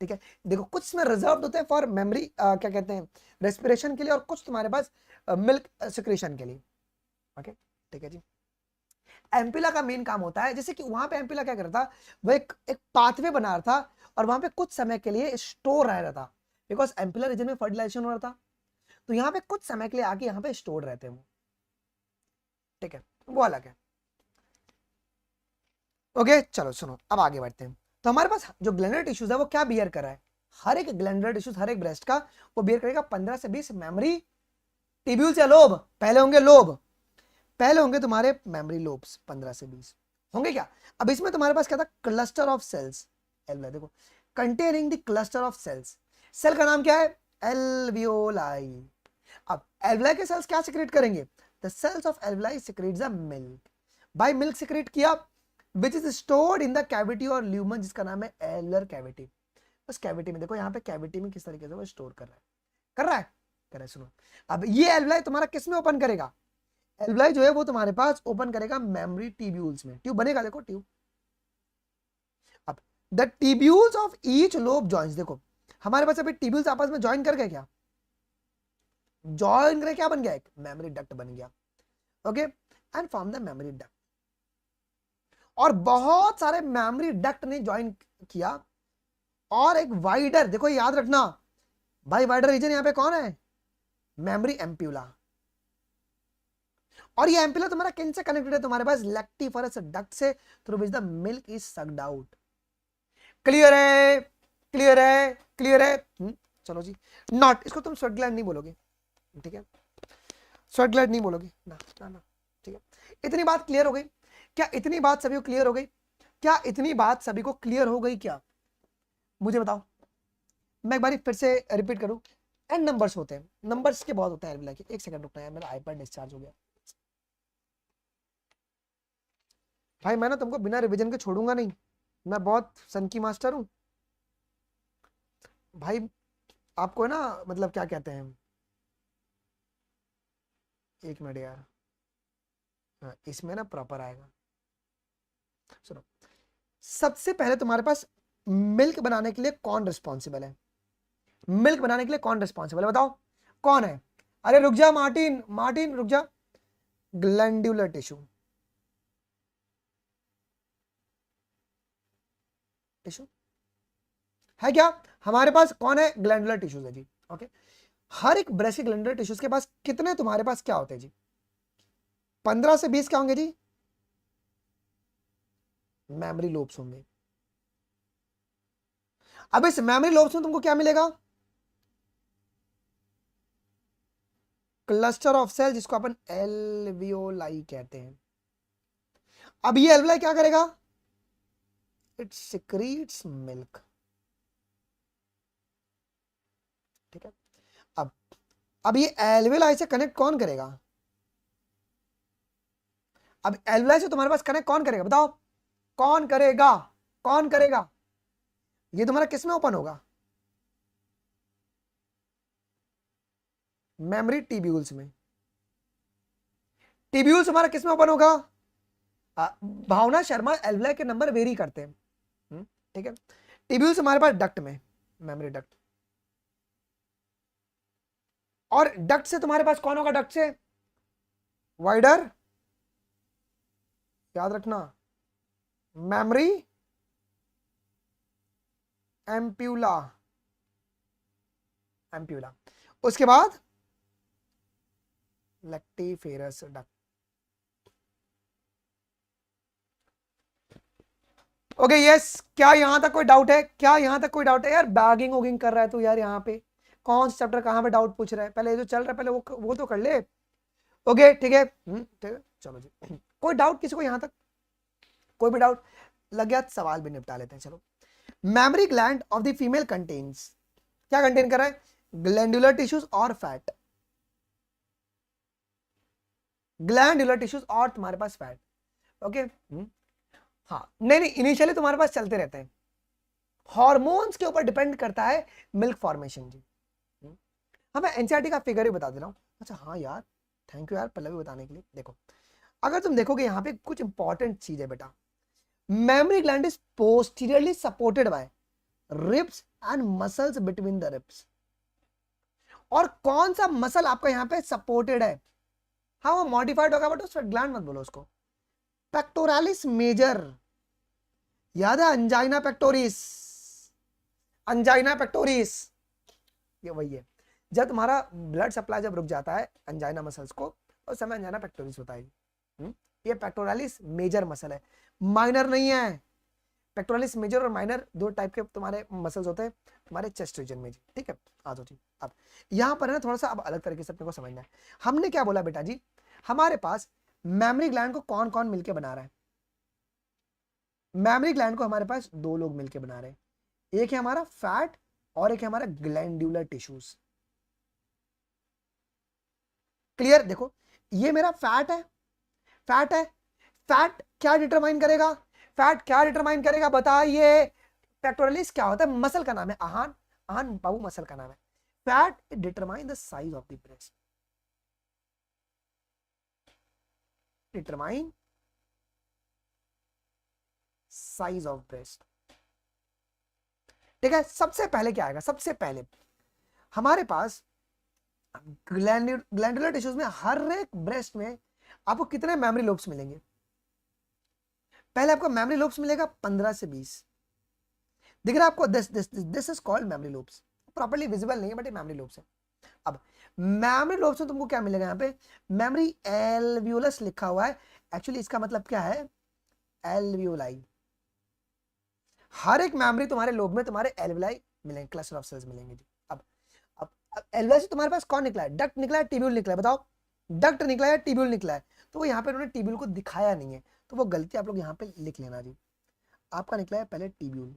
ठीक है। देखो कुछ में रिजर्व होते हैं फॉर मेमोरी, क्या कहते हैं, रेस्पिरेशन के लिए, और कुछ तुम्हारे पास मिल्क सिक्रेशन के लिए। ओके ठीक है जी। एम्पिला का मेन काम होता है, जैसे कि वहां पे एम्पिला क्या कर रहा था, वो एक पाथवे बना रहा था और वहां पे कुछ समय के लिए स्टोर रह रहा था, बिकॉज एम्पिला रीजन में फर्टिलाइजेशन हो रहा था, तो यहाँ पे कुछ समय के लिए आके यहाँ पे स्टोर रहते हैं वो, ठीक है, वो अलग है। ओके चलो सुनो, अब आगे बढ़ते हैं। तो हमारे पास जो ग्लैंडुलर टिश्यूज है वो क्या बियर कर रहा है, हर एक ग्लैंडुलर टिश्यूज, हर एक ब्रेस्ट का वो बियर करेगा 15 से 20 मेमोरी टिब्यूल्स या लोब। पहले होंगे लोब, पहले होंगे तुम्हारे मेमोरी लोब्स 15 से 20 होंगे क्या। अब इसमें तुम्हारे पास क्या था, क्लस्टर ऑफ सेल्स, एल्वेलाई देखो, containing the cluster of cells, cell का नाम क्या है, एल्वियोलाई। अब एल्वेलाई के सेल्स क्या सिक्रेट करेंगे, the cells of alveoli secretes the milk, by milk secrete किया, which is stored in the cavity और ल्यूमन, जिसका नाम है एलर कैविटी। उस कैविटी में देखो, यहाँ पे कैविटी में किस तरीके से वो स्टोर कर रहा है, कर रहा है, कर रहा है। सुनो, अब ये एल्वेलाई तुम्हारा किस में ओपन करेगा, एल्वेलाई जो है वो तुम्हारे पास ओपन करेगा मेमोरी ट्यूब्यूल्स में, ट्यूब बनेगा देखो ट्यूब। अब the tubules of each lobe joins, देखो हमारे पास अभी ट्यूब्यूल्स आपस में ज्वाइन कर गए, क्या ज्वाइन करे, क्या बन गया, एक मेमोरी डक्ट बन गया, okay, and form the memory duct. और बहुत सारे मेमोरी डक्ट ने ज्वाइन किया और एक वाइडर, देखो याद रखना भाई, वाइडर रीजन यहाँ पे कौन है, मेमोरी एम्प्यूला। और ये एम्प्यूला तुम्हारा किन से कनेक्टेड है, तुम्हारे पास लैक्टिफरस डक्ट से, through which the milk is sucked out. Clear है, क्लियर है, क्लियर है। चलो जी, नॉट, इसको तुम स्वेट ग्लैंड नहीं बोलोगे, ठीक है, स्वेट ग्लैंड नहीं बोलोगे ना ना ना, ठीक है। इतनी बात क्लियर हो गई क्या, इतनी बात सभी को क्लियर हो गई क्या, इतनी बात सभी को क्लियर हो गई क्या, मुझे बताओ। मैं एक बार फिर से रिपीट करूं, एन नंबर्स होते हैं, नंबर्स के बहुत होते हैं एल्वेलाई के। एक सेकंड रुकना है, मेरा आईपैड डिस्चार्ज हो गया भाई, मैं ना तुमको बिना रिवीजन के छोड़ूंगा नहीं, मैं बहुत सन की मास्टर हूं भाई। आपको है ना, मतलब क्या कहते हैं, एक मिनट यार, हाँ इसमें ना प्रॉपर आएगा। सुनो, सबसे पहले तुम्हारे पास मिल्क बनाने के लिए कौन रिस्पॉन्सिबल है, मिल्क बनाने के लिए कौन रिस्पॉन्सिबल है, बताओ कौन है। अरे रुक जा मार्टिन, मार्टिन रुक जा, ग्लैंडुलर टिश्यू, टिश्यू है क्या, हमारे पास कौन है, ग्लैंडुलर टिश्यूज है जी, ओके। हर एक ब्रेस्ट ग्लैंडुलर टिश्यूज के पास कितने तुम्हारे पास क्या होते हैं जी, 15 से 20 क्या होंगे जी, मेमोरी लोब्स होंगे। अब इस मेमोरी लोब्स में तुमको क्या मिलेगा, क्लस्टर ऑफ सेल, जिसको अपन एल्वियोलाई कहते हैं। अब ये एल्वियोलाई क्या करेगा, इट सिक्रीट्स मिल्क, ठीक है। अब ये एल्वियोलाई से कनेक्ट कौन करेगा, अब एल्वियोलाई से तुम्हारे पास कनेक्ट कौन करेगा, बताओ कौन करेगा, कौन करेगा, ये तुम्हारा किस में ओपन होगा, मेमोरी टिब्यूल्स में। टिब्यूल्स हमारा किस में ओपन होगा, भावना शर्मा एल्वियोलाई के नंबर वेरी करते हैं, ठीक है। टिब्यूल्स हमारे पास डक्ट में, मेमोरी डक्ट, और डक्ट से तुम्हारे पास कौन होगा, डक्ट से वाइडर, याद रखना, मेमोरी एम्प्यूला, एम्प्यूला, उसके बाद लैक्टिफेरस डक्ट। ओके यस, क्या यहां तक कोई डाउट है, क्या यहां तक कोई डाउट है यार, बैगिंग वोगिंग कर रहा है तू यार, यहाँ पे कौन सा चैप्टर कहां पे डाउट पूछ रहा है, पहले जो चल रहा है पहले वो तो कर ले। ओके ठीक है, ठीक है चलो जी, कोई डाउट किसी को यहां तक, कोई भी डाउट लग गया, सवाल भी निपटा लेते हैं। चलो, memory gland of the female contains, क्या कंटेन कर रहा है, ग्लैंडुलर टिश्यूज और फैट, ग्लैंडुलर टिश्यूज और तुम्हारे पास फैट, ओके। हाँ नहीं नहीं, इनिशियली तुम्हारे पास चलते रहते हैं, हार्मोन्स के ऊपर डिपेंड करता है मिल्क फॉर्मेशन जी। हाँ मैं एनसीईआरटी का फिगर ही बता दे रहा हूँ। अच्छा हाँ यार, थैंक यू यार पल्लवी बताने के लिए। देखो अगर तुम देखोगे यहाँ पे कुछ इंपॉर्टेंट चीज है बेटा, memory gland is posteriorly supported by ribs and muscles between the ribs. और कौन सा मसल आपका यहाँ पे सपोर्टेड है, हाँ वो मॉडिफाइड होगा बट उस ग्लैंड मत बोलो उसको। पेक्टोरालिस मेजर, याद है अंजाइना पेक्टोरिस, अंजाइना पेक्टोरिस, ये वही है। जब तुम्हारा ब्लड सप्लाई जब रुक जाता है अंजाइना मसल्स को तो उस समय अंजाइना पेक्टोरिस होता है। ये पेक्टोरालिस मेजर मसल है, माइनर नहीं है। पेक्टोरालिस मेजर और माइनर दो टाइप के तुम्हारे मसल्स होते हैं तुम्हारे चेस्ट रीजन में जी, ठीक है। आ जाओ जी। अब यहाँ पर है ना थोड़ा सा अब अलग तरीके से अपने को समझना है। हमने क्या बोला बेटा जी, हमारे पास मेमोरी ग्लैंड को कौन कौन मिलके बना रहा है? मेमोरी ग्लैंड को हमारे पास दो लोग मिलके बना रहे हैं, एक है हमारा फैट और एक है हमारा ग्लैंडुलर टिश्यूज। क्लियर? देखो ये मेरा फैट है, फैट है, फैट क्या डिटरमाइन करेगा? फैट क्या डिटरमाइन करेगा बताइए? पेक्टोरलिस क्या होता है? मसल का नाम है, आहान, आहान बाबू मसल का नाम है। Fat determine the size of the breast, determine size of breast, ठीक है। सबसे पहले क्या आएगा? सबसे पहले हमारे पास ग्लैंडुलर टिश्यूज में हर एक ब्रेस्ट में आपको कितने मेमोरी लोब्स मिलेंगे? पहले आपको मेमोरी लोब्स मिलेगा 15 से 20, दिख रहा है आपको? This is called memory lobes, properly visible नहीं है बट ये मेमोरी लोब्स है। अब मेमोरी लोब्स में तुमको क्या मिलेगा? यहाँ पे मेमोरी एल्वियोलस लिखा हुआ है, एक्चुअली इसका मतलब क्या है? एल्वियोलाई। हर एक मेमोरी तुम्हारे लोब में तुम्हारे एल्वियोलाई मिलेंगे, क्लस्टर ऑफ सेल्स मिलेंगे जी। अब एल्वियोलाई से तुम्हारे पास कौन निकला है? डक्ट निकला है, टिब्यूल निकला है? बताओ, डक्ट निकला है, टिब्यूल निकला है? तो वो यहाँ पे उन्होंने टिब्यूल को दिखाया नहीं है, तो वो गलती आप लोग यहाँ पे लिख लेना जी। आपका निकला है पहले tubule,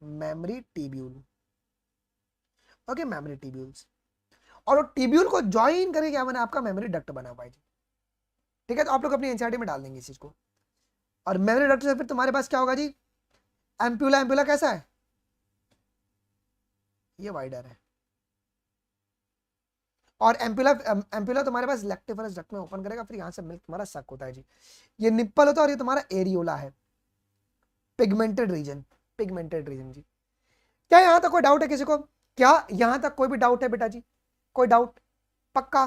memory tubule, okay, memory tubules, और वो टिब्यूल को ज्वाइन करके क्या बना? आपका मेमोरी डक्ट बना हुआ है जी, ठीक है। तो आप लोग अपनी एनसीईआरटी में डाल देंगे इस चीज को। और मेमोरी डक्ट से फिर तुम्हारे पास क्या होगा जी? एम्प्यूला, एम्प्यूला कैसा है? ये वाइडर है, और एम्प्यूला, एम्प्यूला तुम्हारे पास लैक्टिफरस डक्ट में ओपन करेगा, फिर यहां से मिल्क तुम्हारा सक होता है जी। ये निप्पल होता है और ये तुम्हारा एरियोला है, पिगमेंटेड रीजन, पिगमेंटेड रीजन जी। क्या यहां तक कोई डाउट है किसी को? क्या यहां तक कोई भी डाउट है बेटा जी? कोई डाउट? पक्का?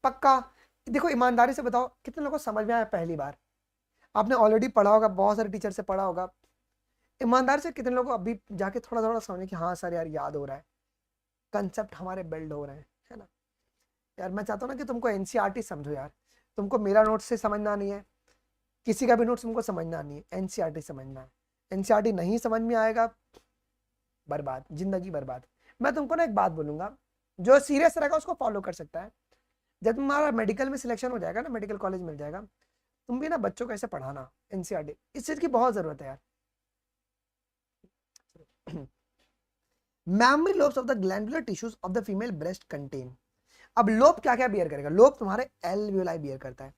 पक्का? देखो ईमानदारी से बताओ कितने लोगों को समझ में आया पहली बार? आपने ऑलरेडी पढ़ा होगा, बहुत सारे टीचर से पढ़ा होगा, ईमानदारी से कितने लोगों को अभी जाके थोड़ा थोड़ा समझे कि हाँ सर यार याद हो रहा है, कंसेप्ट हमारे बिल्ड हो रहे हैं, है ना यार? मैं चाहता हूँ ना कि तुमको एनसीईआरटी समझो यार, तुमको मेरा नोट से समझना नहीं है, किसी का भी नोट तुमको समझना नहीं है, एनसीईआरटी समझना है। एनसीईआरटी नहीं समझ में आएगा, बर्बाद, जिंदगी बर्बाद। मैं तुमको ना एक बात बोलूंगा, जो सीरियस रहेगा उसको फॉलो कर सकता है। जब तुम्हारा मेडिकल में सिलेक्शन हो जाएगा ना, मेडिकल कॉलेज मिल जाएगा, तुम भी ना बच्चों को ऐसे पढ़ाना एनसीईआरटी, इस चीज की बहुत जरूरत है यार। Memory lobes of the glandular tissues of the female breast contain. अब लोब क्या क्या बियर करेगा? लोब तुम्हारे एल्वियोलाई बियर करता है,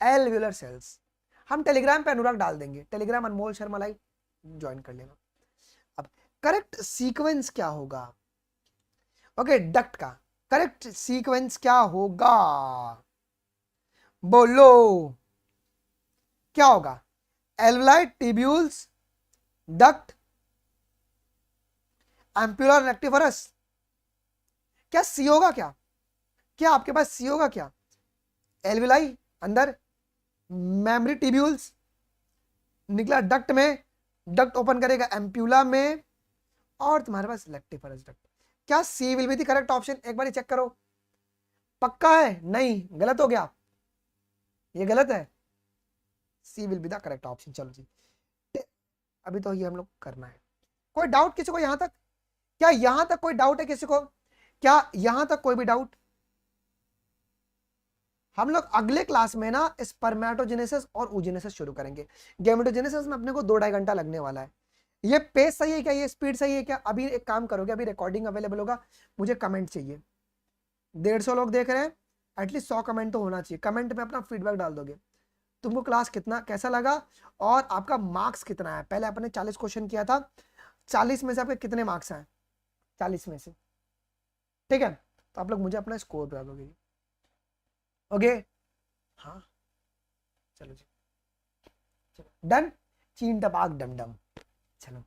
एल्वियोलर सेल्स। हम टेलीग्राम पे अनुराग डाल देंगे, Telegram Anmol Sharma live join कर लेना। अब करेक्ट सीक्वेंस क्या होगा? ओके, डक्ट का करेक्ट सीक्वेंस क्या होगा? बोलो क्या होगा? Alveoli, tubules, duct, ampullary, lactiferous. क्या सी होगा? क्या क्या आपके पास सी होगा? क्या? एल्वियोलाई अंदर, मेमोरी टिब्यूल्स निकला डक्ट में, डक्ट ओपन करेगा एम्प्यूला में, और तुम्हारे पास रेक्टिफरस डक्ट। क्या C will be the correct option? एक बार चेक करो, पक्का है? नहीं, गलत हो गया, ये गलत है, C will be the correct option. चलो जी, अभी तो ये हम लोग करना है। कोई डाउट किसी को यहां तक? क्या यहां तक कोई डाउट है किसी को? क्या यहां तक कोई भी डाउट? हम लोग अगले क्लास में ना स्पर्मेटोजेनेसिस और oogenesis शुरू करेंगे। गैमेटोजेनेसिस में अपने को 2-2.5 घंटा लगने वाला है। ये पेस सही है क्या? ये स्पीड सही है क्या? अभी एक काम करोगे, अभी रिकॉर्डिंग अवेलेबल होगा, मुझे कमेंट चाहिए। 150 लोग देख रहे हैं, एटलीस्ट 100 कमेंट तो होना चाहिए। कमेंट में अपना फीडबैक डाल दोगे, तुमको क्लास कितना कैसा लगा और आपका मार्क्स कितना है। पहले अपने 40 क्वेश्चन किया था, 40 में से आपके कितने मार्क्स आए? 40 में से, ठीक है। तो आप लोग मुझे अपना स्कोर बता दोगे, ओके? हाँ चलो जी, चलो डन, चीन टपाक डम डम। चलो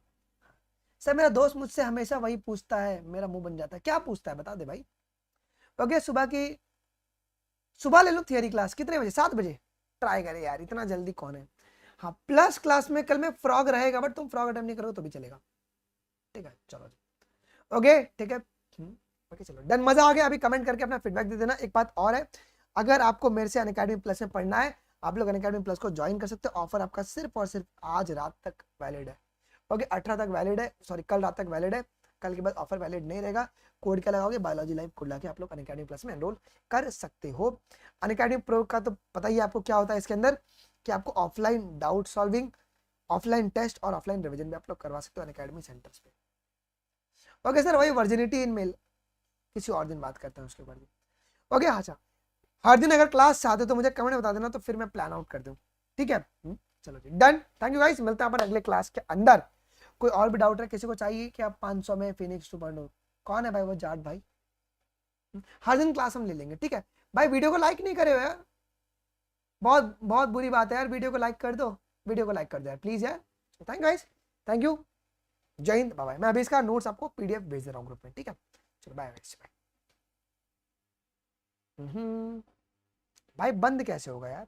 सर, मेरा दोस्त मुझसे हमेशा वही पूछता है, मेरा मुंह बन जाता है। क्या पूछता है बता दे भाई? ओके, सुबह ले लो थियरी क्लास, कितने बजे? 7 बजे। ट्राई करे यार, इतना जल्दी कौन है। हाँ, प्लस क्लास में कल में फ्रॉग रहेगा, बट तुम फ्रॉग अटेम्प्ट नहीं करोगे तो भी चलेगा, ठीक है। चलो ओके, ठीक है। ओके चलो डन, मजा आ गया। अभी कमेंट करके अपना फीडबैक दे देना। एक बात और है, अगर आपको मेरे से अनअकैडमी प्लस में पढ़ना है, आप लोग अनअकैडमी प्लस को ज्वाइन कर सकते हो। ऑफर आपका सिर्फ और सिर्फ आज रात तक वैलिड है। ओके, 18 तक वैलिड है, सॉरी कल रात तक वैलिड है। कल के बाद ऑफर वैलिड नहीं रहेगा। कोड क्या लगाओगे? बायोलॉजी लाइव कोड लाके आप लोग अनअकैडमी प्लस में एनरोल कर सकते हो। अनअकैडमी प्रो का तो पता ही है आपको क्या होता है इसके अंदर, कि आपको offline doubt solving, offline test और ऑफलाइन रिवीजन भी आप लोग करवा सकते हो अनअकैडमी सेंटर्स पे। ओके सर, वही वर्जिनिटी इन मेल किसी और दिन बात करते हैं उसके ऊपर भी। ओके, अच्छा, हर दिन अगर क्लास चाहते हो तो मुझे कमेंट बता देना, तो फिर मैं प्लान आउट कर दूँ, ठीक है। चलो जी डन, थैंक यू गाइस, मिलते हैं अपन अगले क्लास के अंदर। कोई और भी डाउट है किसी को चाहिए कि आप 500 में फिनिक्स 2.0? कौन है भाई वो जाट भाई? हर दिन क्लास हम ले लेंगे, ठीक है भाई। वीडियो को लाइक नहीं करे हो यार, बहुत बहुत बुरी बात है यार। वीडियो को लाइक कर दो, वीडियो को लाइक कर दो यार प्लीज यार। Thank you guys, thank you, जय हिंद, बाय बाय। मैं अभी इसका नोट्स आपको पीडीएफ भेज दे रहा हूँ ग्रुप में, ठीक है। चलो बाय बाय। भाई बंद कैसे होगा यार?